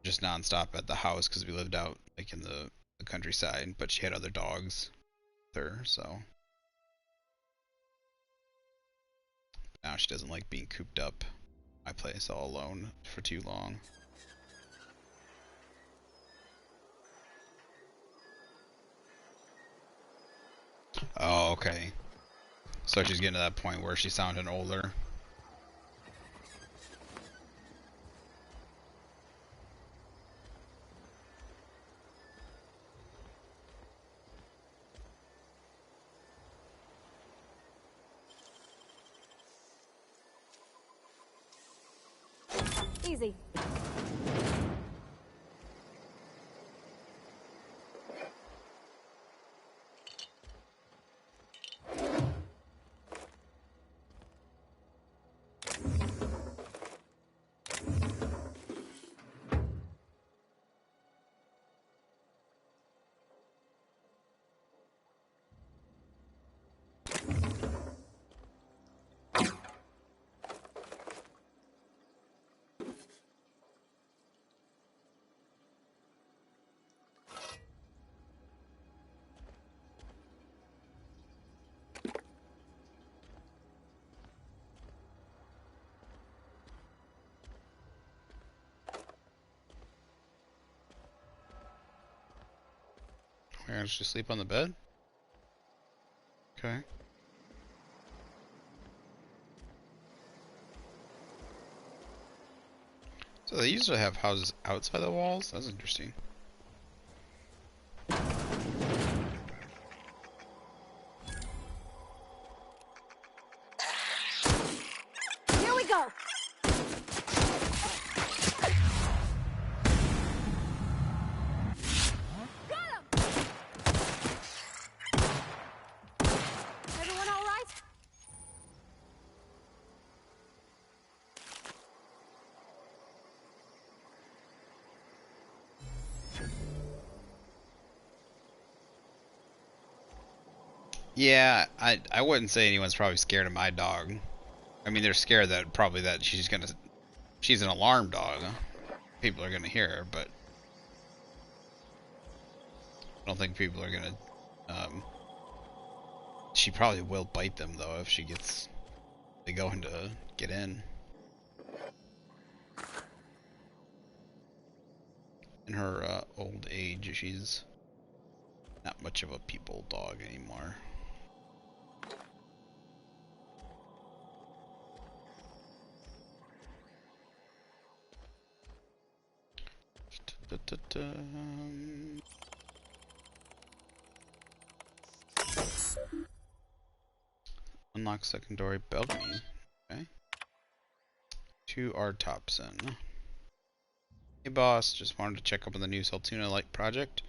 just nonstop at the house because we lived out like in the countryside. But she had other dogs with her, so now she doesn't like being cooped up in my place all alone for too long. Oh, okay. So she's getting to that point where she's sounding older. Easy. Did she sleep on the bed? Okay. So they used to have houses outside the walls? That's interesting. Here we go. Everyone all right? Yeah, I wouldn't say anyone's probably scared of my dog. I mean, they're scared that probably that she's an alarm dog. People are gonna hear her, but I don't think people are gonna. She probably will bite them though if they go into get in. In her old age, she's not much of a people dog anymore. Unlock secondary balcony. Okay. To our Thompson. Hey boss, just wanted to check up on the new Saltuna Light project.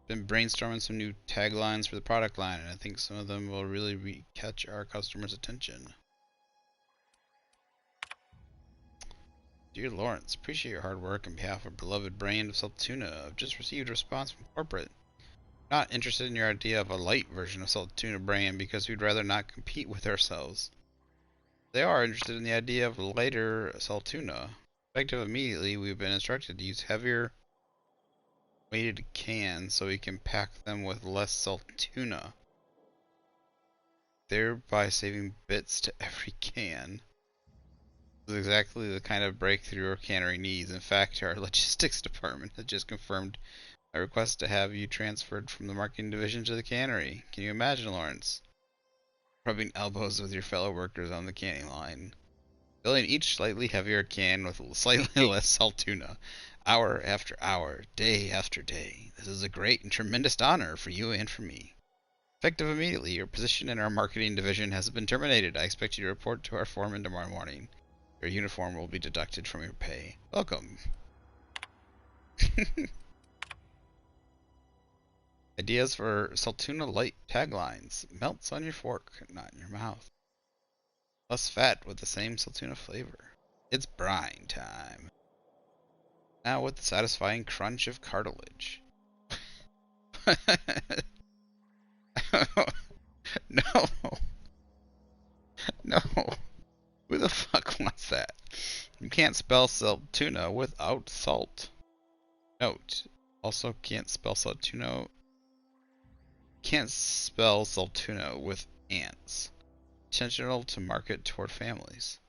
Been brainstorming some new taglines for the product line, and I think some of them will really catch our customers' attention. Dear Lawrence, appreciate your hard work on behalf of beloved brand of Saltuna. I've just received a response from corporate. Not interested in your idea of a light version of Saltuna brand because we'd rather not compete with ourselves. They are interested in the idea of a lighter Saltuna. Effective immediately, we've been instructed to use heavier weighted cans so we can pack them with less Saltuna, thereby saving bits to every can. This is exactly the kind of breakthrough our cannery needs. In fact, our logistics department has just confirmed my request to have you transferred from the marketing division to the cannery. Can you imagine, Lawrence? Rubbing elbows with your fellow workers on the canning line. Filling each slightly heavier can with slightly less Saltuna, hour after hour, day after day. This is a great and tremendous honor for you and for me. Effective immediately. Your position in our marketing division has been terminated. I expect you to report to our foreman tomorrow morning. Your uniform will be deducted from your pay. Welcome. Ideas for Saltuna Light taglines. Melts on your fork, not in your mouth. Less fat with the same Saltuna flavor. It's brine time. Now with the satisfying crunch of cartilage. No. No. Who the fuck wants that? You can't spell Saltuna without salt. Note. Also can't spell Saltuna. Can't spell Saltuna with ants. Intentional to market toward families.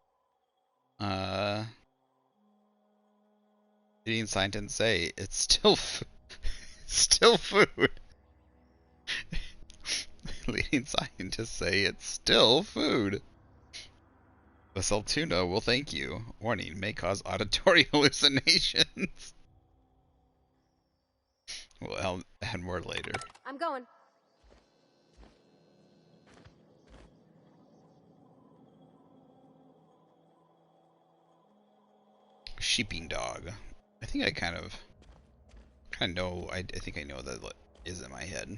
Leading scientists say it's still still food. Leading scientists say it's still food. The Saltuna will thank you. Warning, may cause auditory hallucinations. We'll add more later. I'm going. Sheeping dog. I think I kind of know. I think I know what that is in my head.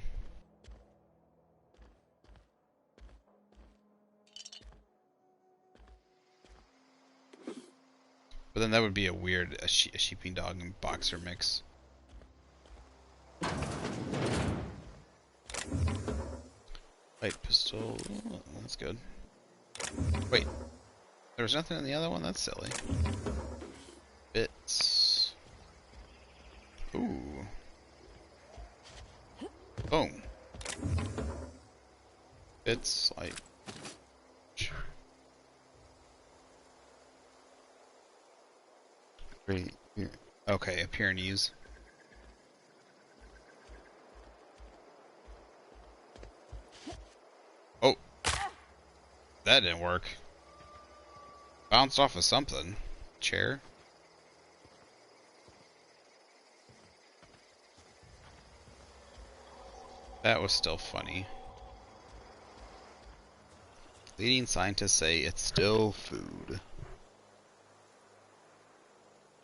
But then that would be a weird a sheeping dog and boxer mix. Light pistol. Oh, that's good. Wait, there was nothing in the other one. That's silly. Bits. Ooh. Boom. Bits like. Great. Okay, a Pyrenees. Oh, that didn't work. Bounced off of something. Chair. That was still funny. Leading scientists say it's still food.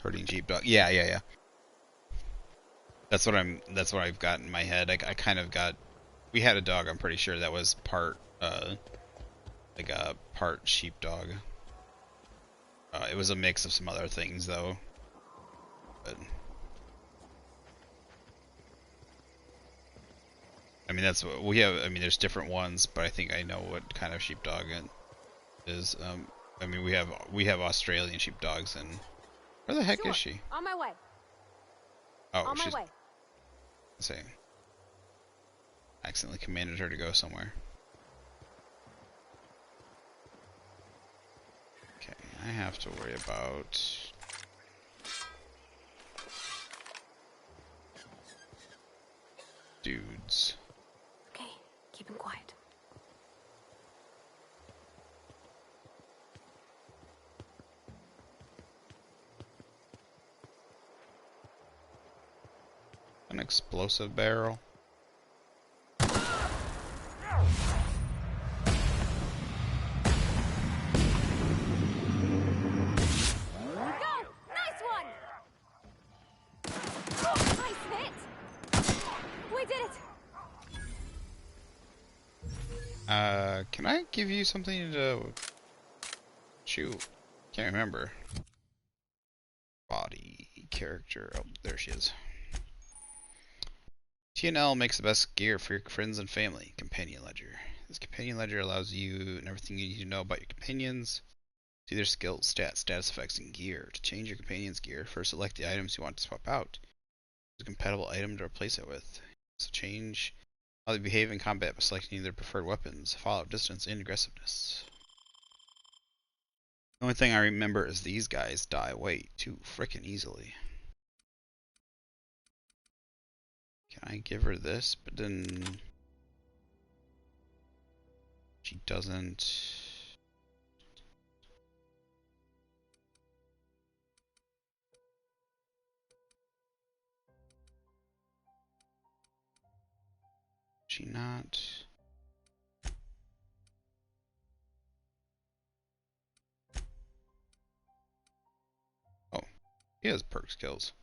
Herding sheepdog. Yeah. That's what I've got in my head. I kind of got. We had a dog. I'm pretty sure that was part like a part sheepdog. It was a mix of some other things though. But I mean that's what we have. I mean there's different ones, but I think I know what kind of sheepdog it is. I mean we have Australian sheepdogs and where the heck is she? On my way. Oh, on my way. Let's see. Accidentally commanded her to go somewhere. Okay, I have to worry about dudes. Okay, keep him quiet. An explosive barrel. Can I give you something to shoot? Can't remember. Body, character. Oh, there she is. TNL makes the best gear for your friends and family. Companion Ledger. This Companion Ledger allows you and everything you need to know about your companions. See their skills, stats, status effects, and gear. To change your companion's gear, first select the items you want to swap out. Choose a compatible item to replace it with. So change how they behave in combat by selecting their preferred weapons, fallout distance, and aggressiveness. The only thing I remember is these guys die way too frickin' easily. Can I give her this? But then she doesn't. She not. He has perk skills.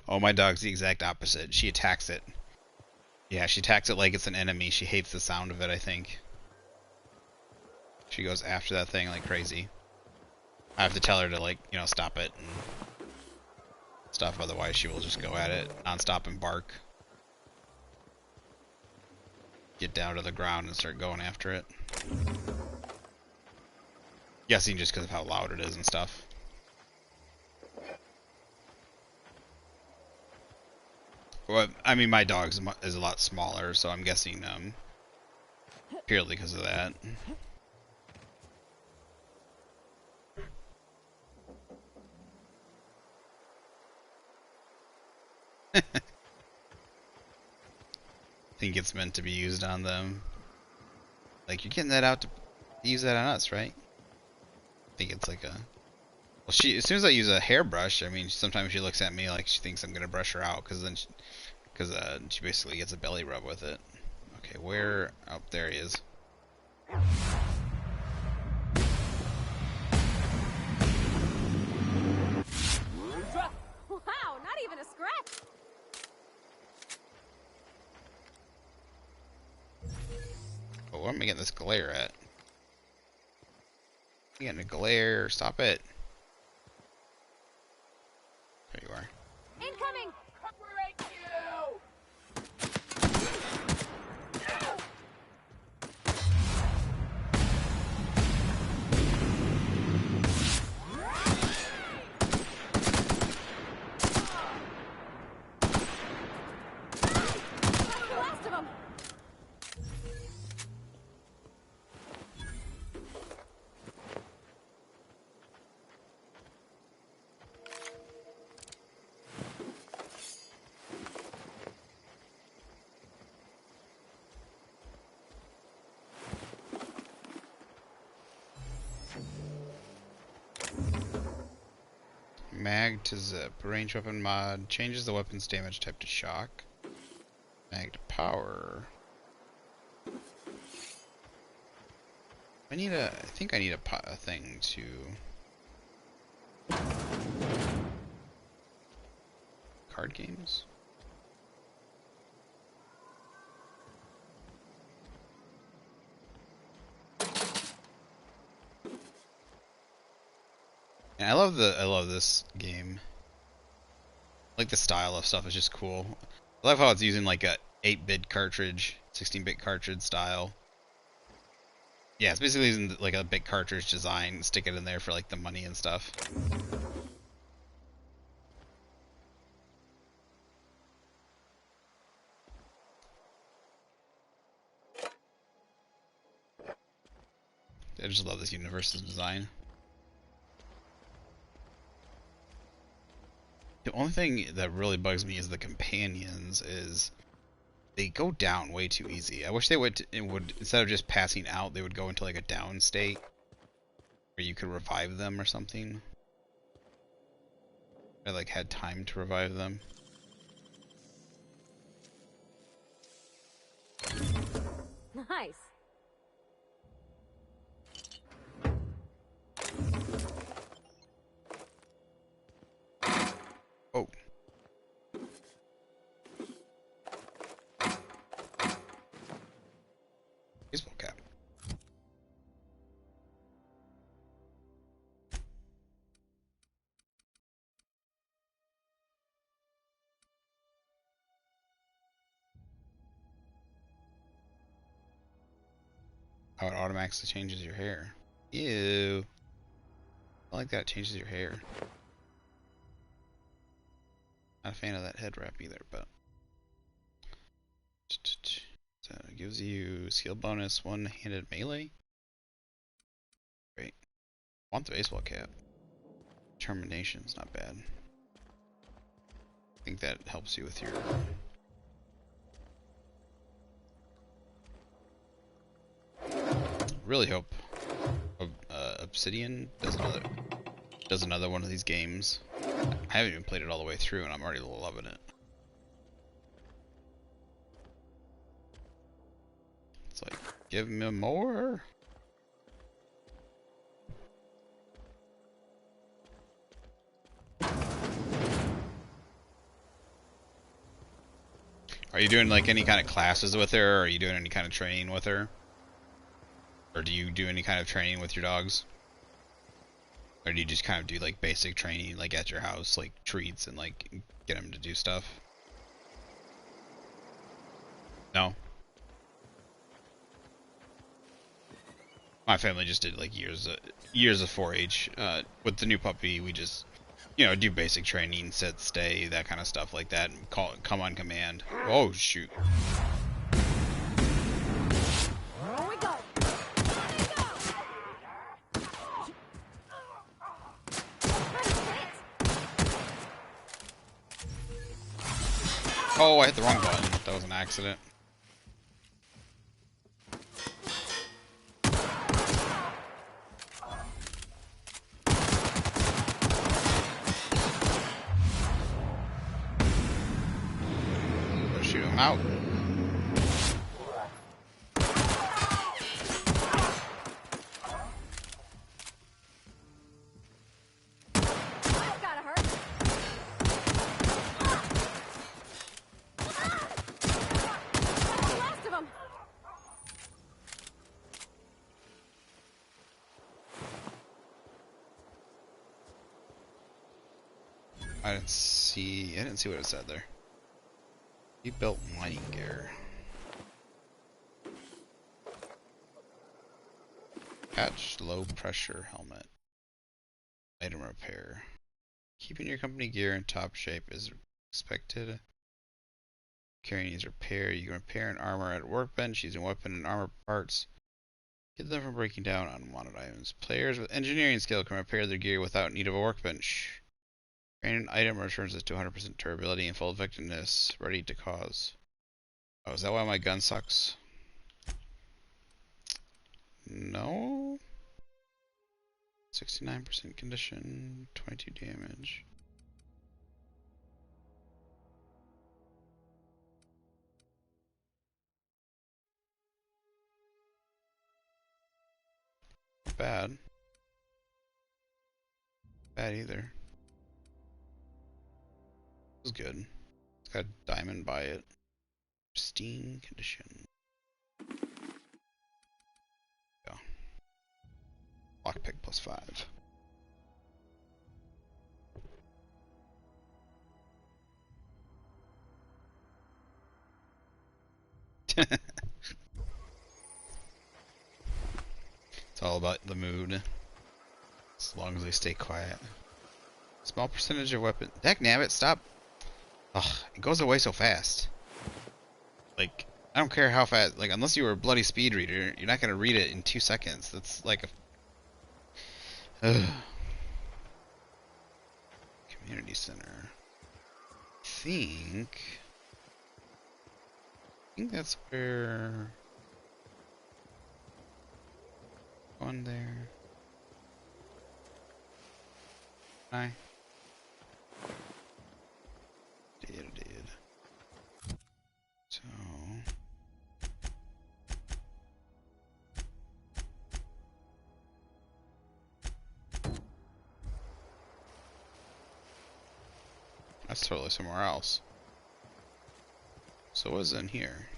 Oh, my dog's the exact opposite. She attacks it. Yeah, she attacks it like it's an enemy. She hates the sound of it, I think. She goes after that thing like crazy. I have to tell her to, like, you know, stop it and stuff, otherwise she will just go at it non-stop and bark. Get down to the ground and start going after it. Guessing just because of how loud it is and stuff. Well, I mean, my dog is a lot smaller, so I'm guessing purely because of that. I think it's meant to be used on them. Like, you're getting that out to use that on us, right? I think it's like a... Well, as soon as I use a hairbrush, I mean, sometimes she looks at me like she thinks I'm gonna brush her out, because then she basically gets a belly rub with it. Okay, where? Oh, there he is. Wow, not even a scratch. Oh, where am I getting this glare at? I'm getting a glare. Stop it. There you are. Incoming! Last of them! Mag to zip. Range weapon mod. Changes the weapon's damage type to shock. Mag to power. I think I need a thing to... Card games? And I love this game. Like the style of stuff is just cool. I love how it's using like a 8-bit cartridge, 16-bit cartridge style. Yeah, it's basically using like a bit cartridge design, stick it in there for like the money and stuff. I just love this universe's design. The only thing that really bugs me is the companions is they go down way too easy. I wish they would instead of just passing out, they would go into like a down state where you could revive them or something. I like had time to revive them. Nice. Oh. Baseball cap. Oh, it automatically changes your hair. Ew. I like that it changes your hair. Not a fan of that head wrap either, but... So it gives you skill bonus, one-handed melee. Great. Want the baseball cap. Determination's not bad. I think that helps you with your... Really hope Obsidian does another one of these games. I haven't even played it all the way through, and I'm already loving it. It's like, give me more. Are you doing like any kind of classes with her, or are you doing any kind of training with her? Or do you do any kind of training with your dogs? Or do you just kind of do like basic training like at your house, like treats and like get them to do stuff? No? My family just did like years of 4-H. With the new puppy, we just, you know, do basic training, sit, stay, that kind of stuff like that, and come on command. Oh shoot! Here we go. Oh, I hit the wrong button. That was an accident. Shoot him out. I didn't see what it said there. He built mining gear. Patch low pressure helmet. Item repair. Keeping your company gear in top shape is expected. Carrying needs repair. You can repair an armor at Workbench using weapon and armor parts. Get them from breaking down unwanted items. Players with engineering skill can repair their gear without need of a workbench. An item returns it to 100% durability and full effectiveness, ready to cause. Oh, is that why my gun sucks? No. 69% condition, 22 damage. Bad. Bad either. It was good. It's got a diamond by it. Pristine condition. Yeah. Lockpick +5. It's all about the mood. As long as they stay quiet. Small percentage of weapon. Heck, nabbit, stop. Ugh, it goes away so fast. Like, I don't care how fast. Like, unless you were a bloody speed reader, you're not gonna read it in 2 seconds. That's like a. Ugh. Community center. I think that's where. One there. Hi. Did. So. That's totally somewhere else. So what's in here?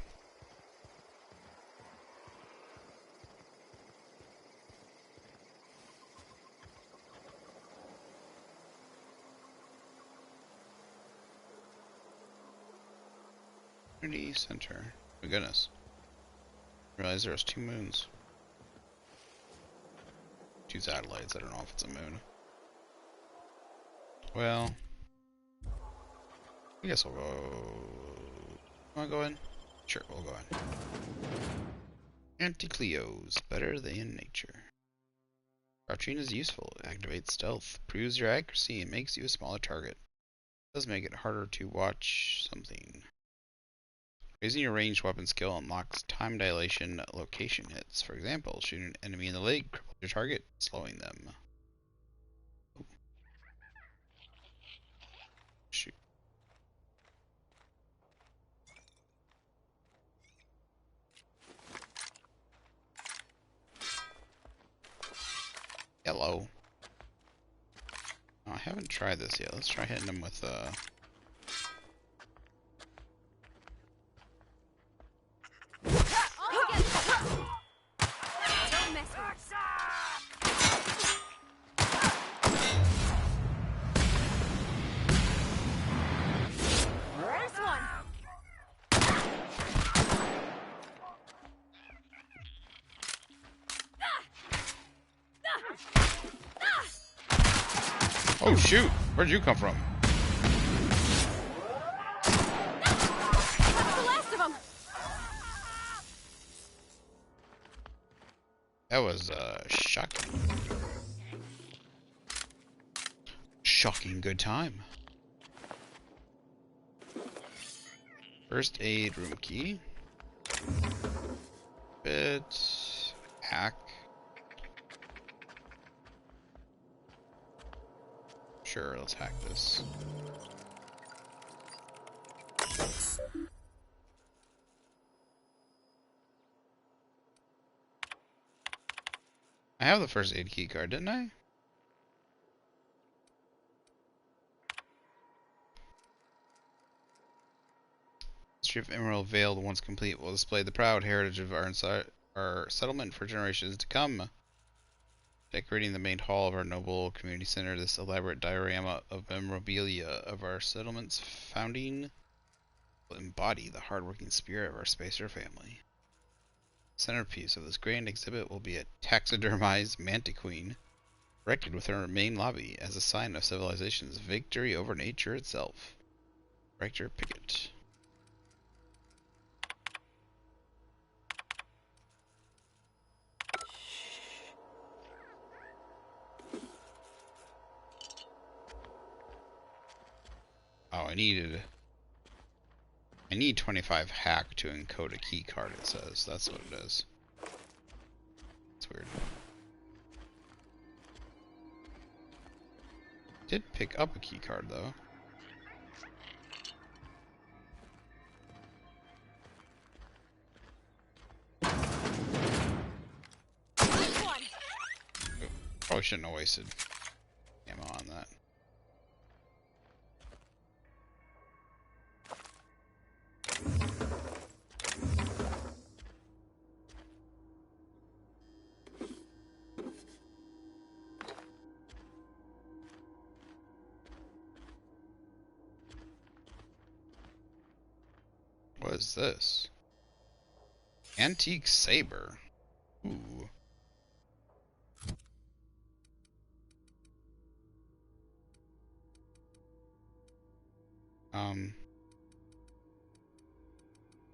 Community center. Oh goodness. Realize there's 2 moons. 2 satellites. I don't know if it's a moon. Well, I guess we'll go. Wanna go in? Sure, we'll go in. Anti-Cleos, better than nature. Crouching is useful. It activates stealth, proves your accuracy, and makes you a smaller target. It does make it harder to watch something. Raising your ranged weapon skill unlocks time dilation location hits. For example, shooting an enemy in the leg cripples your target, slowing them. Ooh. Shoot. Hello. Oh, I haven't tried this yet. Let's try hitting them with Oh shoot! Where'd you come from? That's the last of them. That was shocking. Shocking good time. First aid room key. Bit. Hack. Sure, let's hack this. I have the first aid key card, didn't I? History of Emerald Vale, once complete, will display the proud heritage of our settlement for generations to come. Decorating the main hall of our noble community center, this elaborate diorama of memorabilia of our settlement's founding will embody the hardworking spirit of our Spacer family. The centerpiece of this grand exhibit will be a taxidermized mantiqueen erected within our main lobby as a sign of civilization's victory over nature itself. Rector Pickett. Oh, I need 25 hack to encode a key card, it says. That's what it is. It's weird. Did pick up a key card though. Probably shouldn't have wasted ammo on that. What is this? Antique saber. Ooh.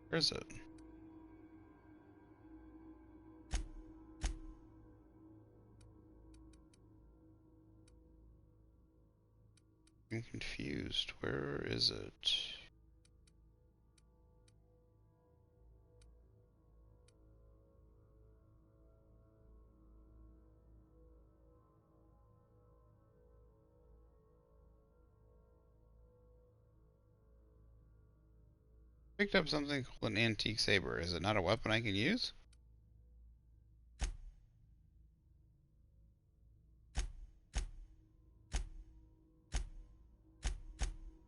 Where is it? I'm confused. Where is it? Picked up something called an antique saber. Is it not a weapon I can use?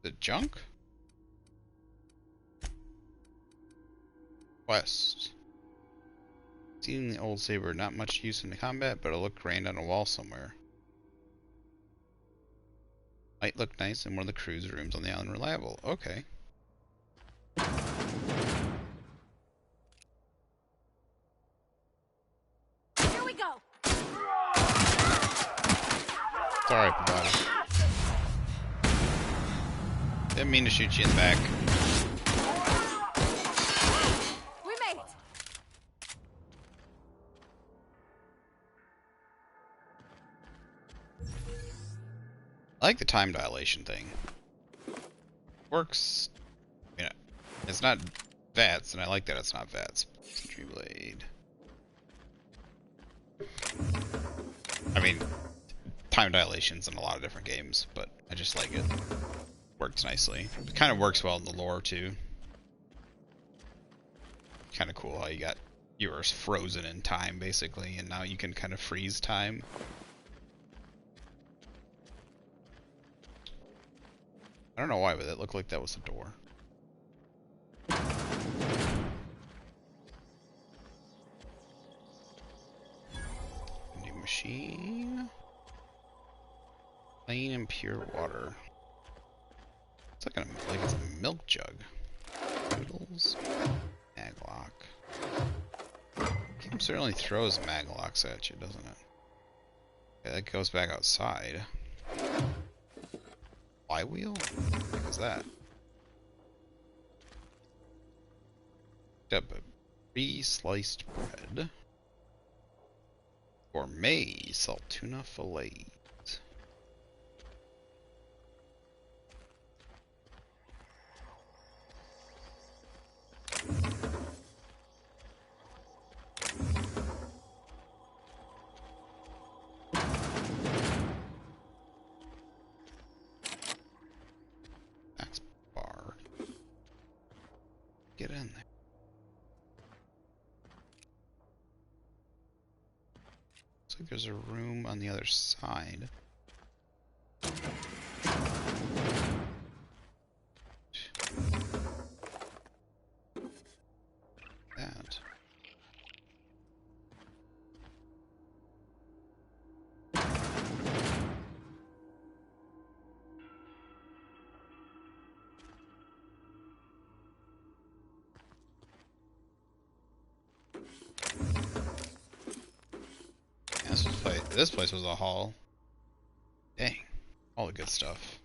The junk? Quest. Seen the old saber, not much use in the combat, but it looked grand on a wall somewhere. Might look nice in one of the cruise rooms on the island. Reliable. Okay. Here we go. Sorry, Pavada. Didn't mean to shoot you in the back. We made it. I like the time dilation thing. Works, you know, it's not VATS, and I like that it's not VATS. Sentry Blade. I mean, time dilation's in a lot of different games, but I just like it. Works nicely. It kind of works well in the lore, too. Kind of cool how you were frozen in time, basically, and now you can kind of freeze time. I don't know why, but it looked like that was a door. New machine. Plain and pure water. It's like it's a milk jug. Noodles. Maglock. Game certainly throws maglocks at you, doesn't it? Okay, that goes back outside. Flywheel? What is that? Pre-sliced bread. Gourmet salt tuna fillets. Get in there. Looks like there's a room on the other side. That. This place was a hall. Dang. All the good stuff.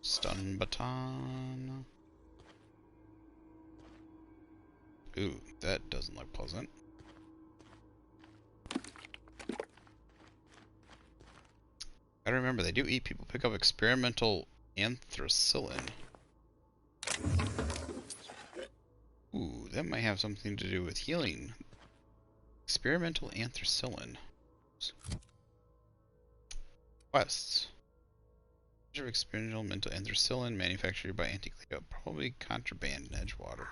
Stun baton. Ooh, that doesn't look pleasant. Gotta remember, they do eat people. Pick up experimental anthracillin. Ooh, that might have something to do with healing. Experimental anthracillin. Quests. Experimental mental anthracillin manufactured by Anti-Cleo. Probably contraband in Edgewater.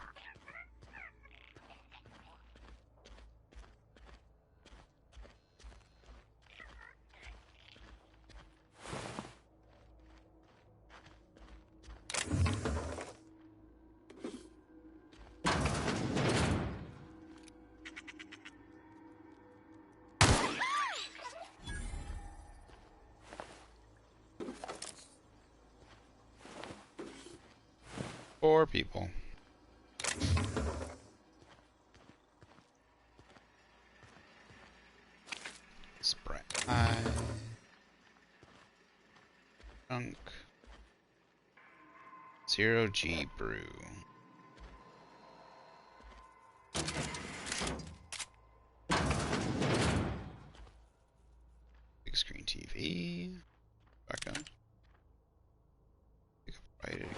Four people. Spray. Junk. 0G brew. Big screen TV. Back on. Pick up right again.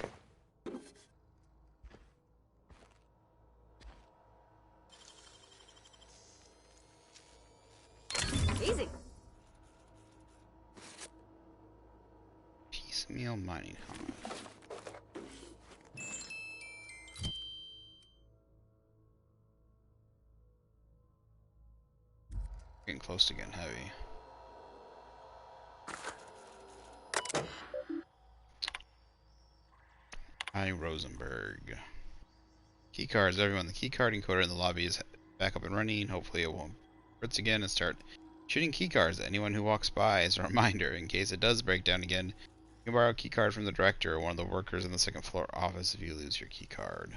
Easy. Piecemeal mining helmet. Getting close to getting heavy. Hi, Rosenberg. Keycards, everyone. The keycard encoder in the lobby is back up and running. Hopefully it won't fritz again and start shooting keycards at anyone who walks by. As a reminder, in case it does break down again, you can borrow a keycard from the director or one of the workers in the second floor office if you lose your keycard.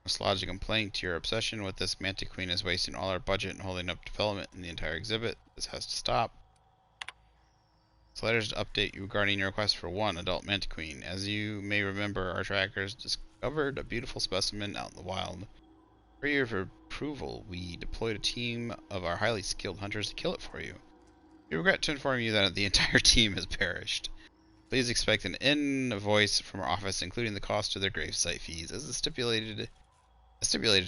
Must lodge a complaint to your obsession with this Mantic Queen is wasting all our budget and holding up development in the entire exhibit. This has to stop. This letter is to update you regarding your request for one adult Mantic Queen. As you may remember, our trackers discovered a beautiful specimen out in the wild. For your approval, we deployed a team of our highly skilled hunters to kill it for you. We regret to inform you that the entire team has perished. Please expect an invoice from our office, including the cost of their gravesite fees, as stipulated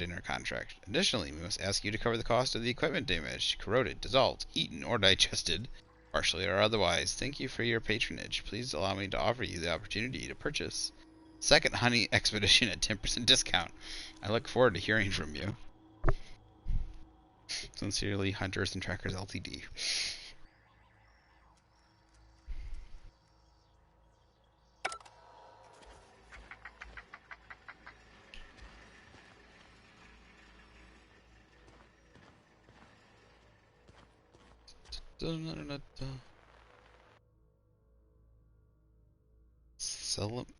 in our contract. Additionally, we must ask you to cover the cost of the equipment damaged, corroded, dissolved, eaten, or digested, partially or otherwise. Thank you for your patronage. Please allow me to offer you the opportunity to purchase Second Honey Expedition at 10% discount. I look forward to hearing from you. Sincerely, Hunters and Trackers Ltd.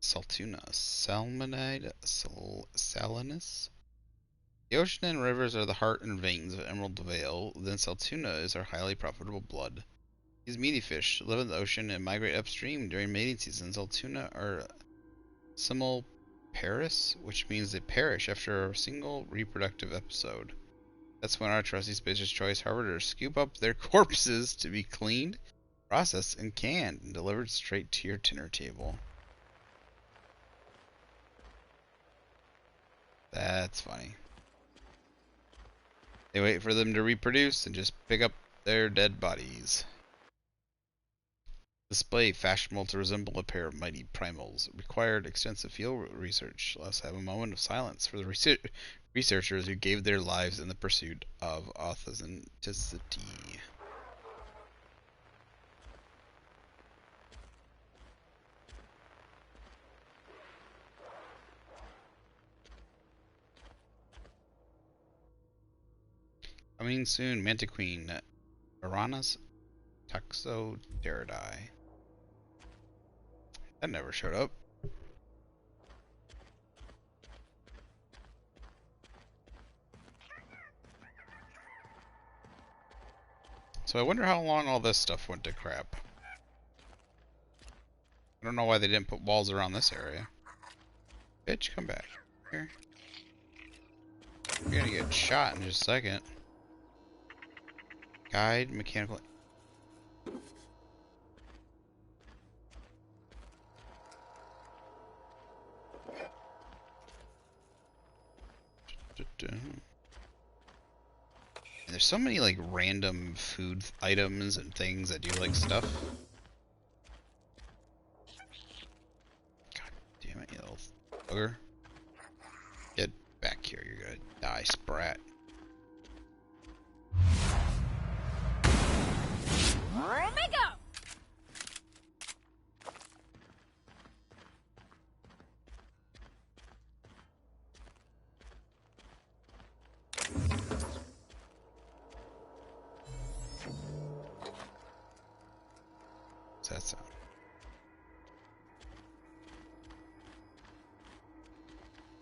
Saltuna. Salmonide. Salinus. The ocean and rivers are the heart and veins of Emerald Vale, then Saltuna is our highly profitable blood. These meaty fish live in the ocean and migrate upstream during mating season. Saltuna are simulparous, which means they perish after a single reproductive episode. That's when our trusty Spacer's Choice Harvesters scoop up their corpses to be cleaned, processed, and canned, and delivered straight to your dinner table. That's funny. They wait for them to reproduce and just pick up their dead bodies. Display fashionable to resemble a pair of mighty primals. Required extensive field research. Let's have a moment of silence for the researchers who gave their lives in the pursuit of authenticity. Coming soon, Mantiqueen, Uranus, Toxoteridae. That never showed up. So I wonder how long all this stuff went to crap. I don't know why they didn't put walls around this area. Bitch, come back. Here. You're gonna get shot in just a second. Guide, mechanical... And there's so many like random food items and things that do like stuff. God damn it, you little bugger. Get back here, you're gonna die, sprat. Omega! What's that sound?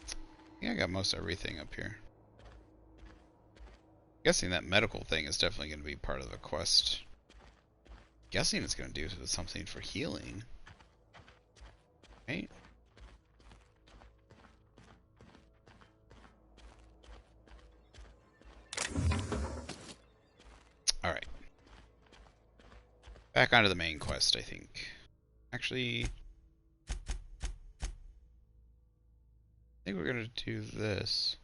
I think I got most everything up here. Guessing that medical thing is definitely going to be part of the quest. Guessing it's going to do something for healing. Right? Alright. Back onto the main quest, I think. Actually, I think we're going to do this.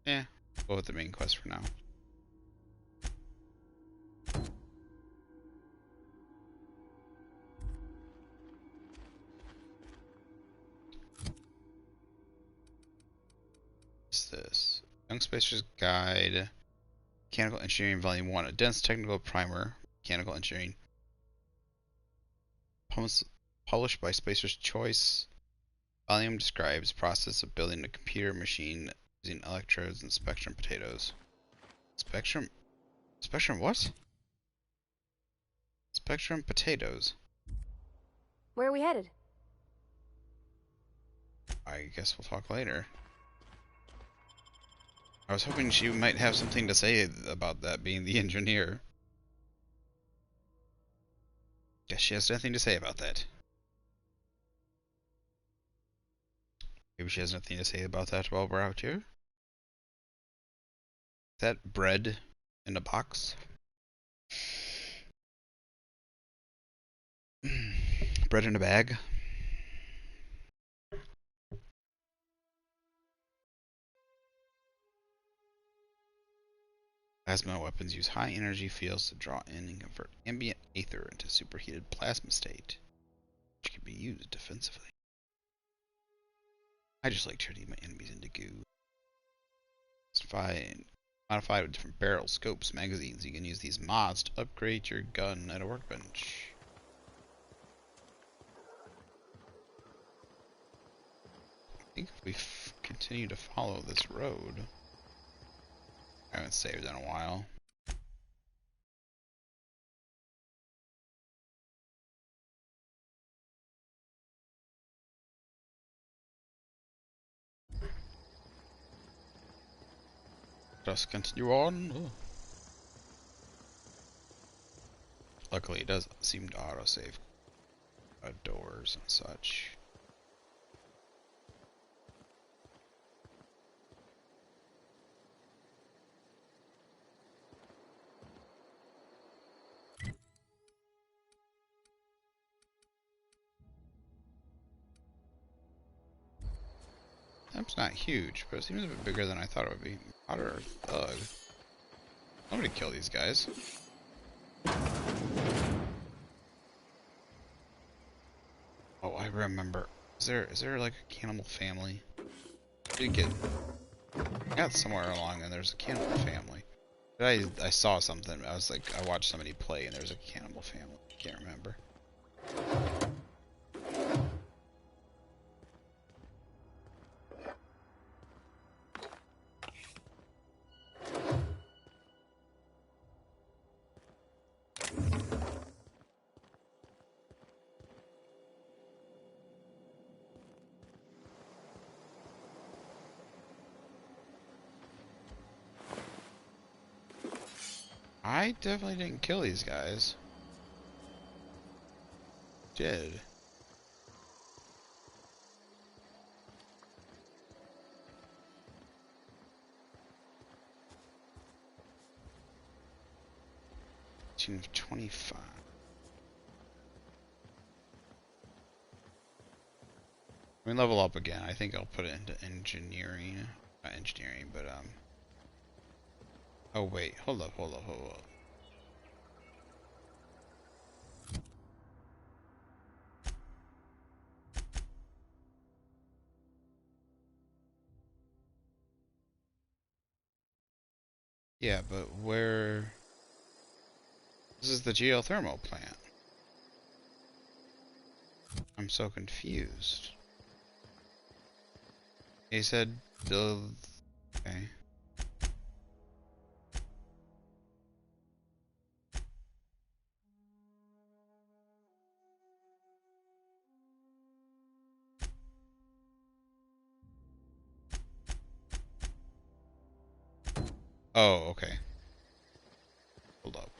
Yeah, go with the main quest for now. What's this? Young Spacer's Guide. Mechanical Engineering Volume 1. A dense technical primer. Mechanical Engineering. Published by Spacer's Choice. Volume describes process of building a computer machine using electrodes and spectrum potatoes. Spectrum what? Spectrum potatoes. Where are we headed? I guess we'll talk later. I was hoping she might have something to say about that, being the engineer. Guess she has nothing to say about that. Maybe she has nothing to say about that while we're out here. Is that bread in a box? Bread in a bag. Plasma weapons use high energy fields to draw in and convert ambient aether into superheated plasma state, which can be used defensively. I just like turning my enemies into goo. Modified with different barrels, scopes, magazines. You can use these mods to upgrade your gun at a workbench. I think if we continue to follow this road, I haven't saved in a while. Just continue on. Oh. Luckily, it does seem to autosave doors and such. Map's not huge, but it seems a bit bigger than I thought it would be. Otter or thug. I'm gonna kill these guys. Oh, I remember. Is there like a cannibal family? I got somewhere along and there's a cannibal family. I saw something. I was like, I watched somebody play and there's a cannibal family. I can't remember. I definitely didn't kill these guys. Did. Team of 25. Let me level up again. I think I'll put it into engineering. Not engineering, but oh wait, hold up. Yeah, but where... This is the geothermal plant. I'm so confused. He said build... Okay. Oh, okay. Hold up.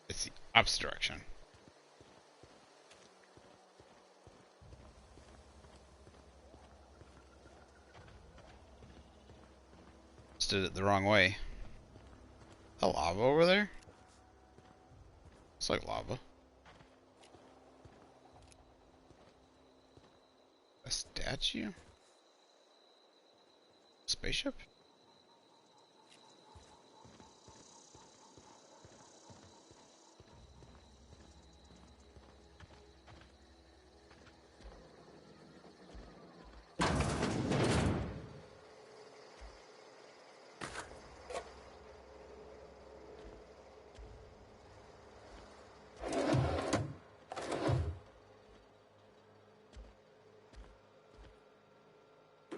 It's the opposite direction. Just did it the wrong way. The lava over there? It's like lava. A statue? Spaceship?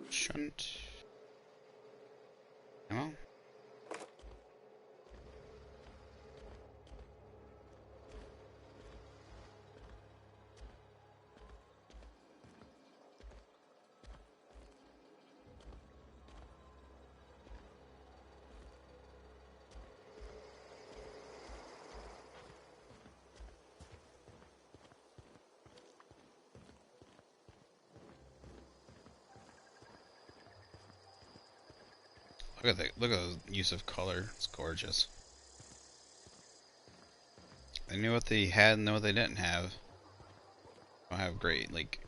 Shunt. No? Look at the use of color. It's gorgeous. They knew what they had and know what they didn't have. Don't have great, like,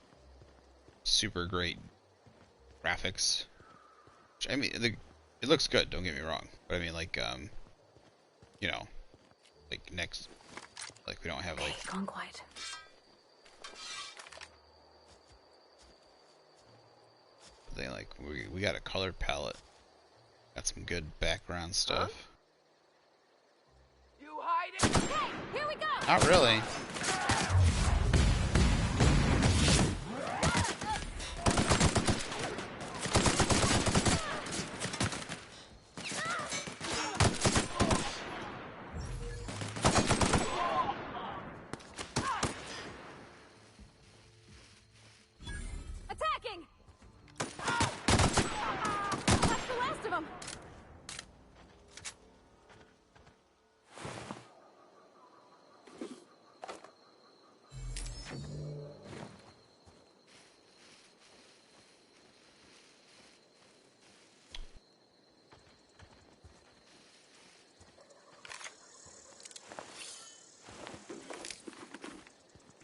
super great graphics. Which, I mean, it looks good, don't get me wrong. But I mean, like, you know, like next, like we don't have like. It's gone quiet. They like we got a colored palette. Got some good background stuff. You hiding? Hey, here we go. Not really. Attacking! That's the last of them.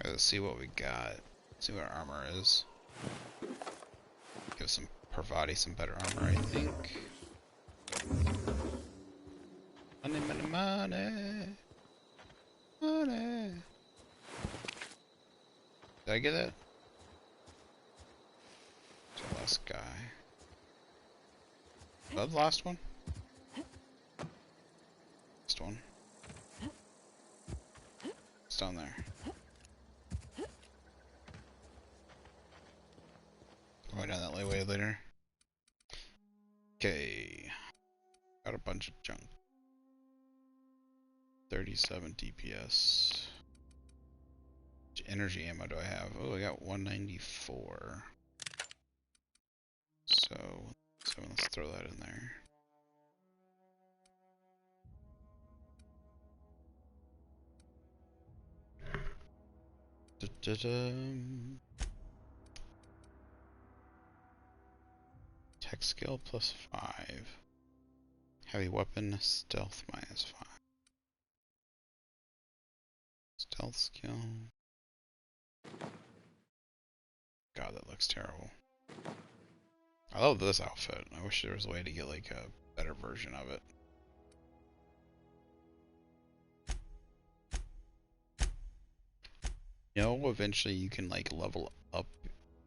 Let's see what we got. See what our armor is. Give some Parvati some better armor, I think. Money, money, money. Money. Did I get that? It's the last guy. Is that the last one? Last one. It's down there. Going down that way later. Okay. Got a bunch of junk. 37 DPS. Which energy ammo do I have? Oh, I got 194. So let's throw that in there. Da-da-dum. Tech skill +5. Heavy weapon stealth -5. Stealth skill. God, that looks terrible. I love this outfit. I wish there was a way to get like a better version of it. You know, eventually you can like level up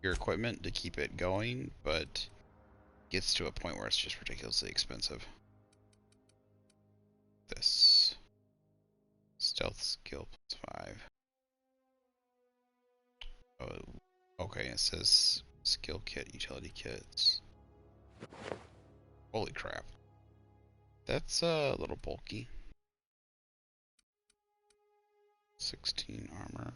your equipment to keep it going, but it gets to a point where it's just ridiculously expensive. This stealth skill +5. Oh, okay. It says skill kit, utility kits. Holy crap! That's a little bulky. 16 armor.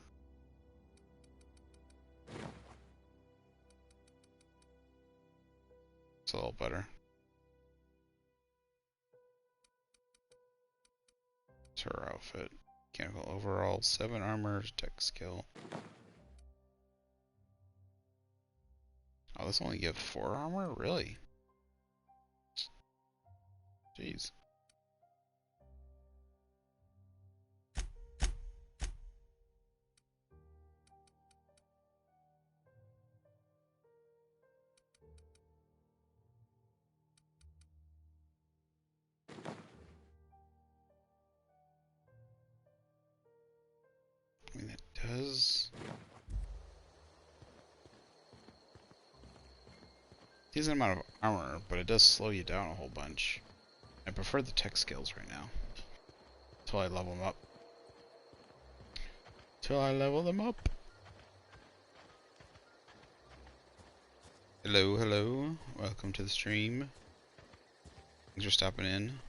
It's a little better. It's her outfit. Mechanical overall, 7 armor, tech skill. Oh, this only gives 4 armor? Really? Jeez. I mean, it does. Decent amount of armor, but it does slow you down a whole bunch. I prefer the tech skills right now. Until I level them up. Till I level them up. Hello, hello. Welcome to the stream. Thanks for stopping in.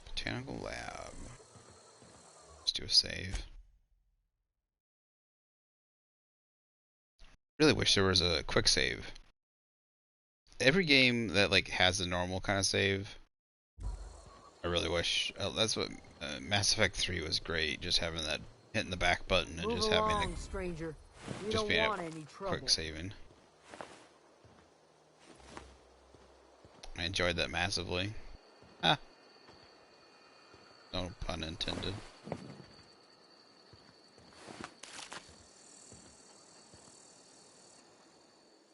Botanical lab. Let's do a save. Really wish there was a quick save. Every game that like has a normal kind of save, I really wish. That's what Mass Effect 3 was great. Just having that hitting the back button and just having the stranger. We just don't being want a any trouble. quick saving. I enjoyed that massively. Ah. No pun intended.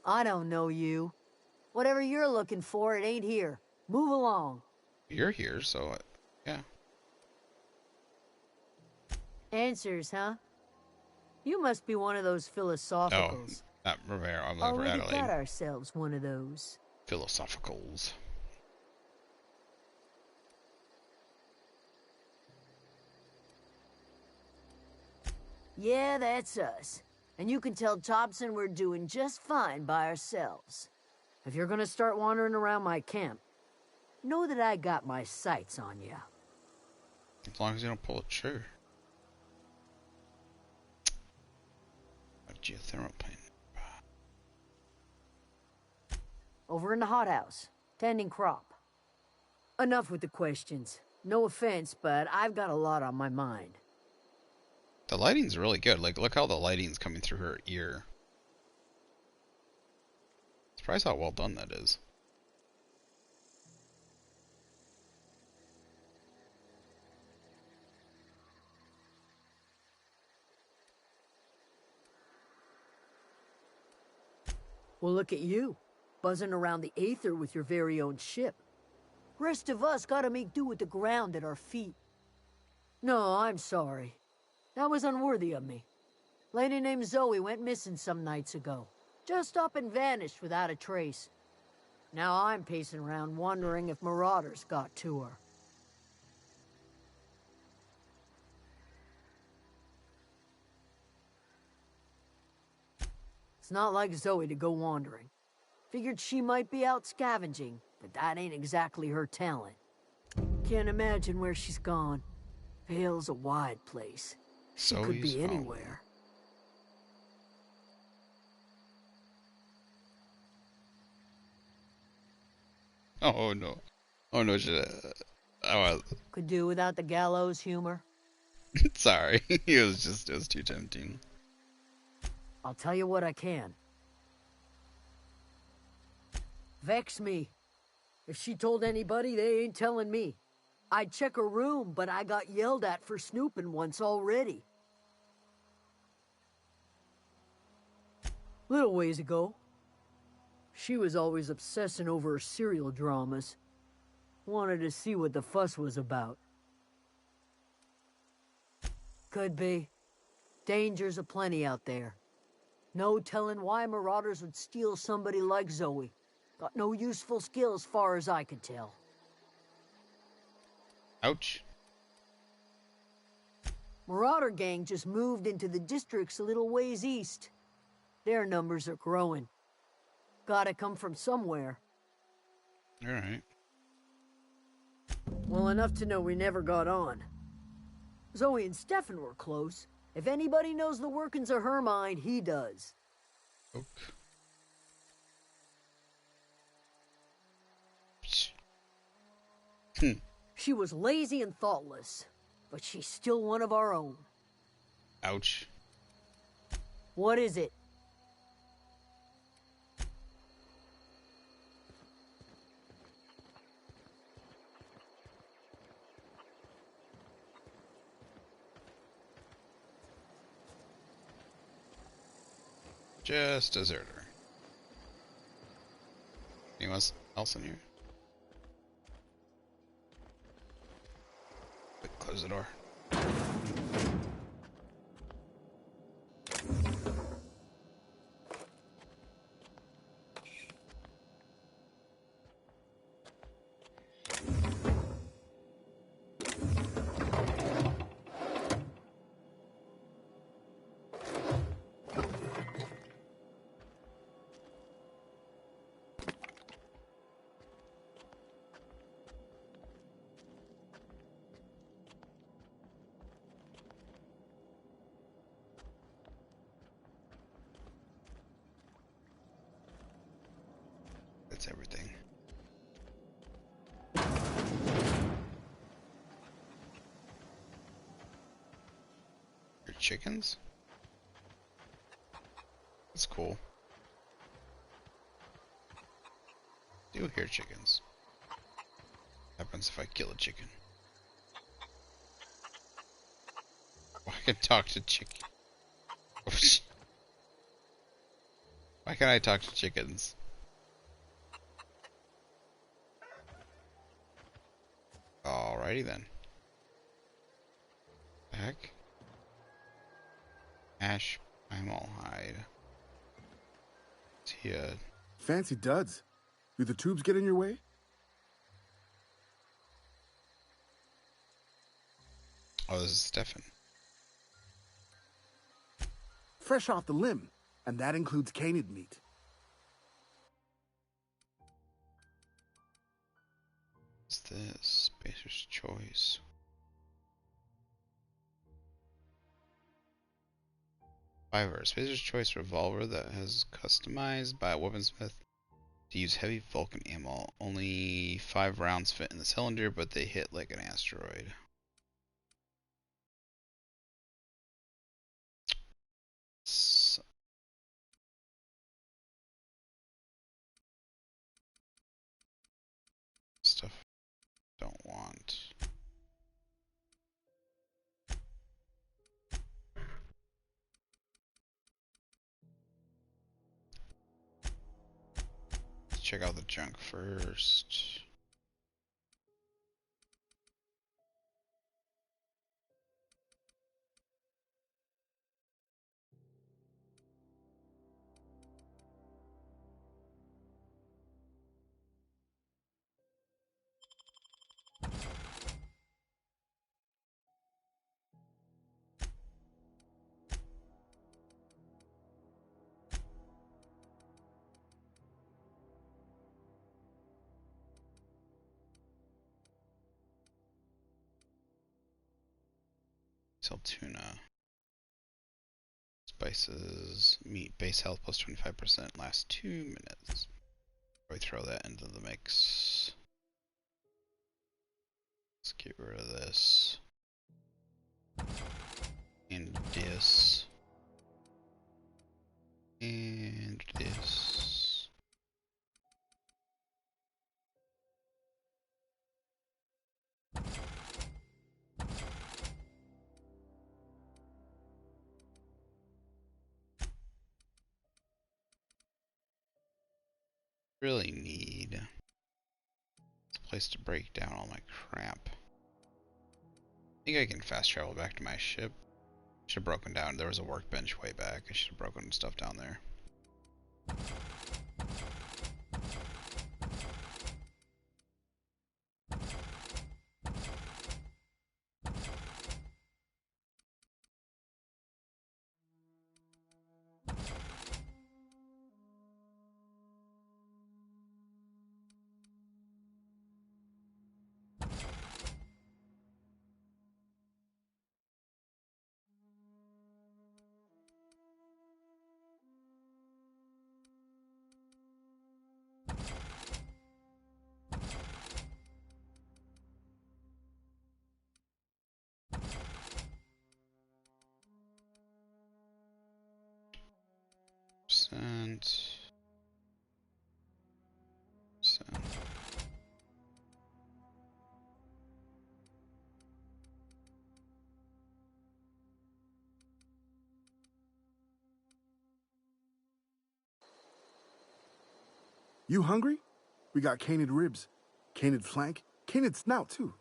I don't know you. Whatever you're looking for, it ain't here. Move along. You're here, so yeah. Answers, huh? You must be one of those philosophicals. Oh, not Rivera. I'm Oh, over we Adelaide. got ourselves one of those. Philosophicals. Yeah, that's us. And you can tell Thompson we're doing just fine by ourselves. If you're gonna start wandering around my camp, know that I got my sights on you. As long as you don't pull a trigger. A geothermal plant. Over in the hothouse, tending crop. Enough with the questions. No offense, but I've got a lot on my mind. The lighting's really good. Like, look how the lighting's coming through her ear. Surprised how well done that is. Well, look at you, buzzing around the aether with your very own ship. Rest of us gotta make do with the ground at our feet. No, I'm sorry. That was unworthy of me. Lady named Zoe went missing some nights ago. Just up and vanished without a trace. Now I'm pacing around wondering if marauders got to her. It's not like Zoe to go wandering. Figured she might be out scavenging, but that ain't exactly her talent. Can't imagine where she's gone. Vale's a wide place. She could be anywhere. Oh no. Oh no, Could do without the gallows humor. Sorry. it was too tempting. I'll tell you what I can. Vex me. If she told anybody, they ain't telling me. I'd check her room, but I got yelled at for snooping once already. Little ways ago, she was always obsessing over her serial dramas. Wanted to see what the fuss was about. Could be. Dangers aplenty out there. No telling why marauders would steal somebody like Zoe. Got no useful skill as far as I could tell. Ouch. Marauder gang just moved into the districts a little ways east. Their numbers are growing. Gotta come from somewhere. Alright. Well, enough to know we never got on. Zoe and Stefan were close. If anybody knows the workings of her mind, he does. She was lazy and thoughtless, but she's still one of our own. Ouch. What is it? Just deserter. Anyone else in here? Quick, close the door. That's everything. Your chickens? That's cool. Do hear chickens. Happens if I kill a chicken. I can talk to chicken. Why can't I talk to chickens? Alrighty then. Heck. Ash primal hide. Tia. Fancy duds. Do the tubes get in your way? Oh, this is Stefan. Fresh off the limb, and that includes canid meat. What's this? Spacer's Choice. Fiverr. Spacer's Choice revolver that has customized by a weaponsmith to use heavy Vulcan ammo. Only 5 rounds fit in the cylinder, but they hit like an asteroid. Stuff I don't want. Let's check out the junk first. Sell tuna. Spices, meat, base health plus 25%, last 2 minutes. Probably throw that into the mix. Let's get rid of this. And this. And this. Really need a place to break down all my crap. I think I can fast travel back to my ship. Should have broken down. There was a workbench way back. I should have broken stuff down there. Percent. You hungry? We got canid ribs, canid flank, canid snout too.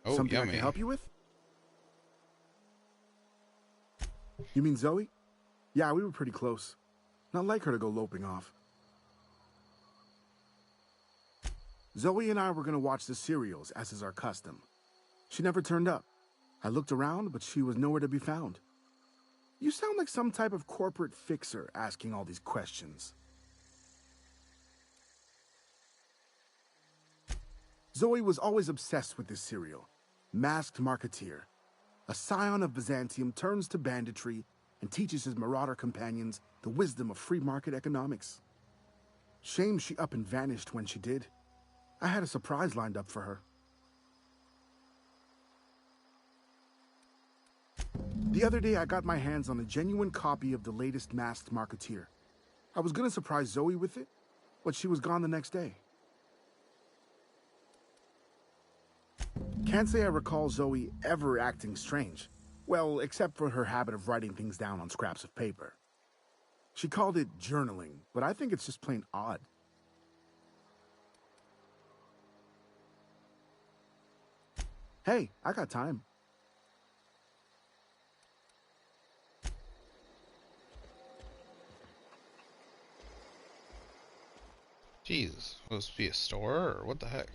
Oh, something yummy. I can help you with? You mean Zoe? Yeah, we were pretty close. Not like her to go loping off. Zoe and I were gonna watch the serials, as is our custom. She never turned up. I looked around, but she was nowhere to be found. You sound like some type of corporate fixer asking all these questions. Zoe was always obsessed with this serial. Masked Marketeer. A scion of Byzantium turns to banditry and teaches his marauder companions the wisdom of free market economics. Shame she up and vanished when she did. I had a surprise lined up for her. The other day I got my hands on a genuine copy of the latest Masked Marketeer. I was gonna surprise Zoe with it, but she was gone the next day. Can't say I recall Zoe ever acting strange. Well, except for her habit of writing things down on scraps of paper. She called it journaling, but I think it's just plain odd. Hey, I got time. Jesus, supposed to be a store, or what the heck?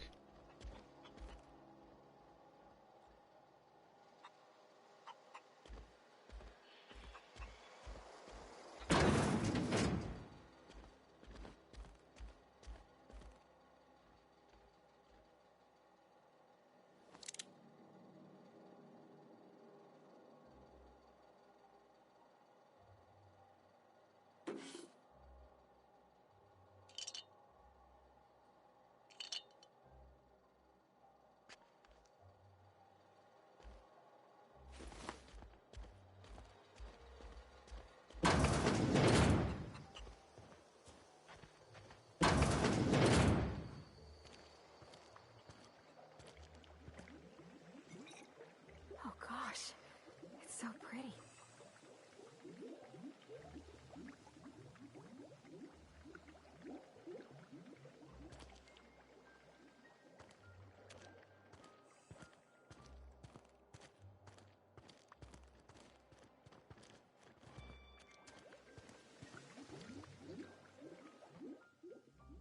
Oh gosh, it's so pretty.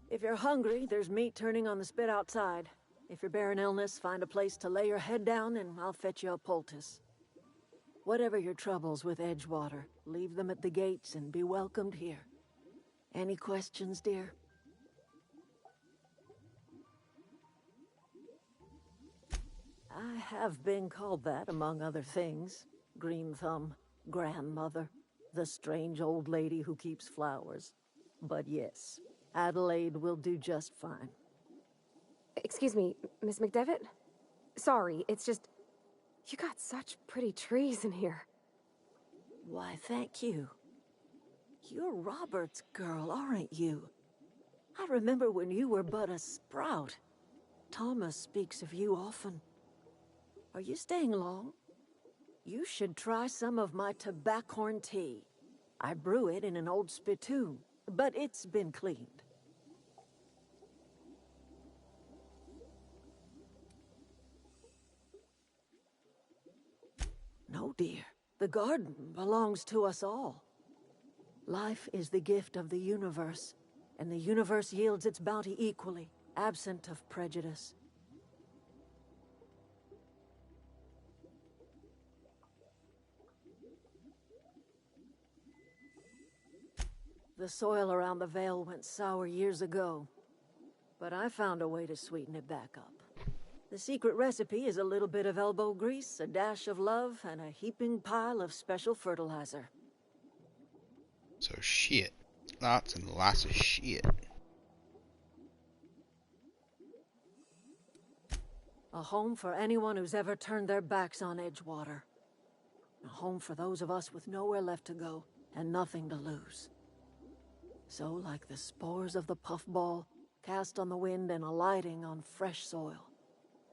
If you're hungry, there's meat turning on the spit outside. If you're bearing illness, find a place to lay your head down and I'll fetch you a poultice. Whatever your troubles with Edgewater, leave them at the gates and be welcomed here. Any questions, dear? I have been called that, among other things. Green Thumb, grandmother, the strange old lady who keeps flowers. But yes, Adelaide will do just fine. Excuse me, Miss McDevitt? Sorry, it's just... You got such pretty trees in here. Why, thank you. You're Robert's girl, aren't you? I remember when you were but a sprout. Thomas speaks of you often. Are you staying long? You should try some of my tobaccorn tea. I brew it in an old spittoon, but it's been cleaned. No, dear. The garden belongs to us all. Life is the gift of the universe, and the universe yields its bounty equally, absent of prejudice. The soil around the Vale went sour years ago, but I found a way to sweeten it back up. The secret recipe is a little bit of elbow grease, a dash of love, and a heaping pile of special fertilizer. So shit. Lots and lots of shit. A home for anyone who's ever turned their backs on Edgewater. A home for those of us with nowhere left to go and nothing to lose. So, like the spores of the puffball, cast on the wind and alighting on fresh soil,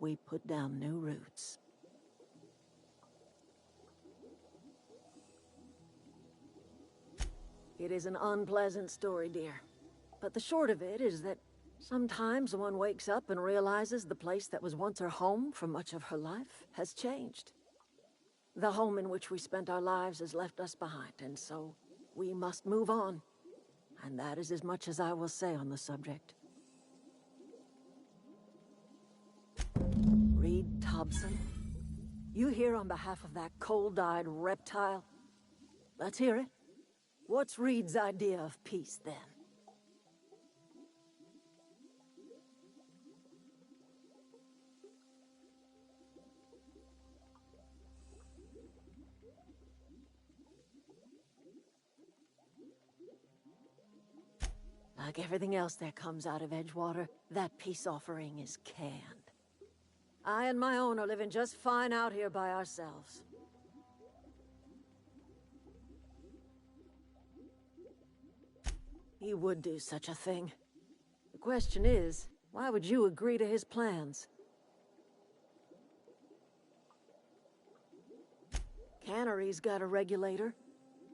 we put down new roots. It is an unpleasant story, dear. But the short of it is that sometimes one wakes up and realizes the place that was once her home for much of her life has changed. The home in which we spent our lives has left us behind, and so we must move on. And that is as much as I will say on the subject. Reed Thompson, you here on behalf of that cold-eyed reptile? Let's hear it. What's Reed's idea of peace, then? Like everything else that comes out of Edgewater, that peace offering is canned. I and my own are living just fine out here by ourselves. He would do such a thing. The question is, why would you agree to his plans? Cannery's got a regulator.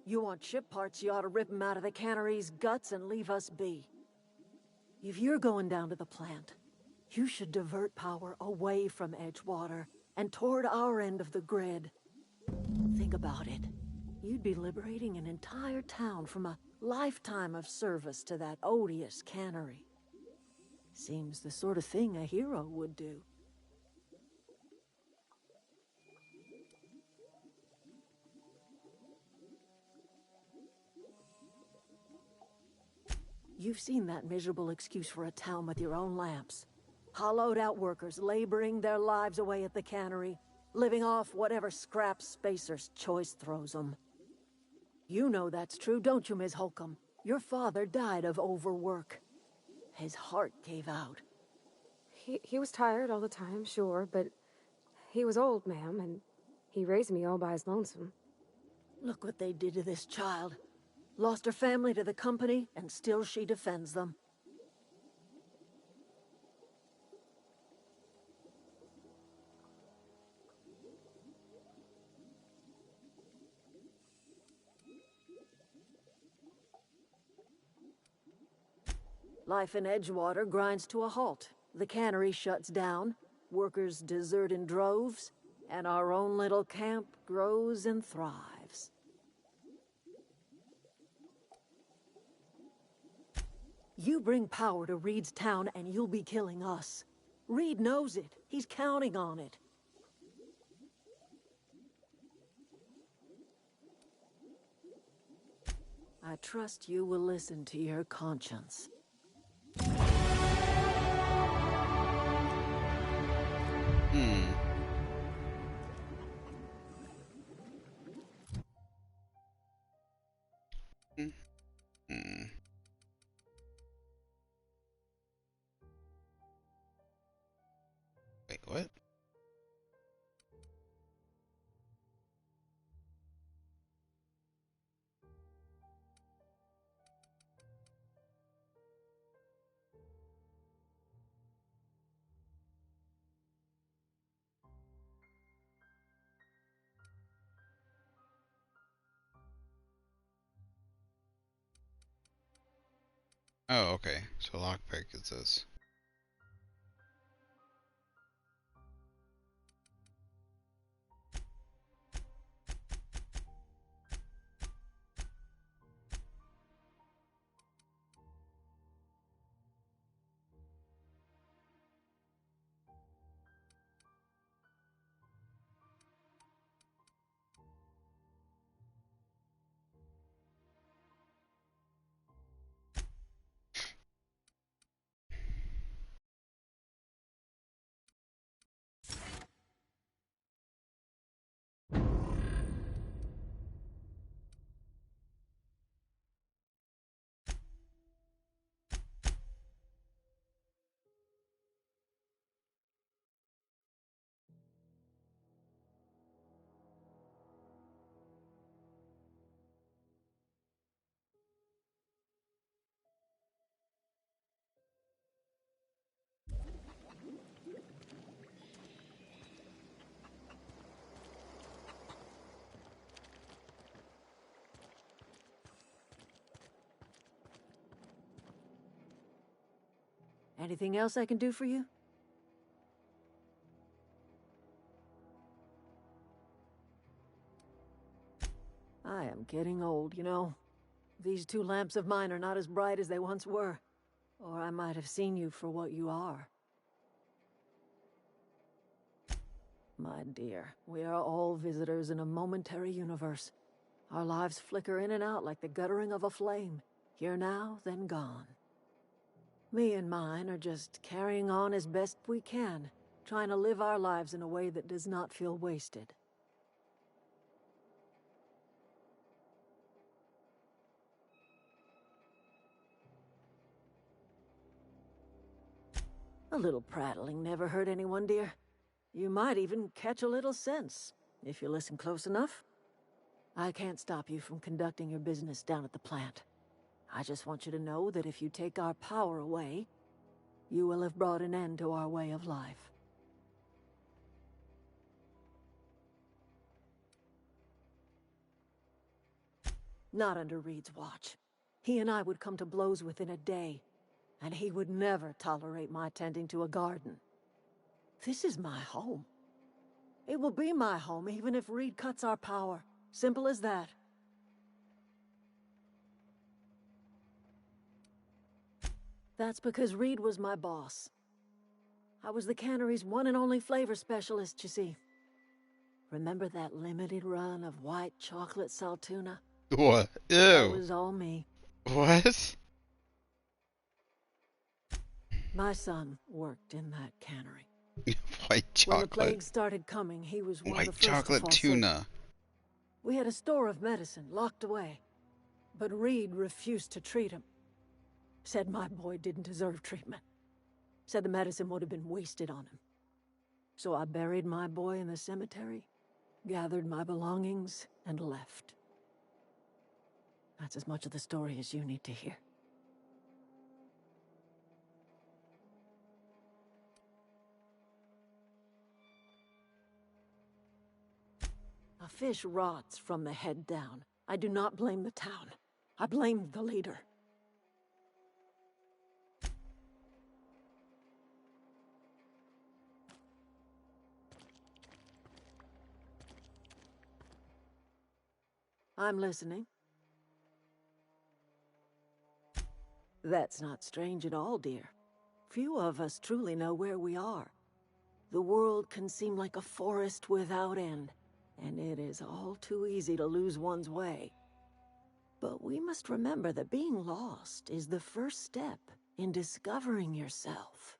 You want chip parts, you ought to rip 'em out of the cannery's guts and leave us be. If you're going down to the plant, you should divert power away from Edgewater and toward our end of the grid. Think about it. You'd be liberating an entire town from a lifetime of service to that odious cannery. Seems the sort of thing a hero would do. You've seen that miserable excuse for a town with your own lamps. Hollowed out workers laboring their lives away at the cannery, living off whatever scrap Spacer's Choice throws them. You know that's true, don't you, Ms. Holcomb? Your father died of overwork. His heart gave out. He was tired all the time, sure, but he was old, ma'am, and he raised me all by his lonesome. Look what they did to this child. Lost her family to the company, and still she defends them. Life in Edgewater grinds to a halt. The cannery shuts down, workers desert in droves, and our own little camp grows and thrives. You bring power to Reed's town and you'll be killing us. Reed knows it. He's counting on it. I trust you will listen to your conscience. Wait, what? Oh, okay. So lockpick is this. Anything else I can do for you? I am getting old, you know. These two lamps of mine are not as bright as they once were. Or I might have seen you for what you are. My dear, we are all visitors in a momentary universe. Our lives flicker in and out like the guttering of a flame. Here now, then gone. Me and mine are just carrying on as best we can, trying to live our lives in a way that does not feel wasted. A little prattling never hurt anyone, dear. You might even catch a little sense, if you listen close enough. I can't stop you from conducting your business down at the plant. I just want you to know that if you take our power away, you will have brought an end to our way of life. Not under Reed's watch. He and I would come to blows within a day, and he would never tolerate my tending to a garden. This is my home. It will be my home even if Reed cuts our power. Simple as that. That's because Reed was my boss. I was the cannery's one and only flavor specialist, you see. Remember that limited run of white chocolate saltuna? What? Ew. That was all me. What? My son worked in that cannery. White chocolate. When the plague started coming, he was one White of the first chocolate to fall tuna. sick. We had a store of medicine locked away, but Reed refused to treat him. Said my boy didn't deserve treatment. Said the medicine would have been wasted on him. So I buried my boy in the cemetery, gathered my belongings, and left. That's as much of the story as you need to hear. A fish rots from the head down. I do not blame the town. I blame the leader. I'm listening. That's not strange at all, dear. Few of us truly know where we are. The world can seem like a forest without end, and it is all too easy to lose one's way. But we must remember that being lost is the first step in discovering yourself.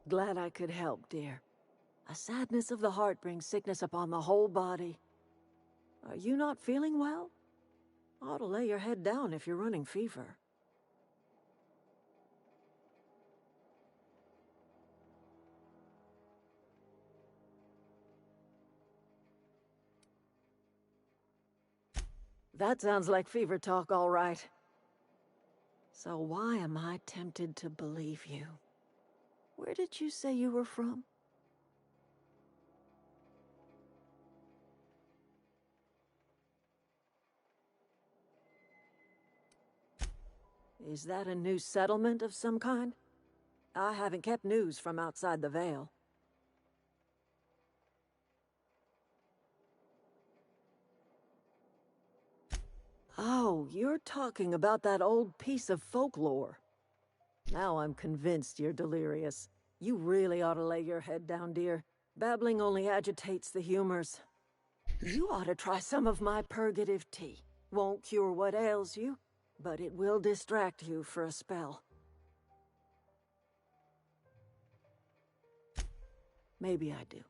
Glad I could help, dear. A sadness of the heart brings sickness upon the whole body. Are you not feeling well? Ought to lay your head down if you're running fever. That sounds like fever talk, all right. So why am I tempted to believe you? Where did you say you were from? Is that a new settlement of some kind? I haven't kept news from outside the Veil. Oh, you're talking about that old piece of folklore. Now I'm convinced you're delirious. You really ought to lay your head down, dear. Babbling only agitates the humors. You ought to try some of my purgative tea. Won't cure what ails you, but it will distract you for a spell. Maybe I do.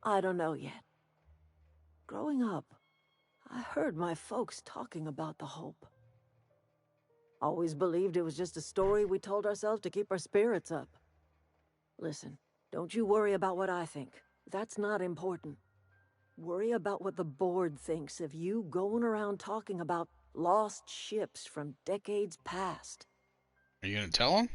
I don't know yet. Growing up, I heard my folks talking about the hope. Always believed it was just a story we told ourselves to keep our spirits up. Listen, don't you worry about what I think. That's not important. Worry about what the board thinks of you going around talking about lost ships from decades past. Are you gonna tell him?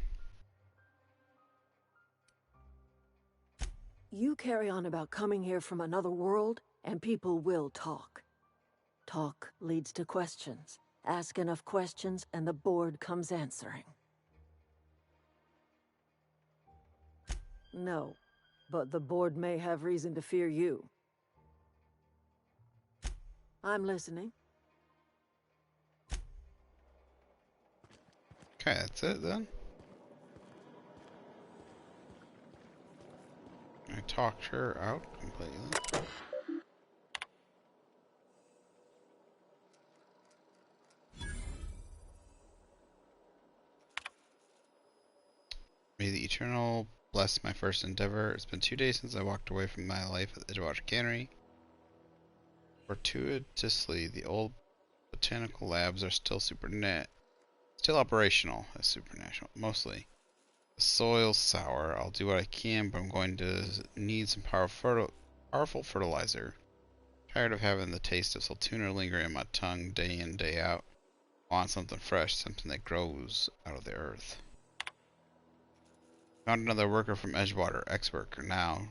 You carry on about coming here from another world, and people will talk. Talk leads to questions. Ask enough questions, and the board comes answering. No, but the board may have reason to fear you. I'm listening. Okay, that's it then. I talked her out completely. May the Eternal bless my first endeavor. It's been 2 days since I walked away from my life at the Edgewater Cannery. Fortuitously, the old botanical labs are still operational as supernatural, mostly. The soil's sour. I'll do what I can, but I'm going to need some powerful fertilizer. Tired of having the taste of saltuna linger in my tongue day in, day out. I want something fresh, something that grows out of the earth. Found another worker from Edgewater, ex-worker now.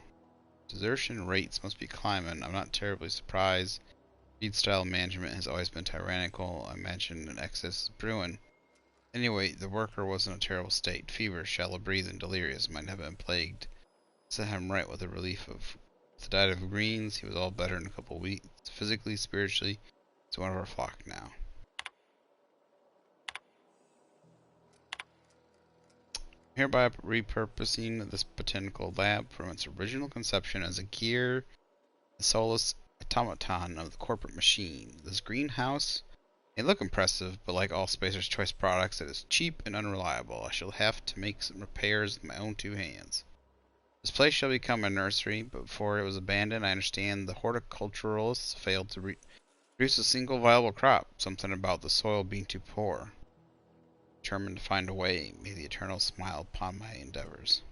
Desertion rates must be climbing. I'm not terribly surprised. Feed style management has always been tyrannical. I imagine an excess is brewing. Anyway, the worker was in a terrible state. Fever, shallow breathing, delirious, might have been plagued. Set him right with the relief of the diet of greens. He was all better in a couple of weeks. Physically, spiritually, he's one of our flock now. Hereby repurposing this botanical lab from its original conception as a gear, the soulless automaton of the corporate machine. This greenhouse may look impressive, but like all Spacer's Choice products, it is cheap and unreliable. I shall have to make some repairs with my own two hands. This place shall become a nursery, but before it was abandoned, I understand the horticulturalists failed to produce a single viable crop. Something about the soil being too poor. Determined to find a way. May the Eternal smile upon my endeavors.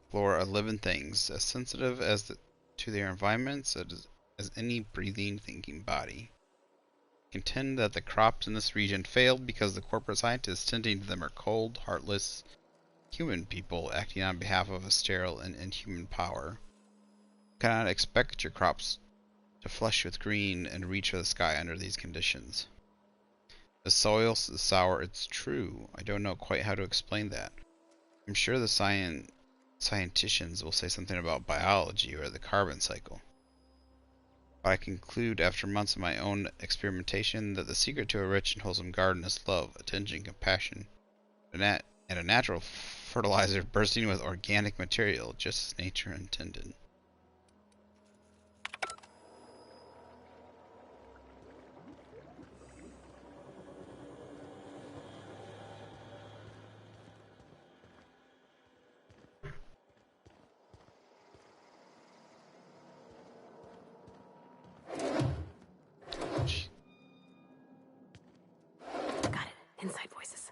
Flora are living things, as sensitive to their environments as any breathing, thinking body. Contend that the crops in this region failed because the corporate scientists tending to them are cold, heartless, human people acting on behalf of a sterile and inhuman power. You cannot expect your crops to flush with green and reach for the sky under these conditions. The soil is sour, it's true. I don't know quite how to explain that. I'm sure the scienticians will say something about biology or the carbon cycle. But I conclude after months of my own experimentation that the secret to a rich and wholesome garden is love, attention, compassion, and a natural fertilizer bursting with organic material, just as nature intended. Got it. Inside voices.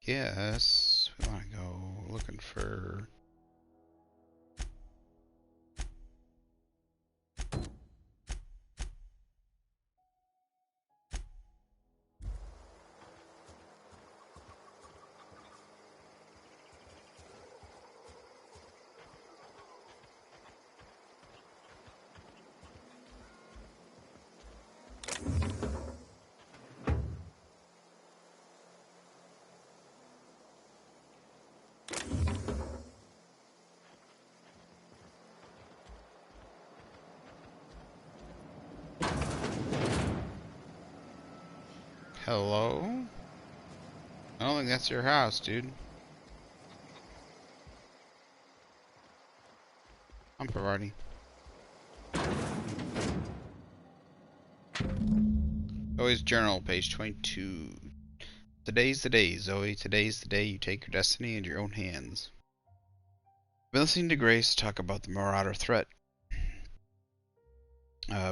Yes, we want to go looking for... Hello? I don't think that's your house, dude. I'm providing. Zoe's journal, page 22. Today's the day, Zoe. Today's the day you take your destiny in your own hands. I've been listening to Grace talk about the Marauder threat.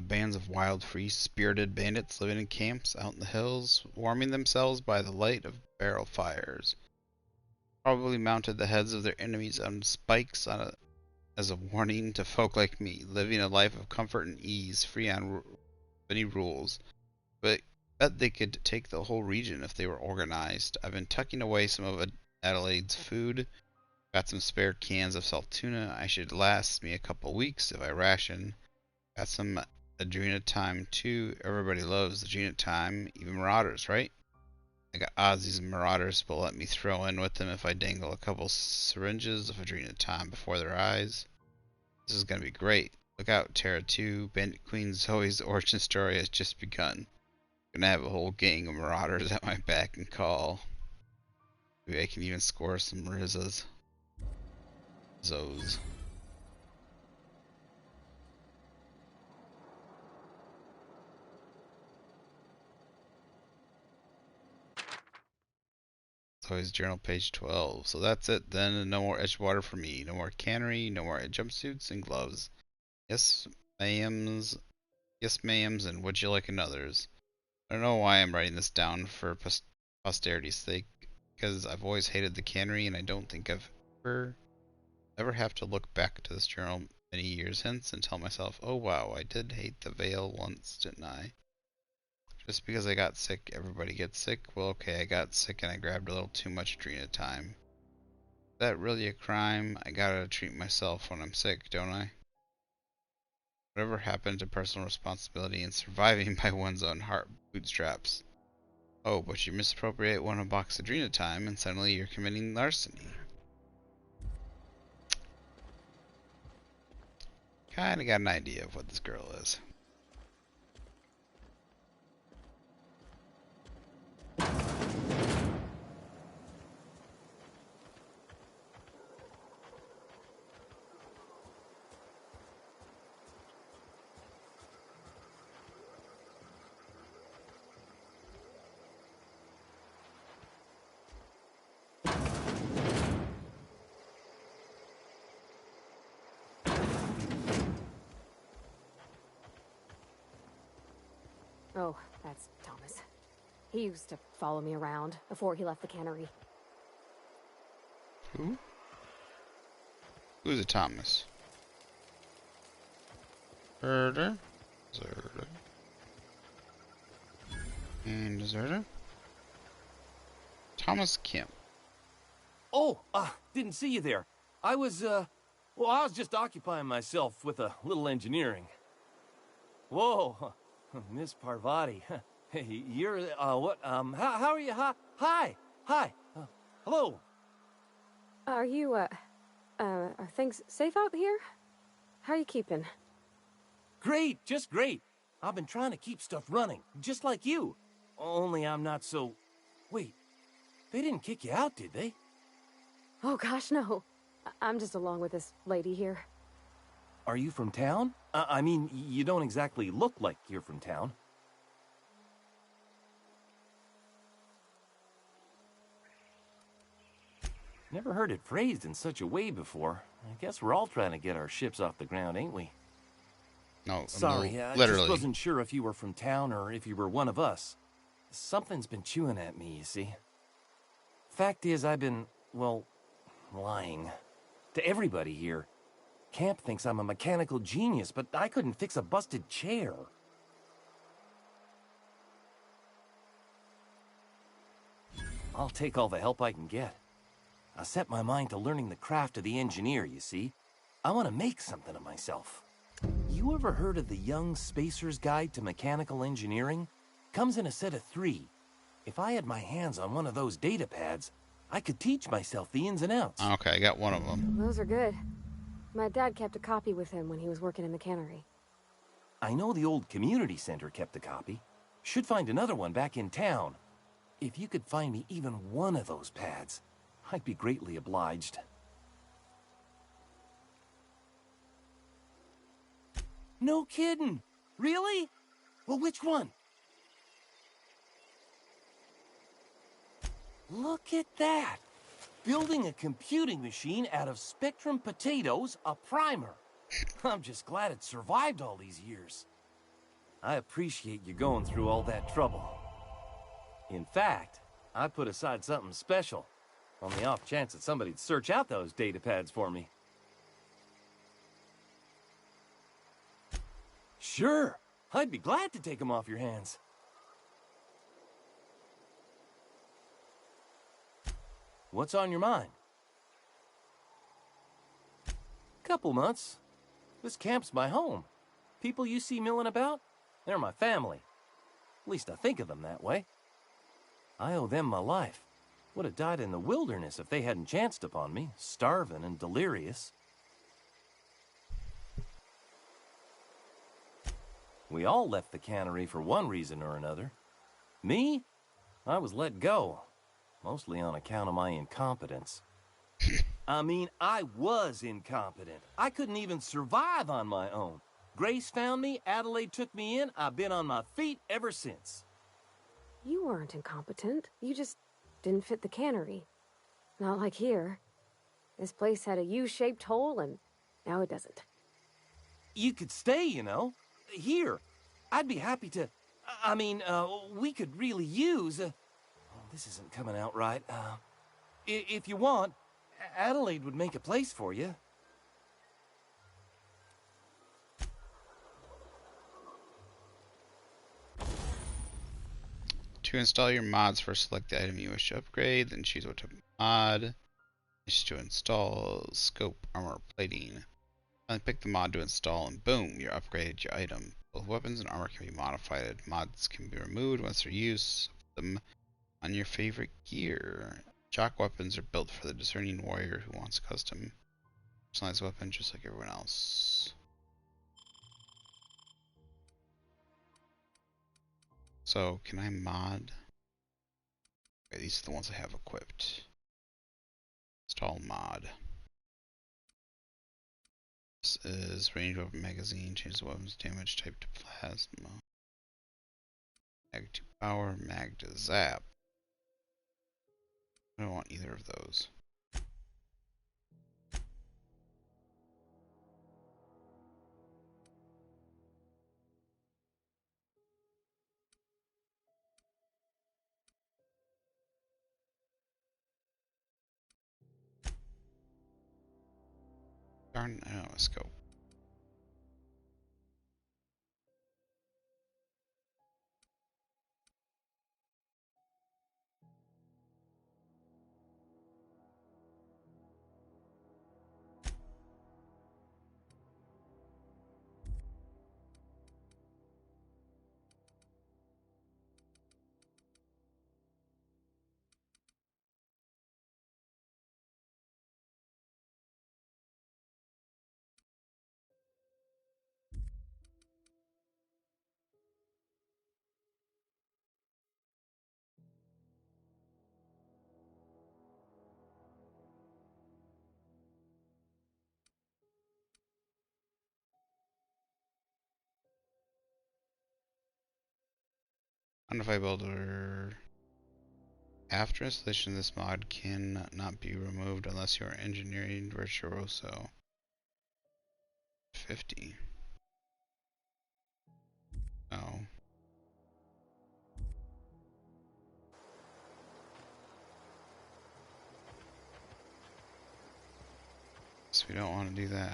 Bands of wild, free-spirited bandits living in camps out in the hills, warming themselves by the light of barrel fires. Probably mounted the heads of their enemies on spikes as a warning to folk like me, living a life of comfort and ease, free on any rules. But I bet they could take the whole region if they were organized. I've been tucking away some of Adelaide's food. Got some spare cans of salt tuna. I should last me a couple weeks if I ration. Got some Adrena time too. Everybody loves Adrena time, even Marauders, right? I got Ozzy's and Marauders, but let me throw in with them if I dangle a couple syringes of Adrena time before their eyes. This is gonna be great. Look out, Tera 2. Bandit Queen Zoe's origin story has just begun. Gonna have a whole gang of marauders at my beck and call. Maybe I can even score some Rizzas. Zos. It's always journal page 12. So that's it then. No more Edgewater for me. No more cannery. No more jumpsuits and gloves. Yes, ma'ams. Yes, ma'ams, and would you like another's? I don't know why I'm writing this down for posterity's sake, because I've always hated the cannery, and I don't think I've ever have to look back to this journal many years hence and tell myself, oh wow, I did hate the veil once, didn't I? Just because I got sick, everybody gets sick? Well, okay, I got sick and I grabbed a little too much Drina time. Is that really a crime? I gotta treat myself when I'm sick, don't I? Whatever happened to personal responsibility and surviving by one's own heart bootstraps? Oh, but you misappropriate one box of Drina time and suddenly you're committing larceny. Kinda got an idea of what this girl is. Oh, that's Thomas. He used to follow me around before he left the cannery. Who? Who's a Thomas? Herder? Zerder. And Zerder? Thomas Kemp. Oh, didn't see you there. I was just occupying myself with a little engineering. Whoa, Miss Parvati. Hey, you're, how are you? Hi. Hello. Are you, are things safe out here? How are you keeping? Great, just great. I've been trying to keep stuff running, just like you. Only I'm not so... Wait, they didn't kick you out, did they? Oh gosh, no. I'm just along with this lady here. Are you from town? I mean, you don't exactly look like you're from town. Never heard it phrased in such a way before. I guess we're all trying to get our ships off the ground, ain't we? No, sorry, no, I literally. just wasn't sure if you were from town or if you were one of us. Something's been chewing at me, you see. Fact is, I've been, well, lying. To everybody here. Camp thinks I'm a mechanical genius, but I couldn't fix a busted chair. I'll take all the help I can get. I set my mind to learning the craft of the engineer, you see. I want to make something of myself. You ever heard of the Young Spacer's Guide to Mechanical Engineering? Comes in a set of 3. If I had my hands on one of those data pads, I could teach myself the ins and outs. Okay, I got one of them. Those are good. My dad kept a copy with him when he was working in the cannery. I know the old community center kept a copy. Should find another one back in town. If you could find me even one of those pads, I'd be greatly obliged. No kidding! Really? Well, which one? Look at that! Building a computing machine out of Spectrum potatoes, a primer. I'm just glad it survived all these years. I appreciate you going through all that trouble. In fact, I put aside something special, on the off chance that somebody'd search out those data pads for me. Sure, I'd be glad to take them off your hands. What's on your mind? Couple months. This camp's my home. People you see milling about, they're my family. At least I think of them that way. I owe them my life. Would have died in the wilderness if they hadn't chanced upon me, starving and delirious. We all left the cannery for one reason or another. Me? I was let go. Mostly on account of my incompetence. I mean, I was incompetent. I couldn't even survive on my own. Grace found me, Adelaide took me in, I've been on my feet ever since. You weren't incompetent. You just didn't fit the cannery. Not like here. This place had a U-shaped hole, and now it doesn't. You could stay, you know. Here. I'd be happy to... I mean, we could really use... oh, this isn't coming out right. If you want, Adelaide would make a place for you. To install your mods, first select the item you wish to upgrade, then choose what type of mod. Wish to install scope armor plating. Finally pick the mod to install, and boom, you're upgraded your item. Both weapons and armor can be modified. Mods can be removed once they're used. Put them on your favorite gear. Shock weapons are built for the discerning warrior who wants a custom personalized weapon just like everyone else. So, can I mod? Okay, these are the ones I have equipped. Install mod. This is range weapon magazine. Change the weapon's damage type to plasma. Mag to power, mag to zap. I don't want either of those. Darn, oh, let's go. Unify builder. After installation, this mod can not be removed unless you are engineering virtuoso. 50. Oh. So we don't want to do that.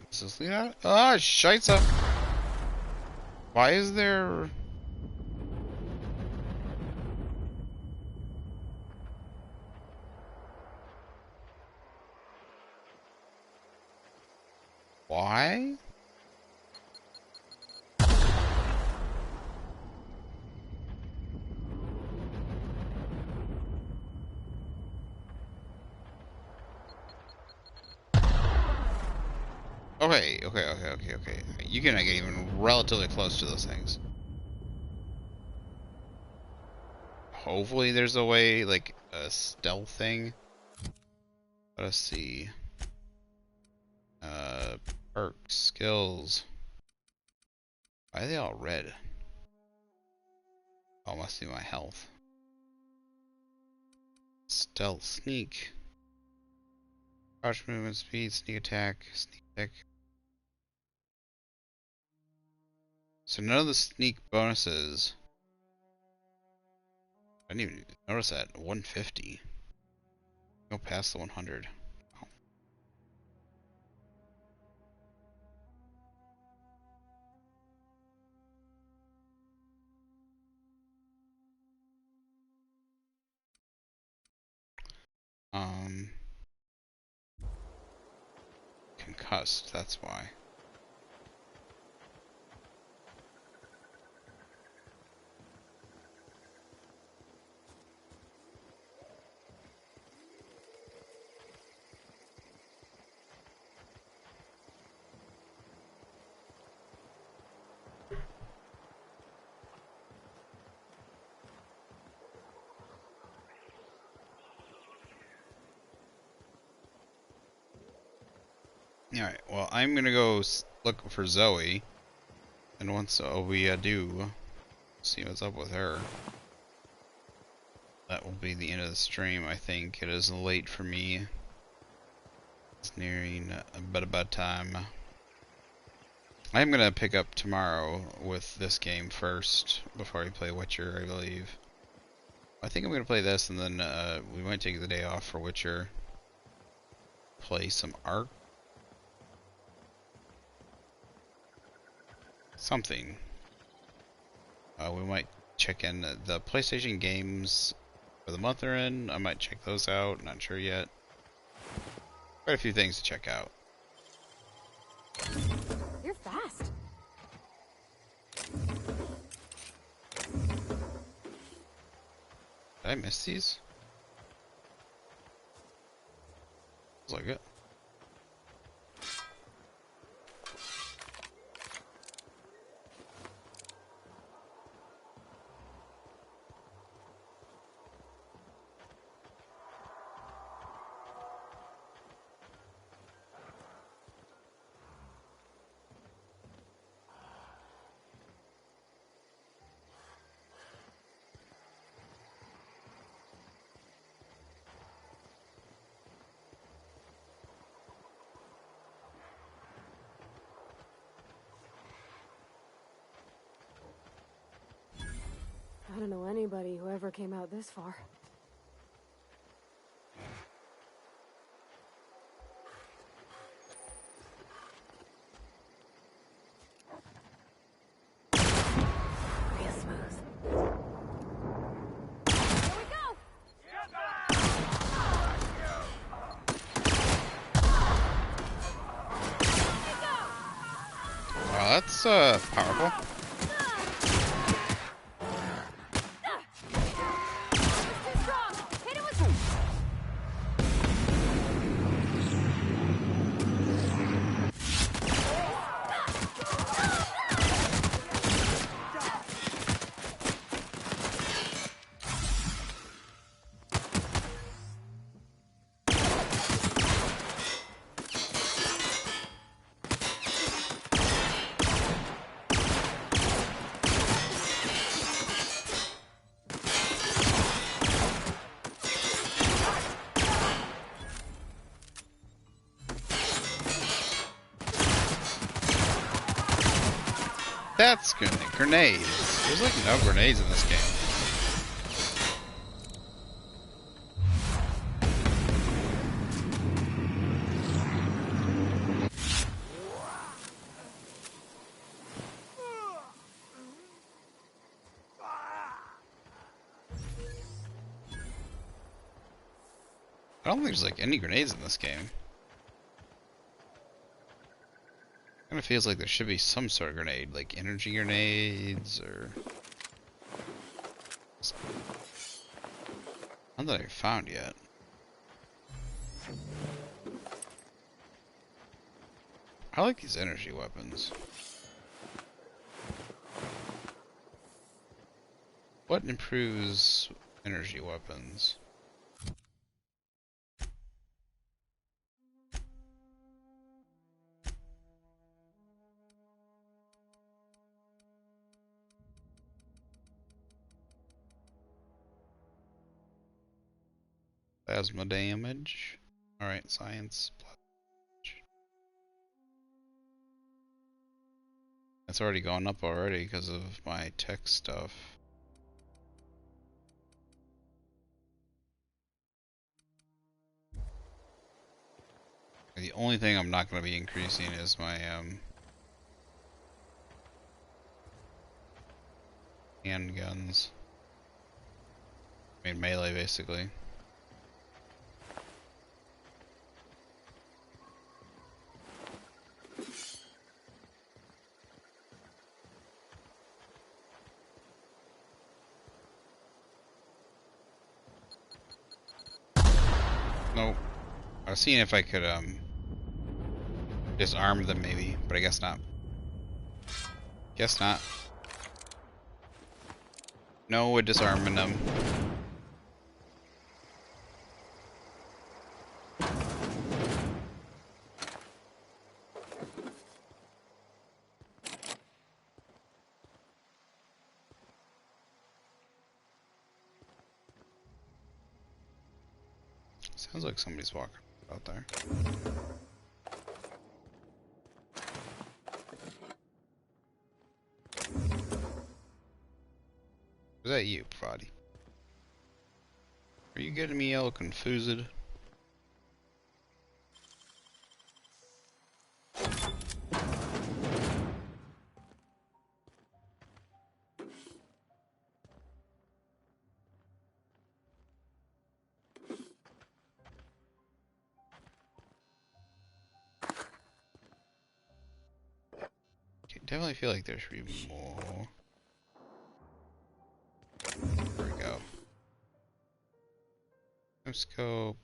Is this lead out? Ah, scheisse! Why is there... Why? Okay. You cannot get even relatively close to those things. Hopefully there's a way, like, a stealth thing. Let us see. Perks, skills. Why are they all red? Oh, must be my health. Stealth, sneak. Crouch movement speed, sneak attack. So none of the sneak bonuses. I didn't even notice that. 150. Go past the 100. Oh. concussed, that's why. Alright, well, I'm gonna go look for Zoe, and once we do, see what's up with her. That will be the end of the stream, I think. It is late for me. It's nearing about time. I am gonna pick up tomorrow with this game first, before we play Witcher, I believe. I think I'm gonna play this, and then we might take the day off for Witcher. Play some Ark. Something. We might check in the PlayStation games for the month they're in. I might check those out. Not sure yet. Quite a few things to check out. You're fast. Did I miss these? Looks like it. I don't know anybody who ever came out this far. Real smooth. Here we go! Wow, that's powerful. That's good. Grenades. There's like no grenades in this game. I don't think there's like any grenades in this game. Kind of feels like there should be some sort of grenade, like energy grenades or... None that I found yet. I like these energy weapons. What improves energy weapons? Plasma damage. Alright, science. It's already gone up already because of my tech stuff. The only thing I'm not going to be increasing is my handguns. I mean melee basically. I was seeing if I could disarm them maybe, but I guess not. Guess not. No, we're disarming them. Sounds like somebody's walking out there. Was that you, Prodi? Are you getting me all confused? Definitely feel like there should be more. There we go. Let's go.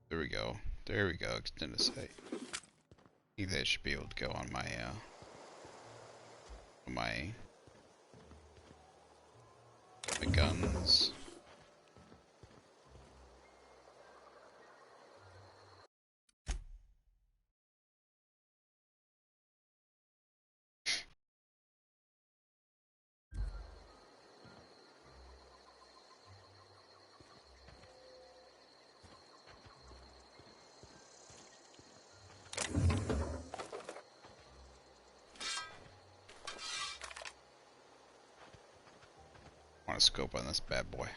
There we go. There we go. Extended sight. I think that should be able to go on my my guns. I want to scope on this bad boy.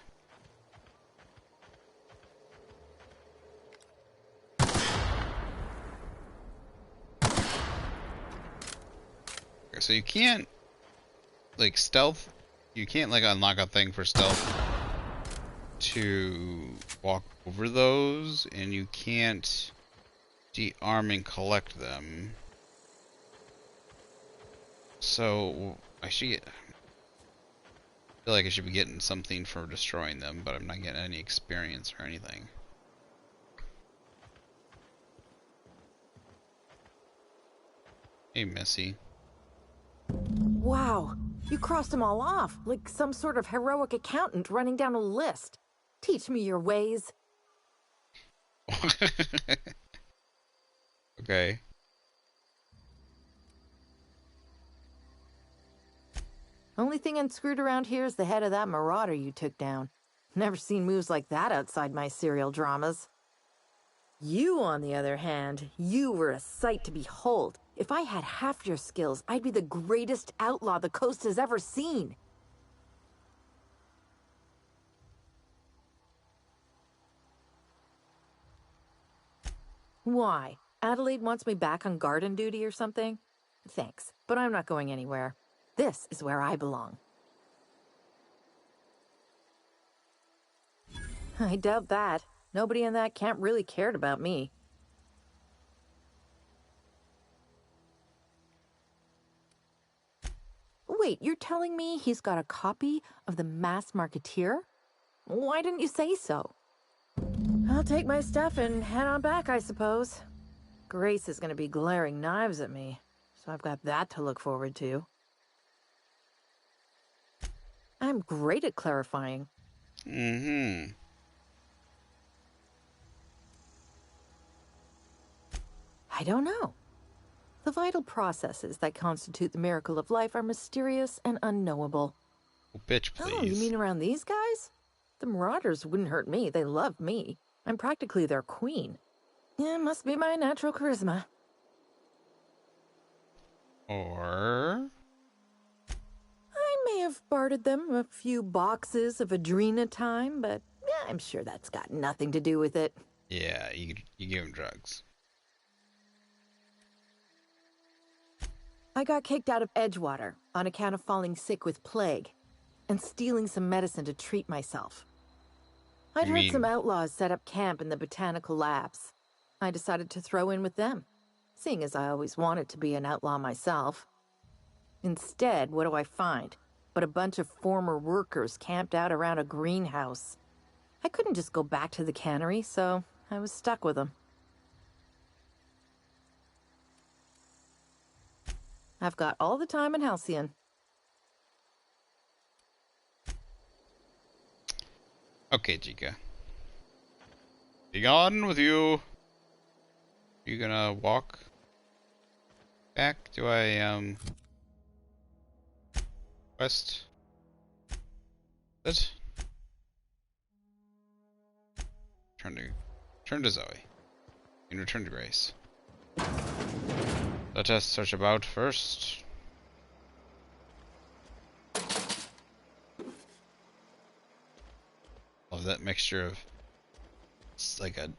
Okay, so you can't like stealth. You can't like unlock a thing for stealth to walk over those, and you can't de-arm and collect them. So I feel like I should be getting something for destroying them, but I'm not getting any experience or anything. Hey, Missy. Wow, you crossed them all off, like some sort of heroic accountant running down a list. Teach me your ways. Okay. Only thing unscrewed around here is the head of that marauder you took down. Never seen moves like that outside my serial dramas. You, on the other hand, you were a sight to behold. If I had half your skills, I'd be the greatest outlaw the coast has ever seen. Why? Adelaide wants me back on garden duty or something? Thanks, but I'm not going anywhere. This is where I belong. I doubt that. Nobody in that camp really cared about me. Wait, you're telling me he's got a copy of the Mass Marketeer? Why didn't you say so? I'll take my stuff and head on back, I suppose. Grace is going to be glaring knives at me, so I've got that to look forward to. I'm great at clarifying. Mm-hmm. I don't know. The vital processes that constitute the miracle of life are mysterious and unknowable. Oh, bitch, please. Oh, you mean around these guys? The Marauders wouldn't hurt me. They love me. I'm practically their queen. Yeah, must be my natural charisma. Or... I may have bartered them a few boxes of Adrena time, but yeah, I'm sure that's got nothing to do with it. Yeah, you give them drugs. I got kicked out of Edgewater on account of falling sick with plague and stealing some medicine to treat myself. I'd heard some outlaws set up camp in the botanical labs. I decided to throw in with them, seeing as I always wanted to be an outlaw myself. Instead, what do I find? But a bunch of former workers camped out around a greenhouse. I couldn't just go back to the cannery, so I was stuck with them. I've got all the time in Halcyon. Okay, Chica. Be gone with you. You gonna walk back? Do I, quest? What? Turn to Zoe. And return to Grace. Let us search about first. Love that mixture of, it's like a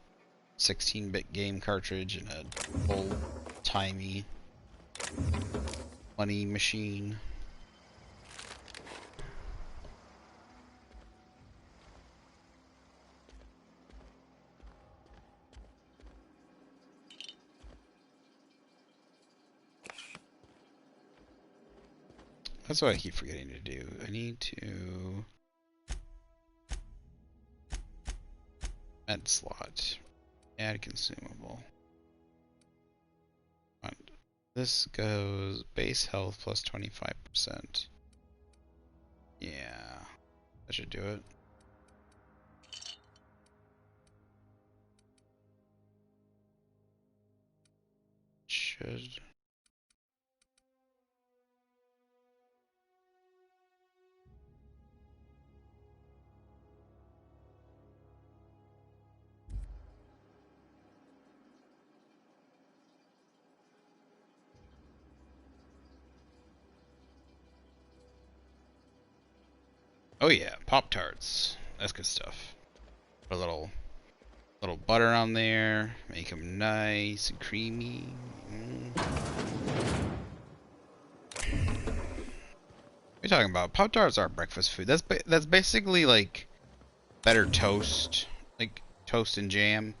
16-bit game cartridge and a old-timey money machine. That's what I keep forgetting to do. I need to add slot, add consumable. This goes base health plus 25%. Yeah, that should do it. Should. Oh yeah, Pop-Tarts. That's good stuff. Put a little butter on there, make them nice and creamy. What are you talking about? Pop-Tarts aren't breakfast food. That's basically like better toast, like toast and jam.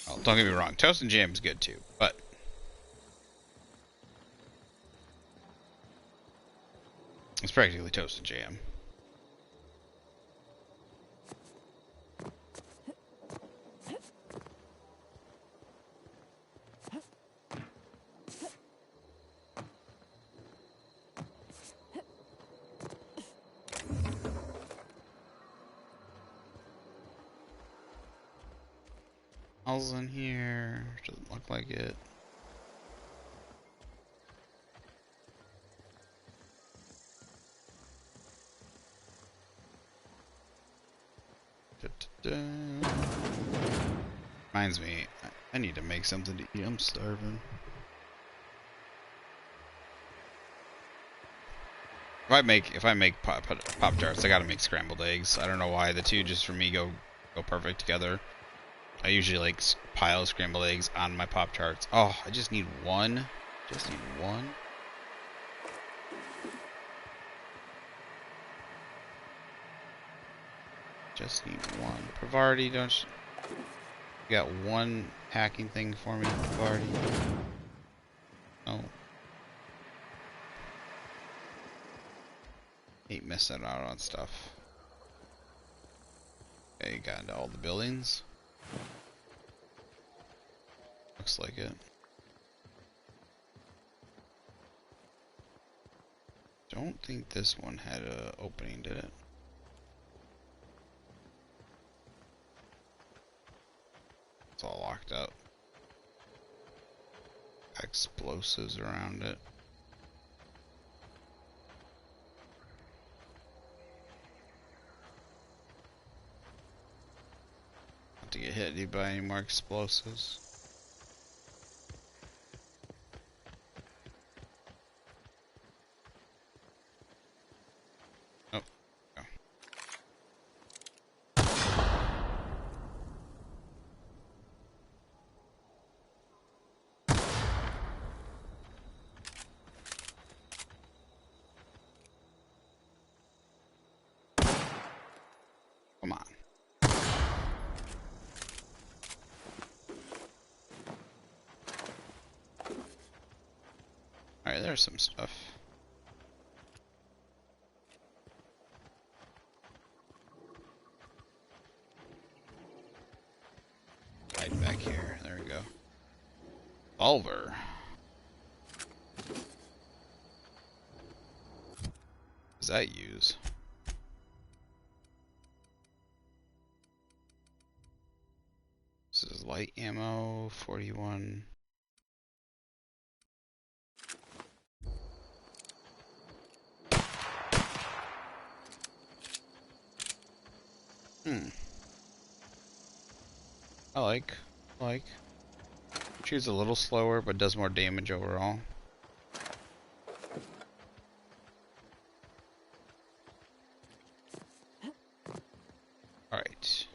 Oh, don't get me wrong, toast and jam is good too, but it's practically toast and jam. All's in here. Doesn't look like it. Reminds me, I need to make something to eat. I'm starving. If I make Pop-Tarts, I gotta make scrambled eggs. I don't know why the two just for me go perfect together. I usually like pile scrambled eggs on my Pop-Tarts. Oh, I just need one. Just need one. Just need one. Pavardi, don't you got one hacking thing for me, Pavardi? Oh. Hate missing out on stuff. Okay, you got into all the buildings. Looks like it. Don't think this one had a opening, did it? It's all locked up. Explosives around it. Not to get hit by any more explosives. Come on. Alright, there's some stuff. Right back here. There we go. Revolver. does that use? This is light ammo, 41. I like. Choose a little slower, but does more damage overall. Alright.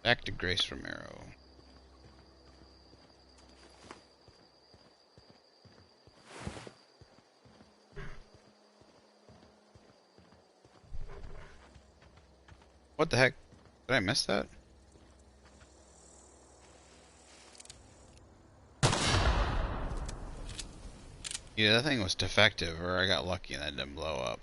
Back to Grace Romero. What the heck? Did I miss that? Yeah, that thing was defective, or I got lucky and that didn't blow up.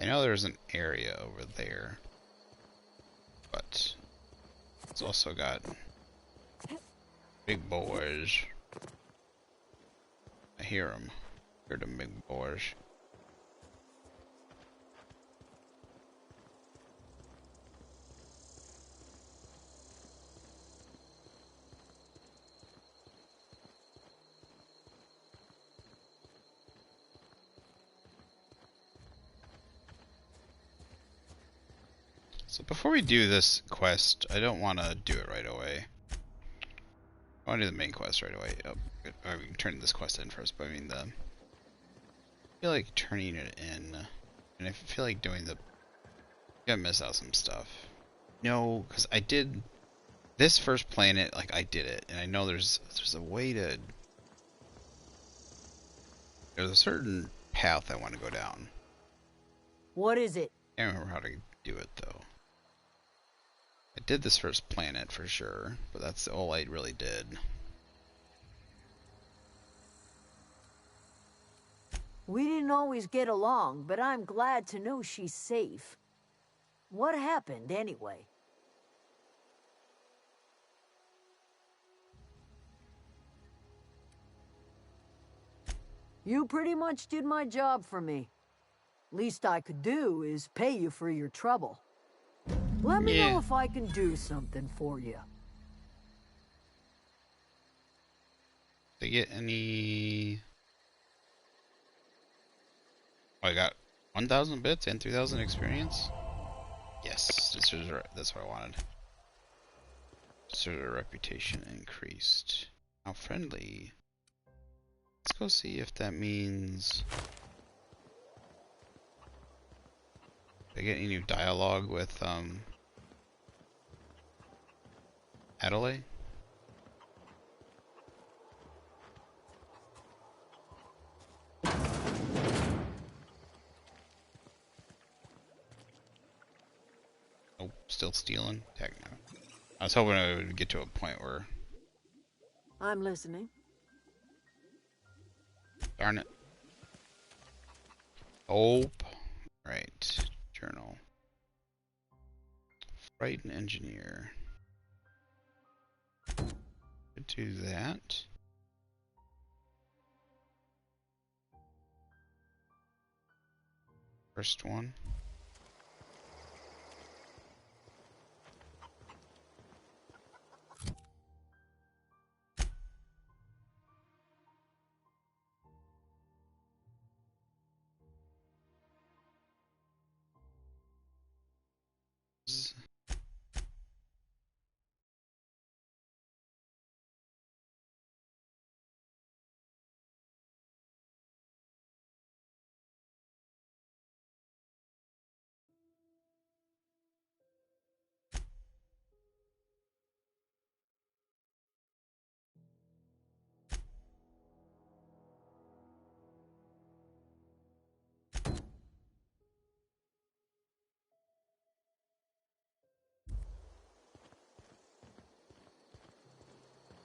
I know there's an area over there, but it's also got big boys. I hear them. Hear them big boys. So before we do this quest, I don't want to do it right away. I want to do the main quest right away. Oh, good. Or we can turn this quest in first, but I mean I feel like turning it in, and I feel like doing the... I'm gonna miss out some stuff. No, because I did this first planet, like I did it, and I know there's a way to... There's a certain path I want to go down. What is it? I can't remember how to do it though. I did this first planet for sure, but that's all I really did. We didn't always get along, but I'm glad to know she's safe. What happened, anyway? You pretty much did my job for me. Least I could do is pay you for your trouble. Let me know if I can do something for you. Did I get any... Oh, I got 1,000 bits and 3,000 experience? Yes, that's what I wanted. Sort of reputation increased. How friendly. Let's go see if that means... Did I get any new dialogue with, Adelaide? Oh, still stealing? Heck no. I was hoping I would get to a point where... I'm listening. Darn it. Hope. Right. Journal. Frightened engineer. Could do that. First one.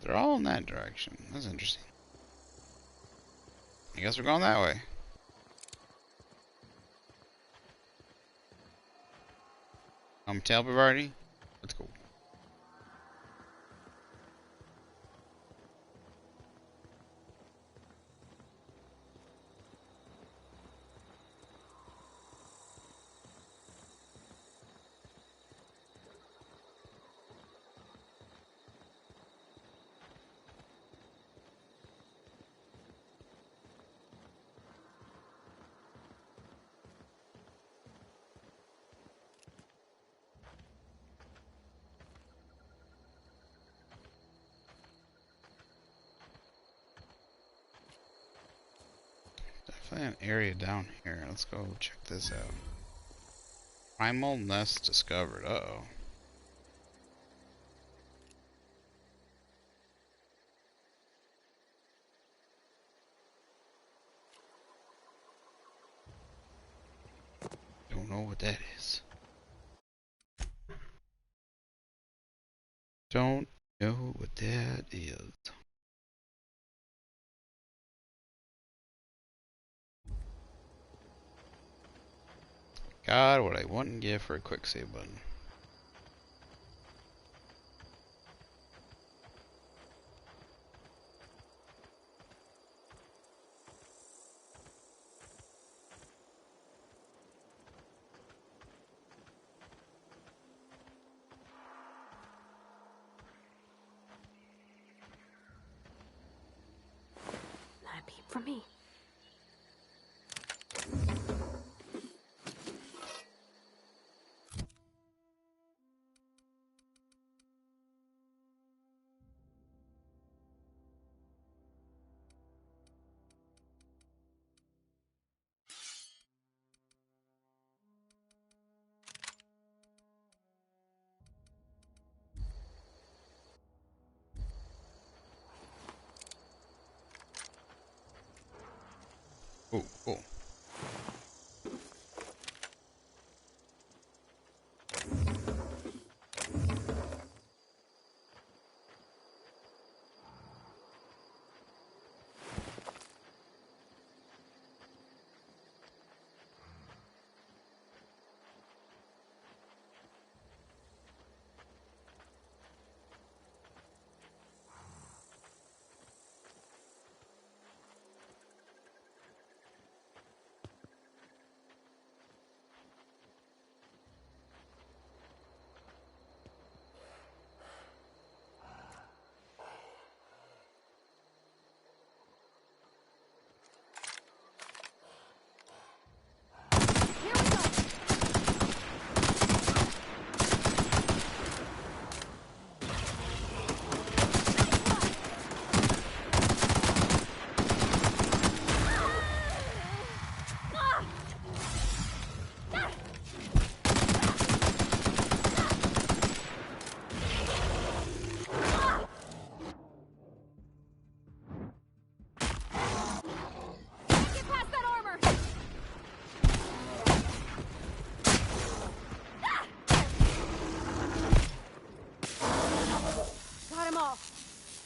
They're all in that direction. That's interesting. I guess we're going that way. Tail Bavardi? Let's go. Definitely an area down here. Let's go check this out. Primal nest discovered. Uh-oh. Don't know what that is. Don't know what that is. God, what I wouldn't give for a quick save button. Not a peep from me. Oh, cool.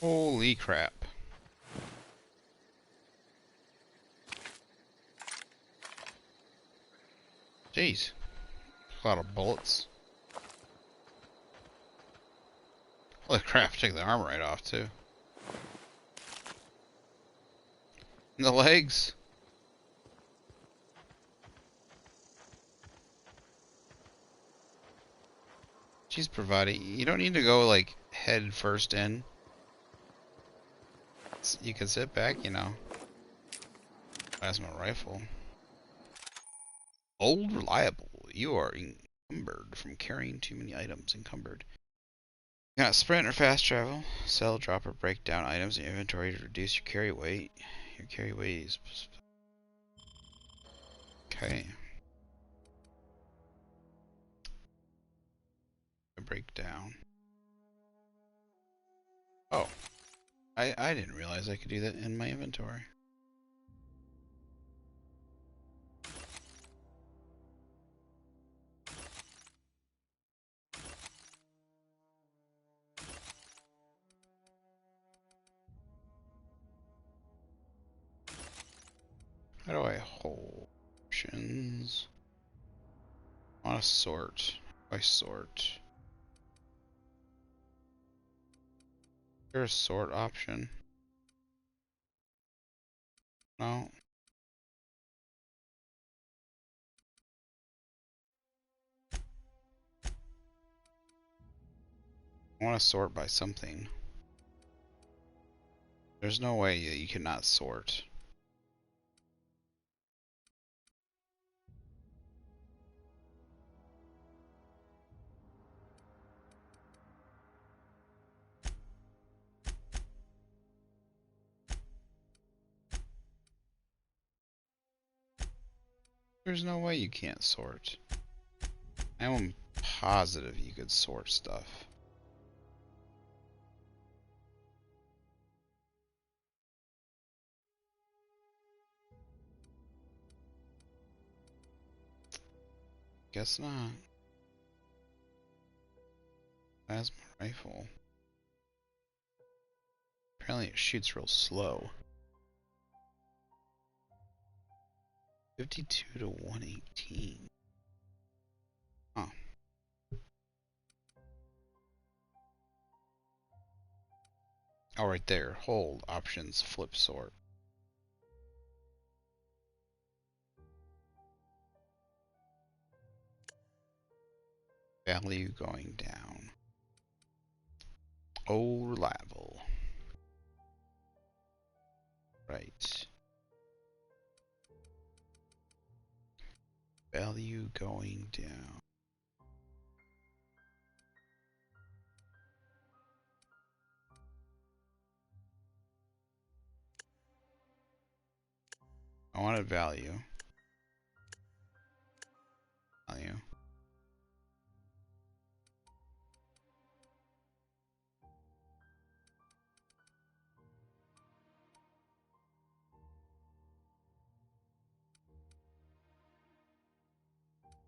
Holy crap. Jeez. A lot of bullets. Holy crap, take the armor right off too. And the legs. She's providing. You don't need to go like head first in. You can sit back, you know. Plasma rifle. Old reliable. You are encumbered from carrying too many items. Encumbered. You got sprint or fast travel. Sell, drop, or break down items in your inventory to reduce your carry weight. Your carry weight is... Okay. Break down. Oh. I didn't realize I could do that in my inventory. How do I hold options? I want to sort. I sort. Is there a sort option? No. I want to sort by something. There's no way that you cannot sort. There's no way you can't sort. I'm positive you could sort stuff. Guess not. Plasma rifle. Apparently it shoots real slow. 52 to 118. Huh. Oh, right there. Hold. Options. Flip sort. Value going down. Oh, reliable. Right. Value going down. I wanted value. Value.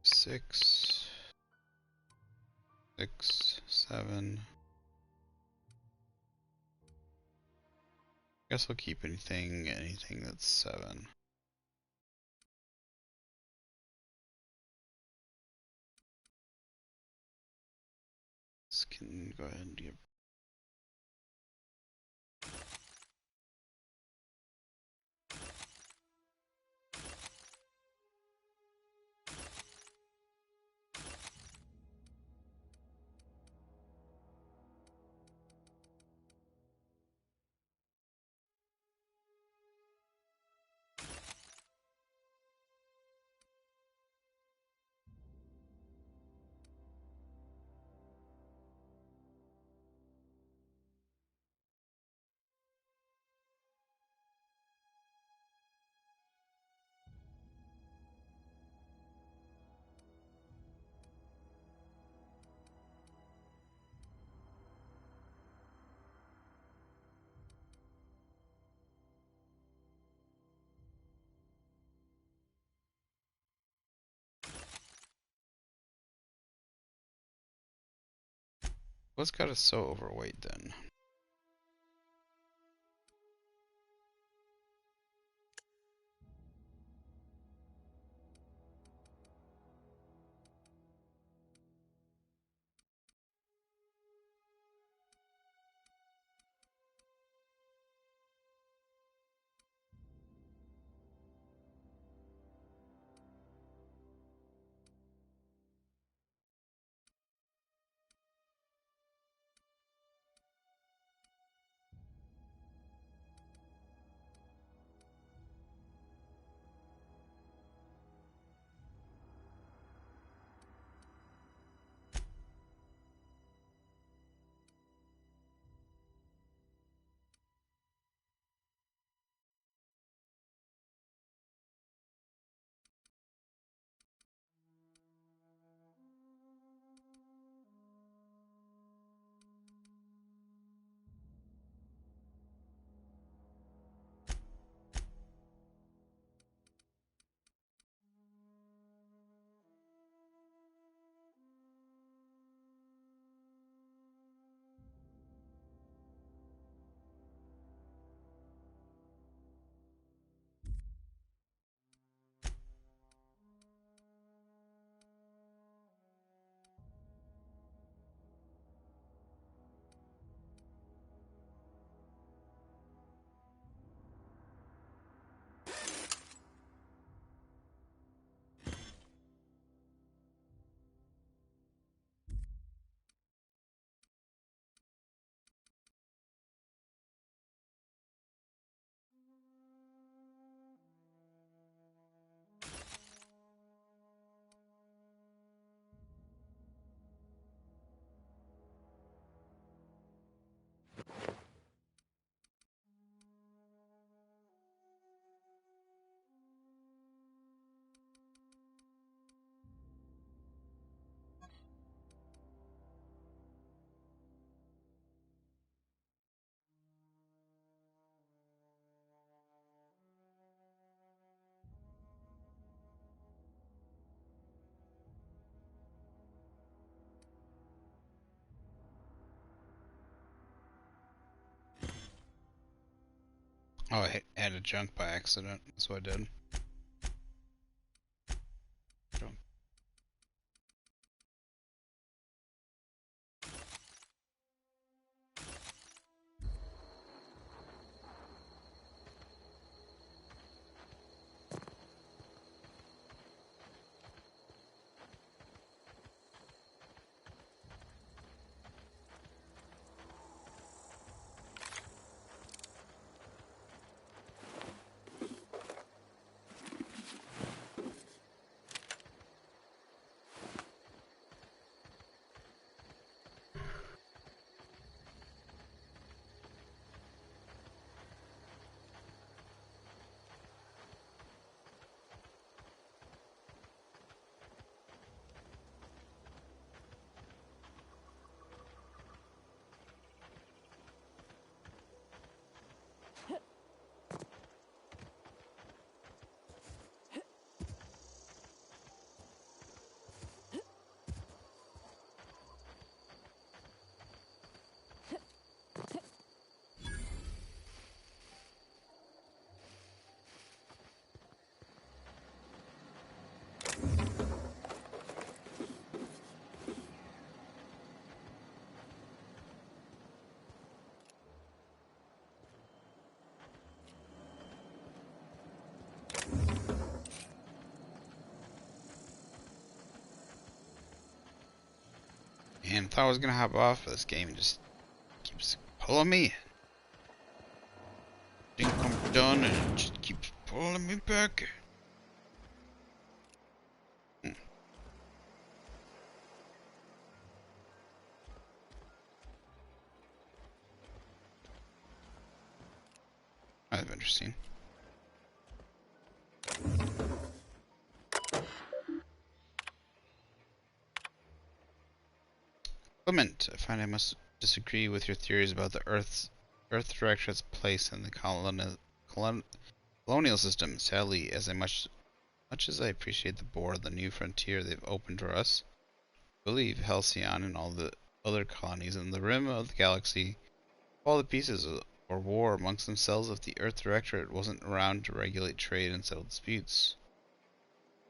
Six, 7. Guess we'll keep anything that's 7. This can go ahead and give. What's got us so overweight then? Oh, I added junk by accident. That's what I did. Junk. And I thought I was gonna hop off of this game and just keeps pulling me. Think I'm done and it just keeps pulling me back. That's interesting. Clement, I find I must disagree with your theories about the Earth Directorate's place in the colonial system. Sadly, as much as I appreciate the board and the new frontier they've opened for us, I believe Halcyon and all the other colonies in the rim of the galaxy fall to pieces or war amongst themselves if the Earth Directorate wasn't around to regulate trade and settle disputes.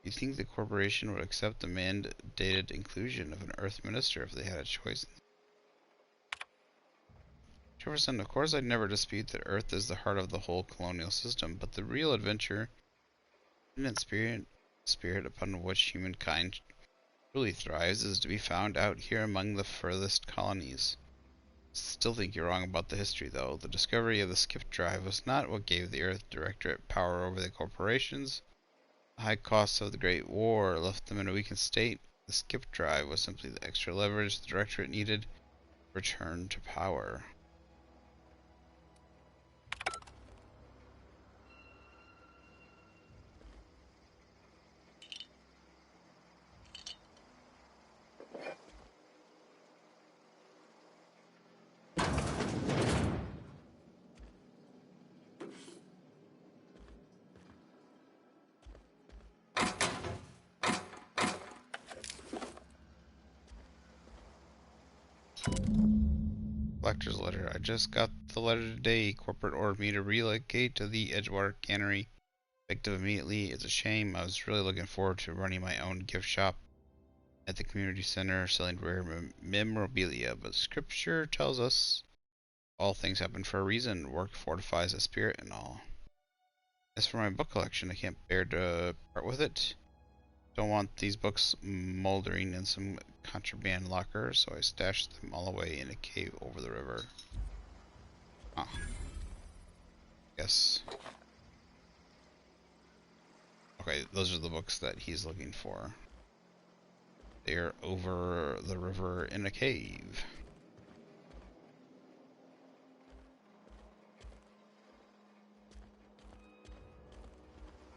Do you think the corporation would accept the mandated inclusion of an Earth Minister if they had a choice? Jefferson, of course I'd never dispute that Earth is the heart of the whole colonial system, but the real adventure and spirit upon which humankind truly thrives is to be found out here among the furthest colonies. Still think you're wrong about the history, though. The discovery of the skip drive was not what gave the Earth Directorate power over the corporations. The high costs of the Great War left them in a weakened state. The skip drive was simply the extra leverage the Directorate needed to return to power. Collector's letter. I just got the letter today. Corporate ordered me to relocate to the Edgewater cannery. Effective immediately. It's a shame. I was really looking forward to running my own gift shop at the community center, selling rare memorabilia. But scripture tells us all things happen for a reason. Work fortifies the spirit and all. As for my book collection, I can't bear to part with it. Don't want these books moldering in some contraband locker, so I stashed them all away in a cave over the river. Huh. Yes. Okay, those are the books that he's looking for. They're over the river in a cave.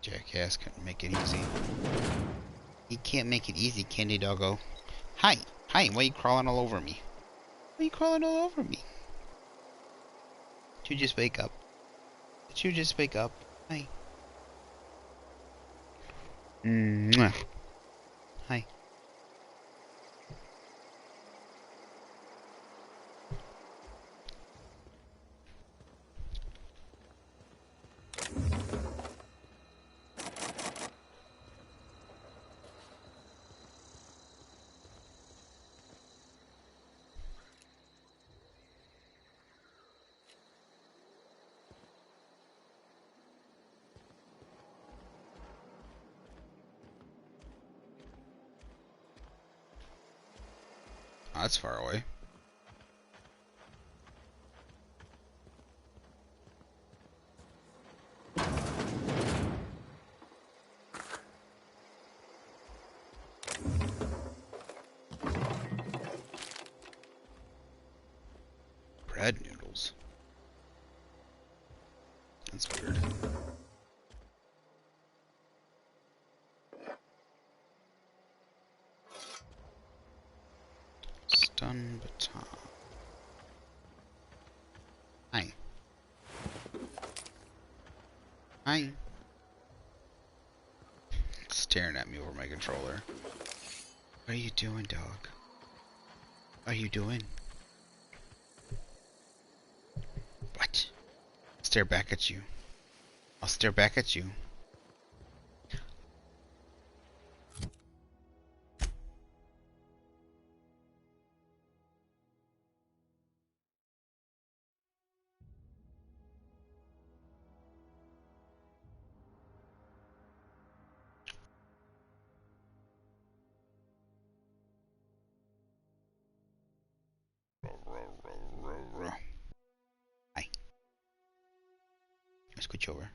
Jackass couldn't make it easy. He can't make it easy, Candy Doggo. Hi! Hi, why are you crawling all over me? Why are you crawling all over me? Did you just wake up? Did you just wake up? Hi. Mwah. Hi. that's far away. Bread noodles. That's weird. Stun baton. Hi. Hi. Staring at me over my controller. What are you doing, dog? What are you doing? What? Stare back at you. I'll stare back at you. Hi. Scooch over.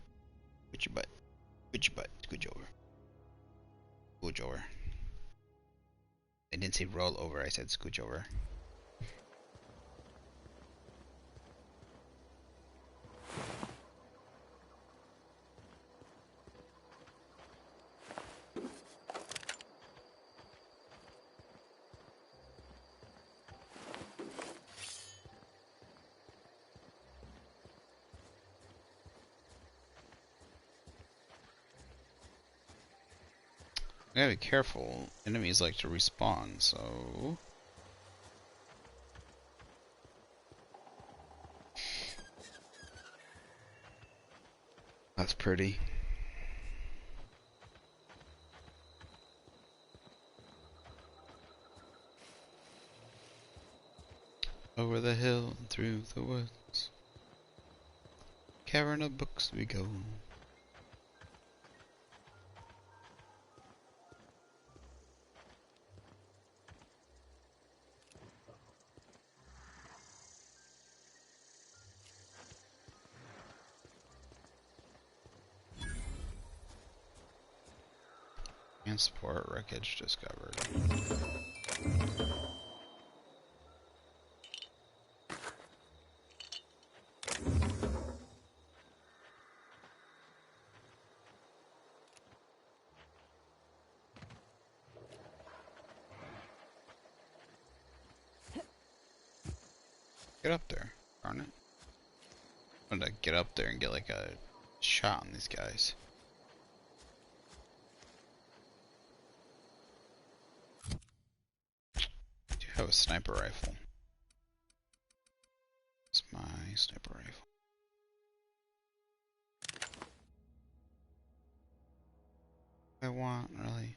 Put your butt. Put your butt. Scooch over. Scooch over. I didn't say roll over, I said scooch over. I gotta be careful. Enemies like to respawn, so... That's pretty. Over the hill and through the woods, cavern of books we go. Transport wreckage discovered. Get up there, darn it. I'm gonna get up there and get like a shot on these guys. I do have a sniper rifle. It's my sniper rifle. I want, really.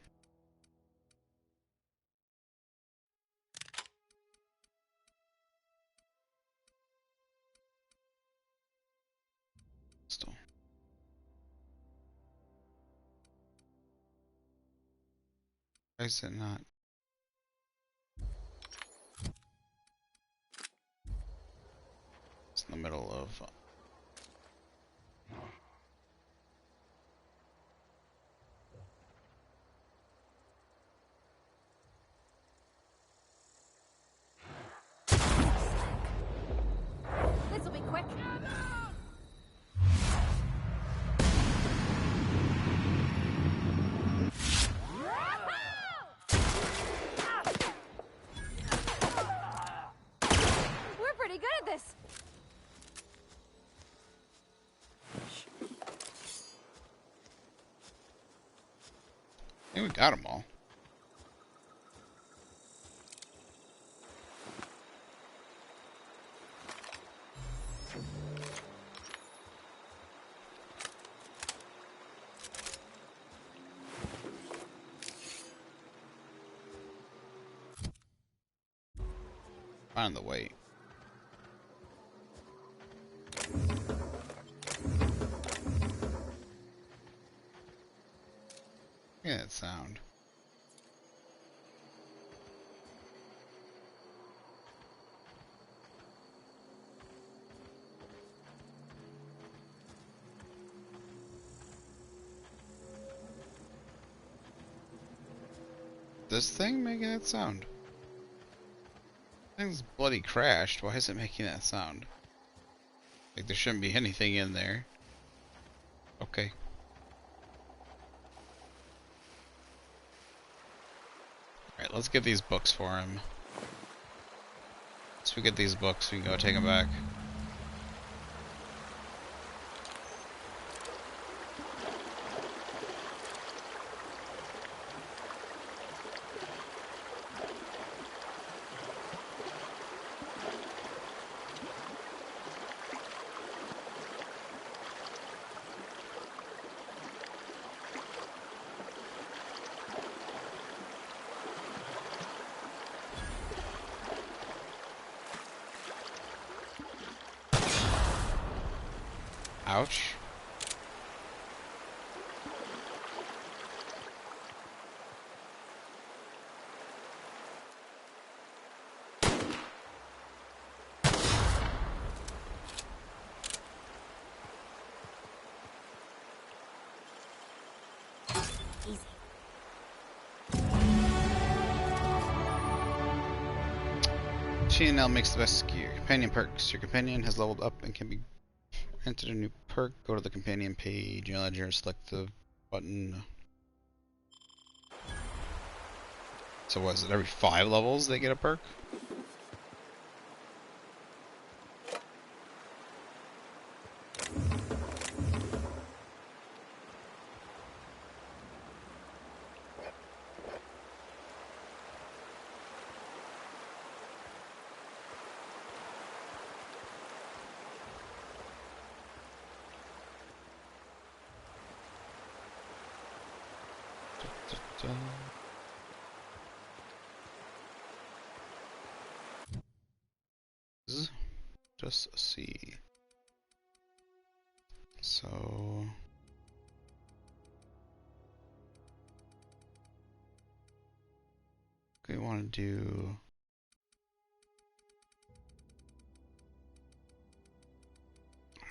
Still. Why is it not? It's in the middle of... This'll be quick. We're pretty good at this. I think we got them all. Find the way. Yeah, that sound. this thing making that sound? Thing's bloody crashed. Why is it making that sound? Like there shouldn't be anything in there. Okay. Alright, let's get these books for him. Once we get these books, we can go take them back. Ouch. Easy. T&L makes the best gear. Companion perks. Your companion has leveled up and can be entered a new perk. Go to the companion page. In Ledger, select the button. So what is it? Every 5 levels they get a perk? Just see. So we want to do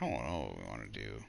I don't know what we want to do.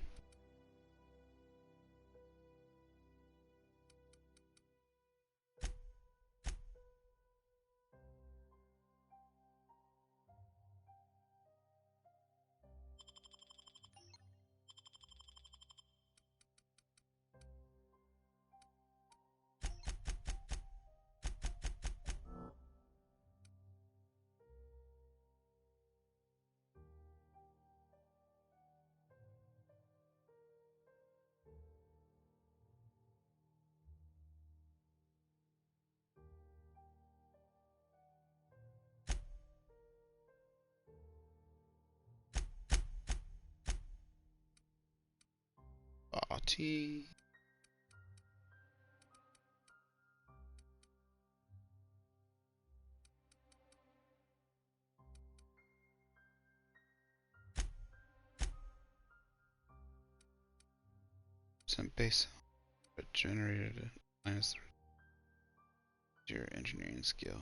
Body. Some base but generated minus your engineering skill.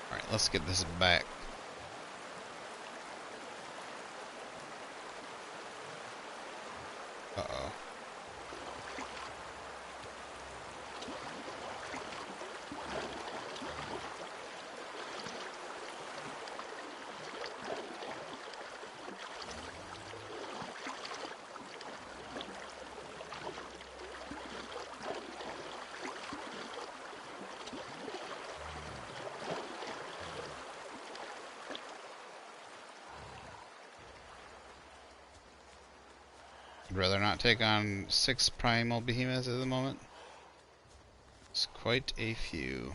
Alright, let's get this back. Uh-oh. I'd rather not take on 6 primal behemoths at the moment. It's quite a few.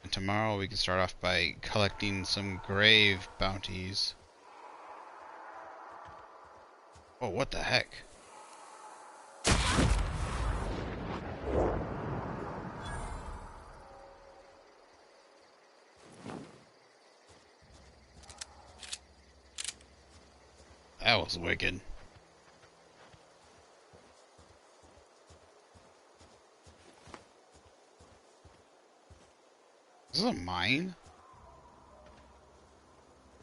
And tomorrow we can start off by collecting some grave bounties. Oh, what the heck? That was wicked. Is this a mine?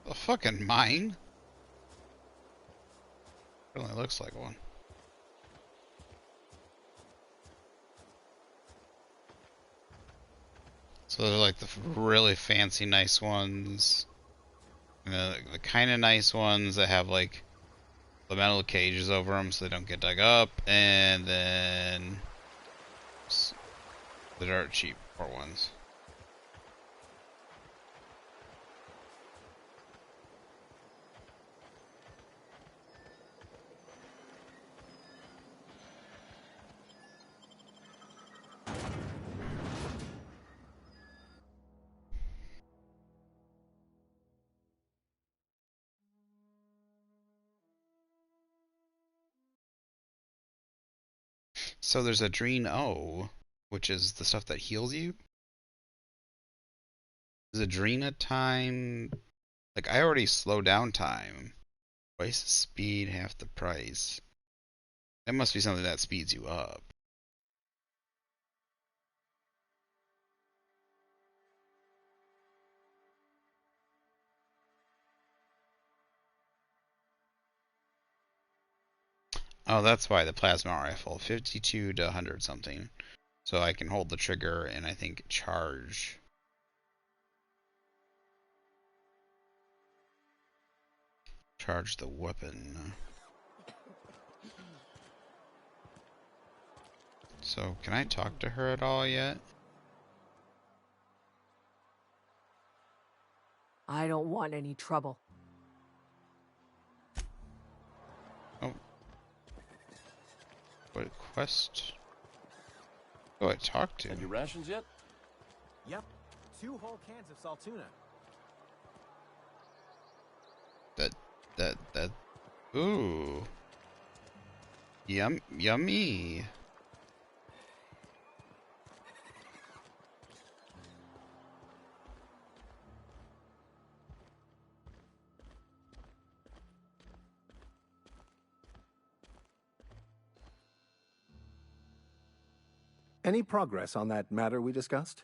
A fucking mine? It only looks like one. So they're like the really fancy nice ones. And the kind of nice ones that have like the metal cages over them so they don't get dug up. And then the dirt cheap poor ones. So there's Adrene O, which is the stuff that heals you. Is Adrena time... Like, I already slow down time. Twice the speed, half the price. That must be something that speeds you up. Oh, that's why the plasma rifle, 52 to 100 something. So I can hold the trigger and I think charge. Charge the weapon. So, can I talk to her at all yet? I don't want any trouble. Oh. What quest? Oh, I talked to. And your rations yet? Yep. 2 whole cans of salt tuna. That. Ooh. Yummy. Any progress on that matter we discussed?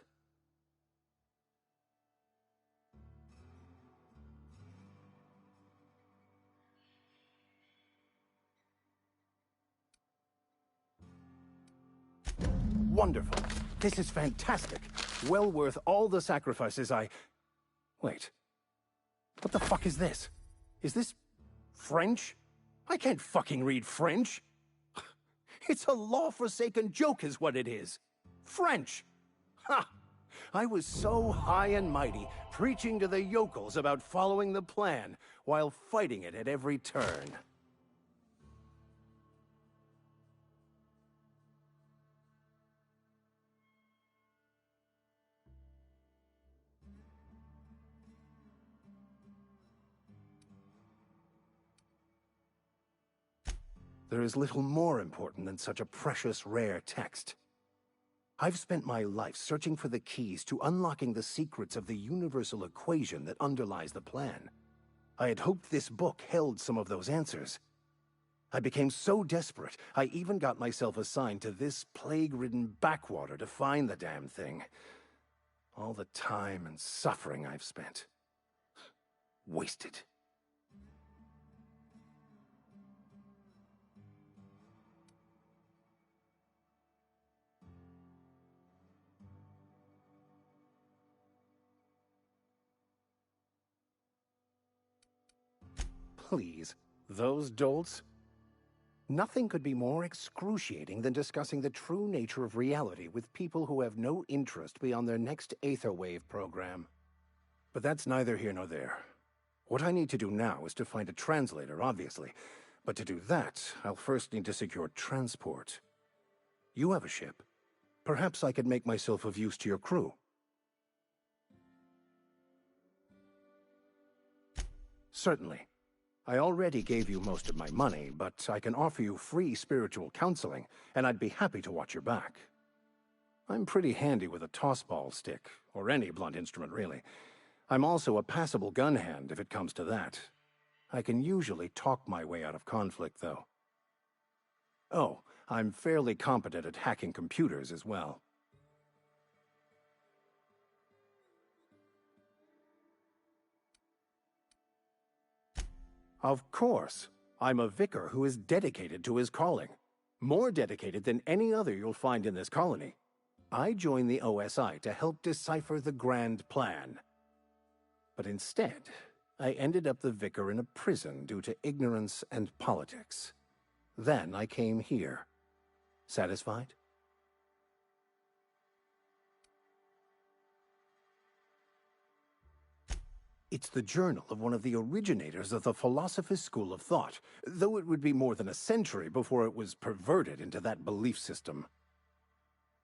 Wonderful. This is fantastic. Well worth all the sacrifices I... Wait. What the fuck is this? Is this French? I can't fucking read French. It's a law-forsaken joke is what it is. French. Ha! I was so high and mighty, preaching to the yokels about following the plan, while fighting it at every turn. There is little more important than such a precious, rare text. I've spent my life searching for the keys to unlocking the secrets of the universal equation that underlies the plan. I had hoped this book held some of those answers. I became so desperate, I even got myself assigned to this plague-ridden backwater to find the damn thing. All the time and suffering I've spent. Wasted. Please, those dolts? Nothing could be more excruciating than discussing the true nature of reality with people who have no interest beyond their next Aetherwave program. But that's neither here nor there. What I need to do now is to find a translator, obviously. But to do that, I'll first need to secure transport. You have a ship. Perhaps I could make myself of use to your crew. Certainly. I already gave you most of my money, but I can offer you free spiritual counseling, and I'd be happy to watch your back. I'm pretty handy with a tossball stick, or any blunt instrument, really. I'm also a passable gun hand, if it comes to that. I can usually talk my way out of conflict, though. Oh, I'm fairly competent at hacking computers as well. Of course. I'm a vicar who is dedicated to his calling. More dedicated than any other you'll find in this colony. I joined the OSI to help decipher the grand plan. But instead, I ended up the vicar in a prison due to ignorance and politics. Then I came here. Satisfied? It's the journal of one of the originators of the Philosopher's School of Thought, though it would be more than a century before it was perverted into that belief system.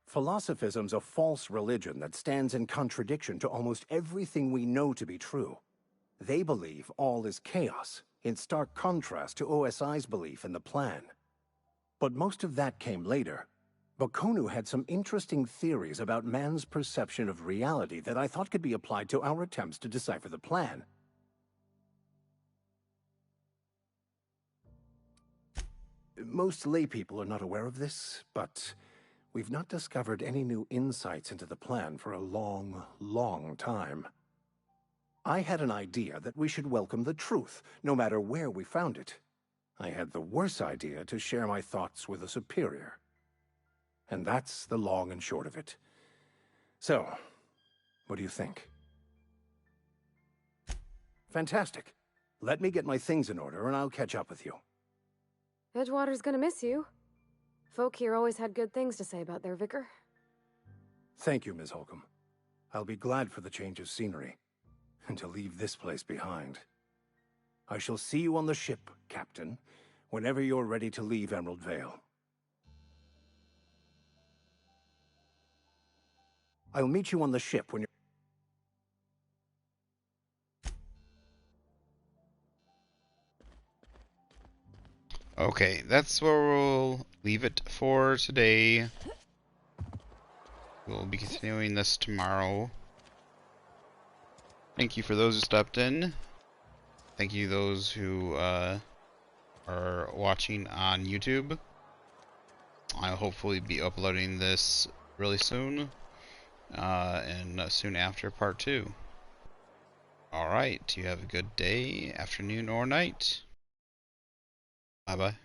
Philosophism's a false religion that stands in contradiction to almost everything we know to be true. They believe all is chaos, in stark contrast to OSI's belief in the plan. But most of that came later. Bakonu had some interesting theories about man's perception of reality that I thought could be applied to our attempts to decipher the plan. Most laypeople are not aware of this, but we've not discovered any new insights into the plan for a long, long time. I had an idea that we should welcome the truth, no matter where we found it. I had the worse idea to share my thoughts with a superior. And that's the long and short of it. So, what do you think? Fantastic. Let me get my things in order and I'll catch up with you. Edgewater's gonna miss you. Folk here always had good things to say about their vicar. Thank you, Ms. Holcomb. I'll be glad for the change of scenery, and to leave this place behind. I shall see you on the ship, Captain, whenever you're ready to leave Emerald Vale. I'll meet you on the ship when you're... Okay, that's where we'll leave it for today. We'll be continuing this tomorrow. Thank you for those who stepped in. Thank you those who are watching on YouTube. I'll hopefully be uploading this really soon. And soon after part 2. Alright, you have a good day, afternoon, or night. Bye bye.